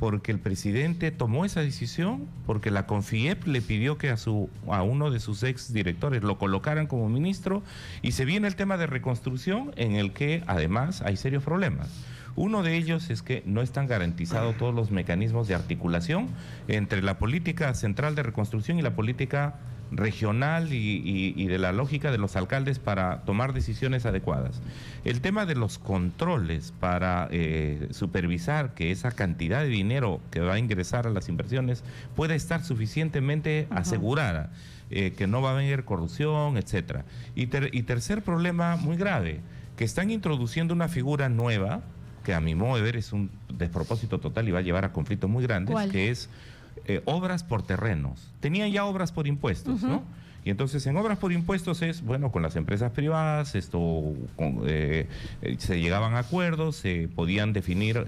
Porque el presidente tomó esa decisión, porque la CONFIEP le pidió que a uno de sus ex directores lo colocaran como ministro, y se viene el tema de reconstrucción en el que además hay serios problemas. Uno de ellos es que no están garantizados todos los mecanismos de articulación entre la política central de reconstrucción y la política regional y de la lógica de los alcaldes para tomar decisiones adecuadas. El tema de los controles para supervisar que esa cantidad de dinero que va a ingresar a las inversiones pueda estar suficientemente asegurada, que no va a haber corrupción, etcétera. Y tercer problema muy grave, que están introduciendo una figura nueva que a mi modo de ver es un despropósito total y va a llevar a conflictos muy grandes, que es obras por terrenos. Tenían ya obras por impuestos, ¿no? Y entonces en obras por impuestos es, bueno, con las empresas privadas, se llegaban a acuerdos, se podían definir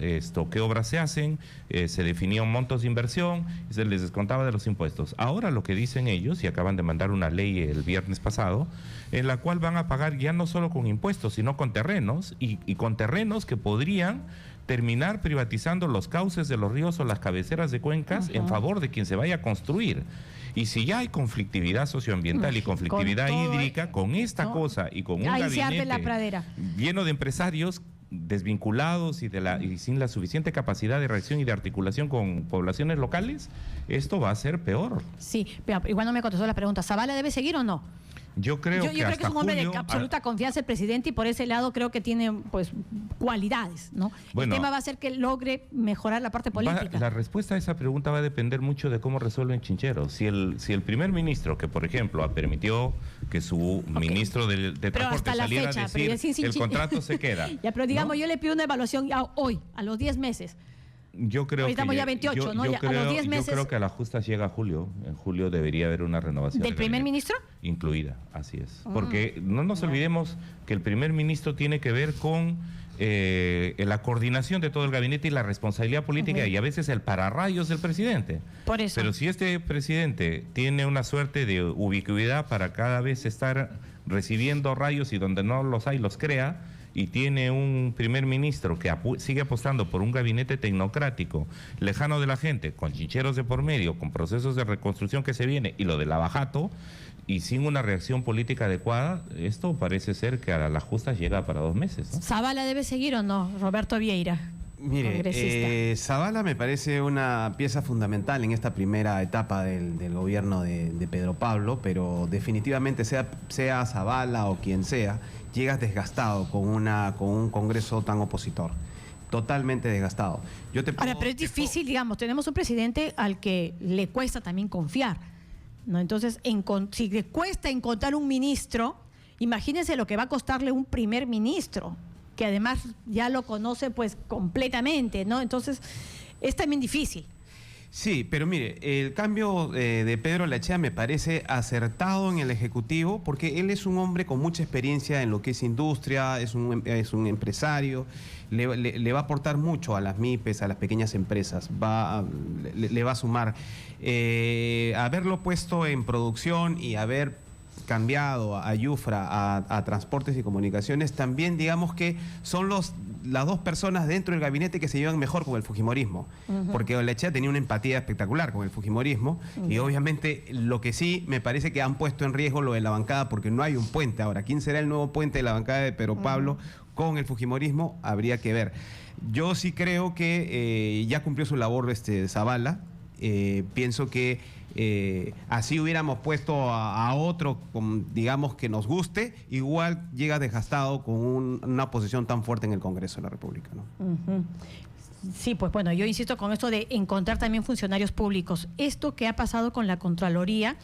qué obras se hacen, se definían montos de inversión, se les descontaba de los impuestos. Ahora lo que dicen ellos, y acaban de mandar una ley el viernes pasado, en la cual van a pagar ya no solo con impuestos, sino con terrenos, y con terrenos que podrían terminar privatizando los cauces de los ríos o las cabeceras de cuencas en favor de quien se vaya a construir. Y si ya hay conflictividad socioambiental y conflictividad hídrica, con esta cosa y con un gabinete la pradera lleno de empresarios desvinculados y sin la suficiente capacidad de reacción y de articulación con poblaciones locales, esto va a ser peor. Sí, pero igual no me contestó la pregunta. ¿Zavala debe seguir o no? Yo creo que es un hombre de absoluta confianza el presidente y por ese lado creo que tiene pues cualidades, ¿no? Bueno, el tema va a ser que logre mejorar la parte política. La respuesta a esa pregunta va a depender mucho de cómo resuelven Chincheros. Si el primer ministro, que por ejemplo permitió que su ministro de Transporte saliera a decir el contrato se queda. Ya, pero digamos, ¿no? Yo le pido una evaluación ya hoy, a los 10 meses. Yo creo estamos ya 28, ¿no? A los 10 meses. Yo creo que a las justas llega julio. En julio debería haber una renovación. ¿Del primer ministro? Incluida, así es. Porque no nos olvidemos que el primer ministro tiene que ver con la coordinación de todo el gabinete y la responsabilidad política y a veces el pararrayos del presidente. Por eso. Pero si este presidente tiene una suerte de ubicuidad para cada vez estar recibiendo rayos y donde no los hay los crea, y tiene un primer ministro que sigue apostando por un gabinete tecnocrático, lejano de la gente, con chincheros de por medio, con procesos de reconstrucción que se viene y lo de lavajato, y sin una reacción política adecuada, esto parece ser que a las justas llega para 2 meses, ¿no? ¿Zavala debe seguir o no, Roberto Vieira? Mire, Zavala me parece una pieza fundamental en esta primera etapa del gobierno de Pedro Pablo, pero definitivamente sea Zavala o quien sea, llegas desgastado con un Congreso tan opositor. Totalmente desgastado. Ahora, pero es difícil, digamos, tenemos un presidente al que le cuesta también confiar, ¿no? Entonces, si le cuesta encontrar un ministro, imagínense lo que va a costarle un primer ministro, que además ya lo conoce pues completamente, ¿no? Entonces, es también difícil. Sí, pero mire, el cambio de Pedro Lachea me parece acertado en el Ejecutivo porque él es un hombre con mucha experiencia en lo que es industria, es un empresario, le va a aportar mucho a las MIPES, a las pequeñas empresas, le va a sumar. Haberlo puesto en producción y haber cambiado a Yufra a Transportes y Comunicaciones, también digamos que son las dos personas dentro del gabinete que se llevan mejor con el fujimorismo, porque Olechea tenía una empatía espectacular con el fujimorismo y obviamente lo que sí me parece que han puesto en riesgo lo de la bancada porque no hay un puente ahora. ¿Quién será el nuevo puente de la bancada de Pedro Pablo con el fujimorismo? Habría que ver. Yo sí creo que ya cumplió su labor Zavala. Pienso que así hubiéramos puesto a otro, digamos, que nos guste, igual llega desgastado con una posición tan fuerte en el Congreso de la República, ¿no? Sí, pues bueno, yo insisto con esto de encontrar también funcionarios públicos. Esto que ha pasado con la Contraloría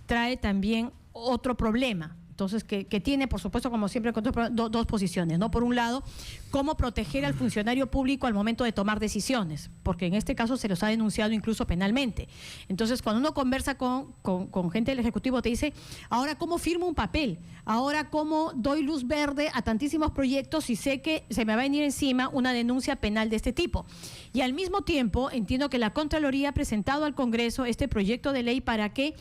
trae también otro problema. Entonces, que tiene, por supuesto, como siempre, dos posiciones, ¿no? Por un lado, cómo proteger al funcionario público al momento de tomar decisiones, porque en este caso se los ha denunciado incluso penalmente. Entonces, cuando uno conversa con gente del Ejecutivo, te dice, ahora, ¿cómo firmo un papel? Ahora, ¿cómo doy luz verde a tantísimos proyectos si sé que se me va a venir encima una denuncia penal de este tipo? Y al mismo tiempo, entiendo que la Contraloría ha presentado al Congreso este proyecto de ley para que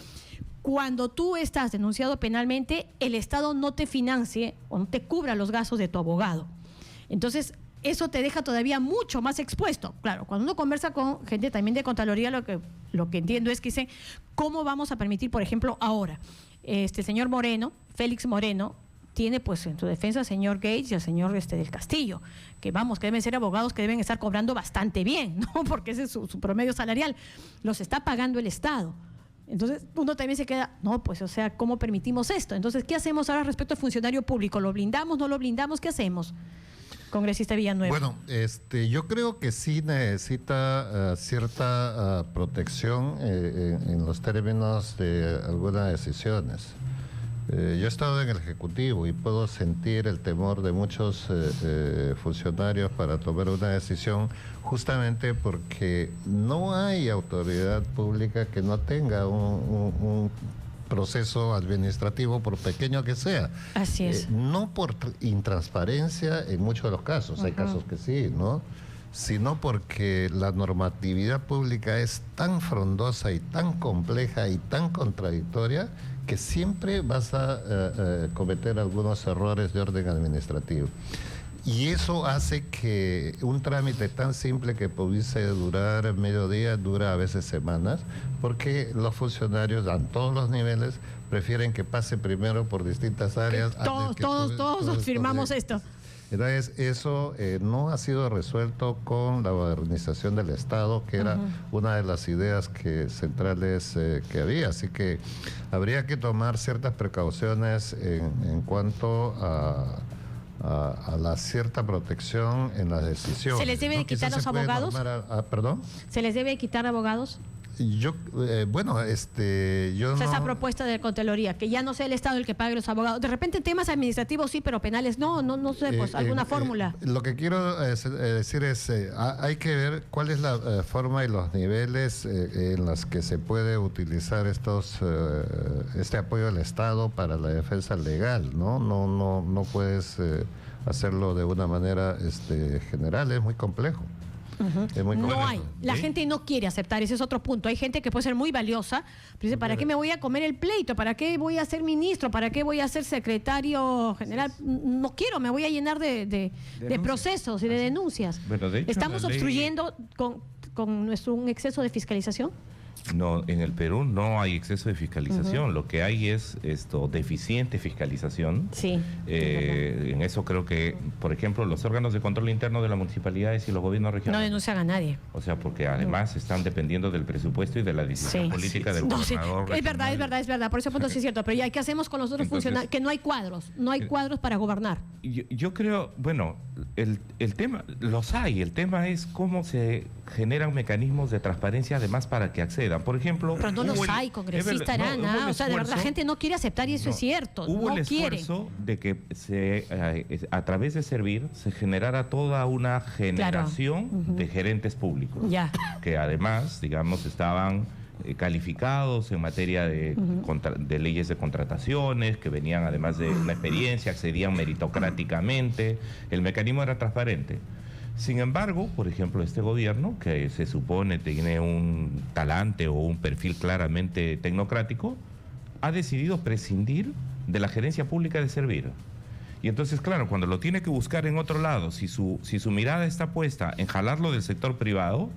cuando tú estás denunciado penalmente, el Estado no te financie o no te cubra los gastos de tu abogado. Entonces, eso te deja todavía mucho más expuesto. Claro, cuando uno conversa con gente también de Contraloría, lo que entiendo es que dicen, ¿cómo vamos a permitir, por ejemplo, ahora, señor Moreno, Félix Moreno, tiene pues en su defensa al señor Gates y al señor del Castillo, que deben ser abogados que deben estar cobrando bastante bien, ¿no? Porque ese es su promedio salarial. Los está pagando el Estado. Entonces uno también se queda, no, pues o sea, ¿cómo permitimos esto? Entonces, ¿qué hacemos ahora respecto al funcionario público? ¿Lo blindamos, no lo blindamos? ¿Qué hacemos? Congresista Villanueva. Bueno, yo creo que sí necesita cierta protección en los términos de algunas decisiones. Yo he estado en el Ejecutivo y puedo sentir el temor de muchos funcionarios para tomar una decisión, justamente porque no hay autoridad pública que no tenga un proceso administrativo, por pequeño que sea. Así es. No por intransparencia en muchos de los casos, hay casos que sí, ¿no? Sino porque la normatividad pública es tan frondosa y tan compleja y tan contradictoria que siempre vas a cometer algunos errores de orden administrativo. Y eso hace que un trámite tan simple que pudiese durar medio día, dura a veces semanas, porque los funcionarios a todos los niveles prefieren que pase primero por distintas áreas. Todos firmamos esto. Entonces, eso no ha sido resuelto con la modernización del Estado, que era una de las ideas centrales que había. Así que habría que tomar ciertas precauciones en cuanto a la cierta protección en las decisiones. ¿Se les debe de quitar los abogados? ¿Perdón? ¿Se les debe de quitar abogados? Yo, yo o sea, esa propuesta de Contraloría, que ya no sea el Estado el que pague los abogados. De repente temas administrativos sí, pero penales no sé, pues alguna fórmula. Lo que quiero decir es, hay que ver cuál es la forma y los niveles en los que se puede utilizar este apoyo del Estado para la defensa legal, ¿no? No puedes hacerlo de una manera general, es muy complejo. No hay. La gente no quiere aceptar, ese es otro punto. Hay gente que puede ser muy valiosa, pero dice, ¿para qué me voy a comer el pleito? ¿Para qué voy a ser ministro? ¿Para qué voy a ser secretario general? No quiero, me voy a llenar de procesos y de denuncias. Bueno, de hecho, ¿estamos obstruyendo con un exceso de fiscalización? No, en el Perú no hay exceso de fiscalización, lo que hay es deficiente fiscalización. Sí. En eso creo que, por ejemplo, los órganos de control interno de las municipalidades y los gobiernos regionales no denuncian a nadie. O sea, porque además están dependiendo del presupuesto y de la decisión política del gobernador. Es verdad, por ese punto sí es cierto, pero ya, ¿qué hacemos con los otros funcionarios? Que no hay cuadros para gobernar. Yo creo, bueno, el tema, el tema es cómo se generan mecanismos de transparencia además para que accedan. Por ejemplo, pero no los hay, congresista Arana. O sea, de verdad, la gente no quiere aceptar y eso es cierto. Hubo el esfuerzo de que a través de Servir se generara toda una generación de gerentes públicos. Que además, digamos, estaban calificados en materia de leyes de contrataciones, que venían además de una experiencia, accedían meritocráticamente. El mecanismo era transparente. Sin embargo, por ejemplo, este gobierno, que se supone tiene un talante o un perfil claramente tecnocrático, ha decidido prescindir de la gerencia pública de Servir. Y entonces, claro, cuando lo tiene que buscar en otro lado, si su mirada está puesta en jalarlo del sector privado,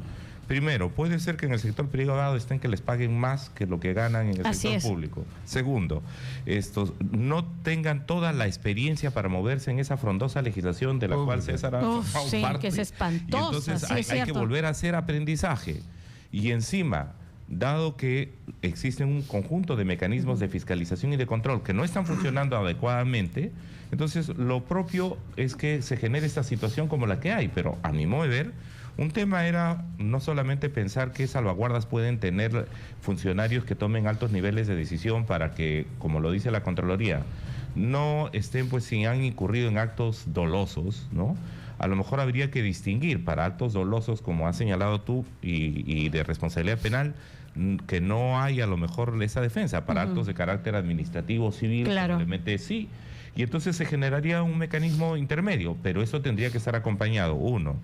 primero, puede ser que en el sector privado estén que les paguen más que lo que ganan en el sector público. Segundo, estos no tengan toda la experiencia para moverse en esa frondosa legislación de la cual César ha formado parte. Que es espantosa. Y entonces hay que volver a hacer aprendizaje. Y encima, dado que existen un conjunto de mecanismos de fiscalización y de control que no están funcionando adecuadamente, entonces lo propio es que se genere esta situación como la que hay. Pero a mi modo de ver, un tema era no solamente pensar qué salvaguardas pueden tener funcionarios que tomen altos niveles de decisión para que, como lo dice la Contraloría, no estén, pues, si han incurrido en actos dolosos, ¿no? A lo mejor habría que distinguir para actos dolosos, como has señalado tú, y de responsabilidad penal, que no hay a lo mejor esa defensa. Para actos de carácter administrativo, civil, probablemente sí. Y entonces se generaría un mecanismo intermedio, pero eso tendría que estar acompañado, uno,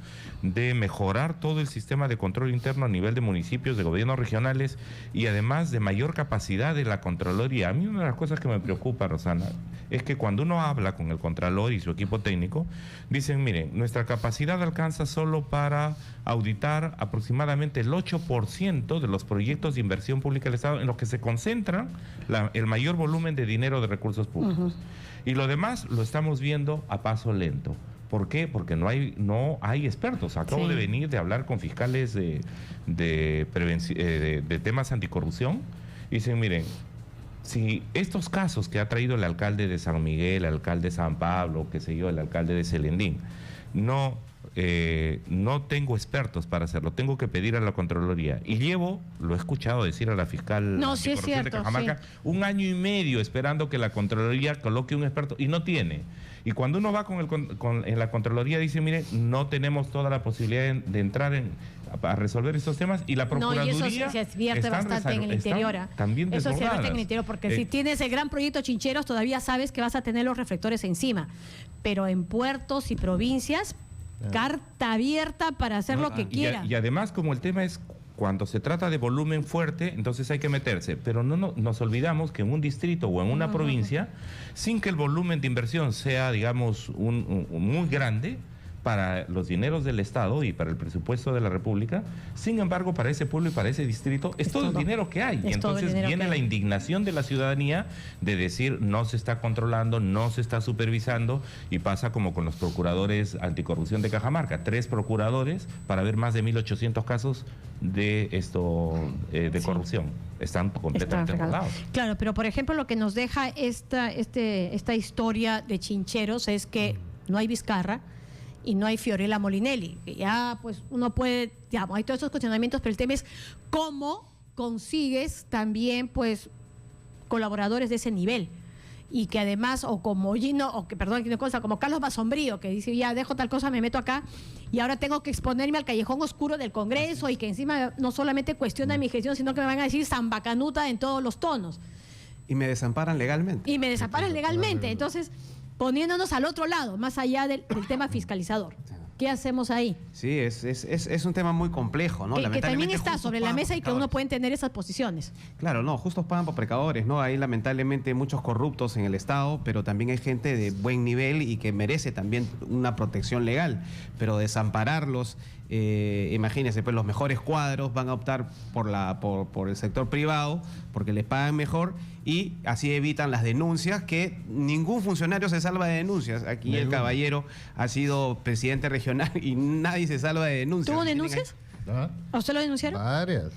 de mejorar todo el sistema de control interno a nivel de municipios, de gobiernos regionales, y además de mayor capacidad de la Contraloría. A mí una de las cosas que me preocupa, Rosana, es que cuando uno habla con el Contralor y su equipo técnico, dicen, miren, nuestra capacidad alcanza solo para auditar aproximadamente el 8% de los proyectos de inversión pública del Estado en los que se concentra el mayor volumen de dinero de recursos públicos. Y lo demás lo estamos viendo a paso lento. ¿Por qué? Porque no hay expertos. Acabo de venir de hablar con fiscales de temas anticorrupción Dicen, miren, si estos casos que ha traído el alcalde de San Miguel, el alcalde de San Pablo, qué sé yo, el alcalde de Celendín, no tengo expertos para hacerlo, tengo que pedir a la Contraloría. Y lo he escuchado decir a la fiscal de Cajamarca, 1 año y medio esperando que la Contraloría coloque un experto, y no tiene. Y cuando uno va en la Contraloría, dice, mire, no tenemos toda la posibilidad de entrar a resolver estos temas, y la Procuraduría... No, y eso se advierte bastante en el interior. También eso se advierte en el desbordadas. interior, porque si tienes el gran proyecto Chincheros, todavía sabes que vas a tener los reflectores encima. Pero en puertos y provincias, carta abierta para hacer lo que quiera. Y además, como el tema es cuando se trata de volumen fuerte, entonces hay que meterse. Pero no nos olvidamos que en un distrito o en una provincia, sin que el volumen de inversión sea, digamos, muy grande para los dineros del Estado y para el presupuesto de la República, sin embargo, para ese pueblo y para ese distrito es todo el dinero que hay. Y entonces viene la indignación de la ciudadanía de decir, no se está controlando, no se está supervisando, y pasa como con los procuradores anticorrupción de Cajamarca, 3 procuradores para ver más de 1.800 casos de corrupción. Están completamente regalados. Claro, pero por ejemplo, lo que nos deja esta historia de Chincheros es que no hay Vizcarra y no hay Fiorella Molinelli. Ya, pues, uno puede, digamos, hay todos esos cuestionamientos, pero el tema es cómo consigues también, pues, colaboradores de ese nivel. Y que además, o como Gino, como Carlos Basombrío, que dice, ya dejo tal cosa, me meto acá, y ahora tengo que exponerme al callejón oscuro del Congreso, y que encima no solamente cuestiona mi gestión, sino que me van a decir zambacanuta en todos los tonos. Y me desamparan legalmente. Entonces, poniéndonos al otro lado, más allá del tema fiscalizador. ¿Qué hacemos ahí? Sí, es un tema muy complejo, ¿no? Que también está sobre la mesa y que uno puede tener esas posiciones. Claro, no, justos pagan por pecadores, ¿no? Hay lamentablemente muchos corruptos en el Estado, pero también hay gente de buen nivel y que merece también una protección legal. Pero desampararlos, imagínense, pues los mejores cuadros van a optar por el sector privado porque les pagan mejor, y así evitan las denuncias, que ningún funcionario se salva de denuncias. Aquí el caballero ha sido presidente regional y nadie se salva de denuncias. ¿Tuvo denuncias? ¿A usted lo denunciaron? Varias.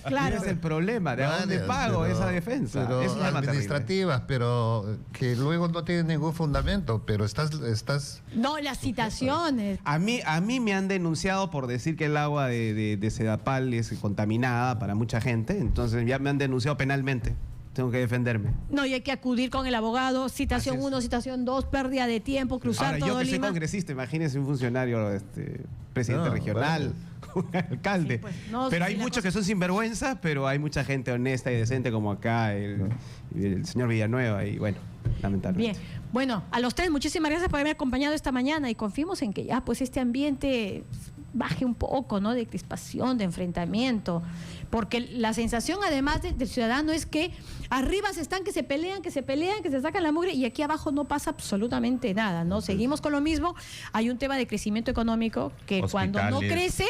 Claro. Ese es el problema, ¿de dónde pago esa defensa? Pero es un tema administrativas, pero que luego no tienen ningún fundamento, pero estás... No, las citaciones. A mí me han denunciado por decir que el agua de Sedapal es contaminada para mucha gente, entonces ya me han denunciado penalmente. Tengo que defenderme. No, y hay que acudir con el abogado, citación 1, citación 2, pérdida de tiempo, cruzar ahora, todo yo que Lima. soy congresista, imagínense un funcionario, presidente regional, un alcalde. Sí, pues, no, pero sí, hay muchos que son sinvergüenza, pero hay mucha gente honesta y decente como acá, el señor Villanueva, y bueno, lamentablemente. Bien, bueno, a los tres, muchísimas gracias por haberme acompañado esta mañana, y confiemos en que ya pues este ambiente baje un poco, ¿no? De crispación, de enfrentamiento, porque la sensación además del ciudadano es que arriba que se pelean, que se sacan la mugre, y aquí abajo no pasa absolutamente nada, ¿no? Seguimos con lo mismo. Hay un tema de crecimiento económico que cuando no crece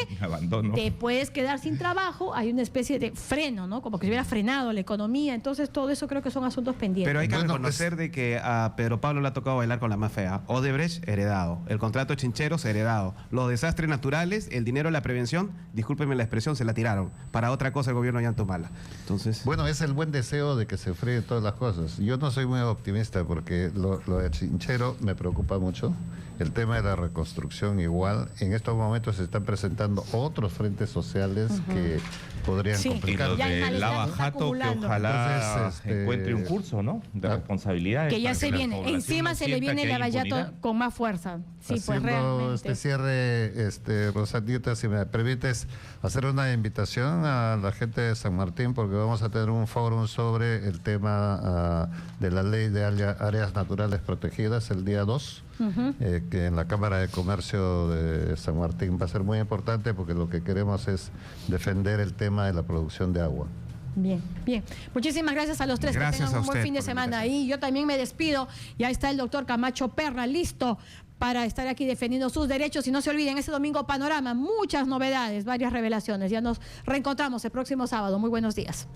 te puedes quedar sin trabajo, hay una especie de freno, ¿no? Como que se hubiera frenado la economía. Entonces todo eso creo que son asuntos pendientes. Pero hay que reconocer de que a Pedro Pablo le ha tocado bailar con la más fea. Odebrecht, heredado. El contrato Chincheros, heredado. Los desastres naturales, el dinero de la prevención, discúlpenme la expresión, se la tiraron. Para otra cosa el gobierno de Ollantumala. Entonces... Bueno, es el buen deseo de que se fríen todas las cosas. Yo no soy muy optimista porque lo de Chinchero me preocupa mucho. El tema de la reconstrucción igual. En estos momentos se están presentando otros frentes sociales que podrían complicar. Y lo de Lava Jato, que ojalá encuentre un curso, ¿no? De responsabilidad. Que ya se viene. Encima se le viene el Lavallato con más fuerza. Sí, pues realmente. Este cierre, Rosanita, si me permites hacer una invitación a la gente de San Martín, porque vamos a tener un fórum sobre el tema de la ley de áreas naturales protegidas el día 2. Que en la Cámara de Comercio de San Martín va a ser muy importante, porque lo que queremos es defender el tema de la producción de agua. Bien, bien. Muchísimas gracias a los tres. Gracias, que tengan un buen fin de semana. Y yo también me despido. Ya está el doctor Camacho Perra listo para estar aquí defendiendo sus derechos. Y no se olviden, este domingo Panorama, muchas novedades, varias revelaciones. Ya nos reencontramos el próximo sábado. Muy buenos días.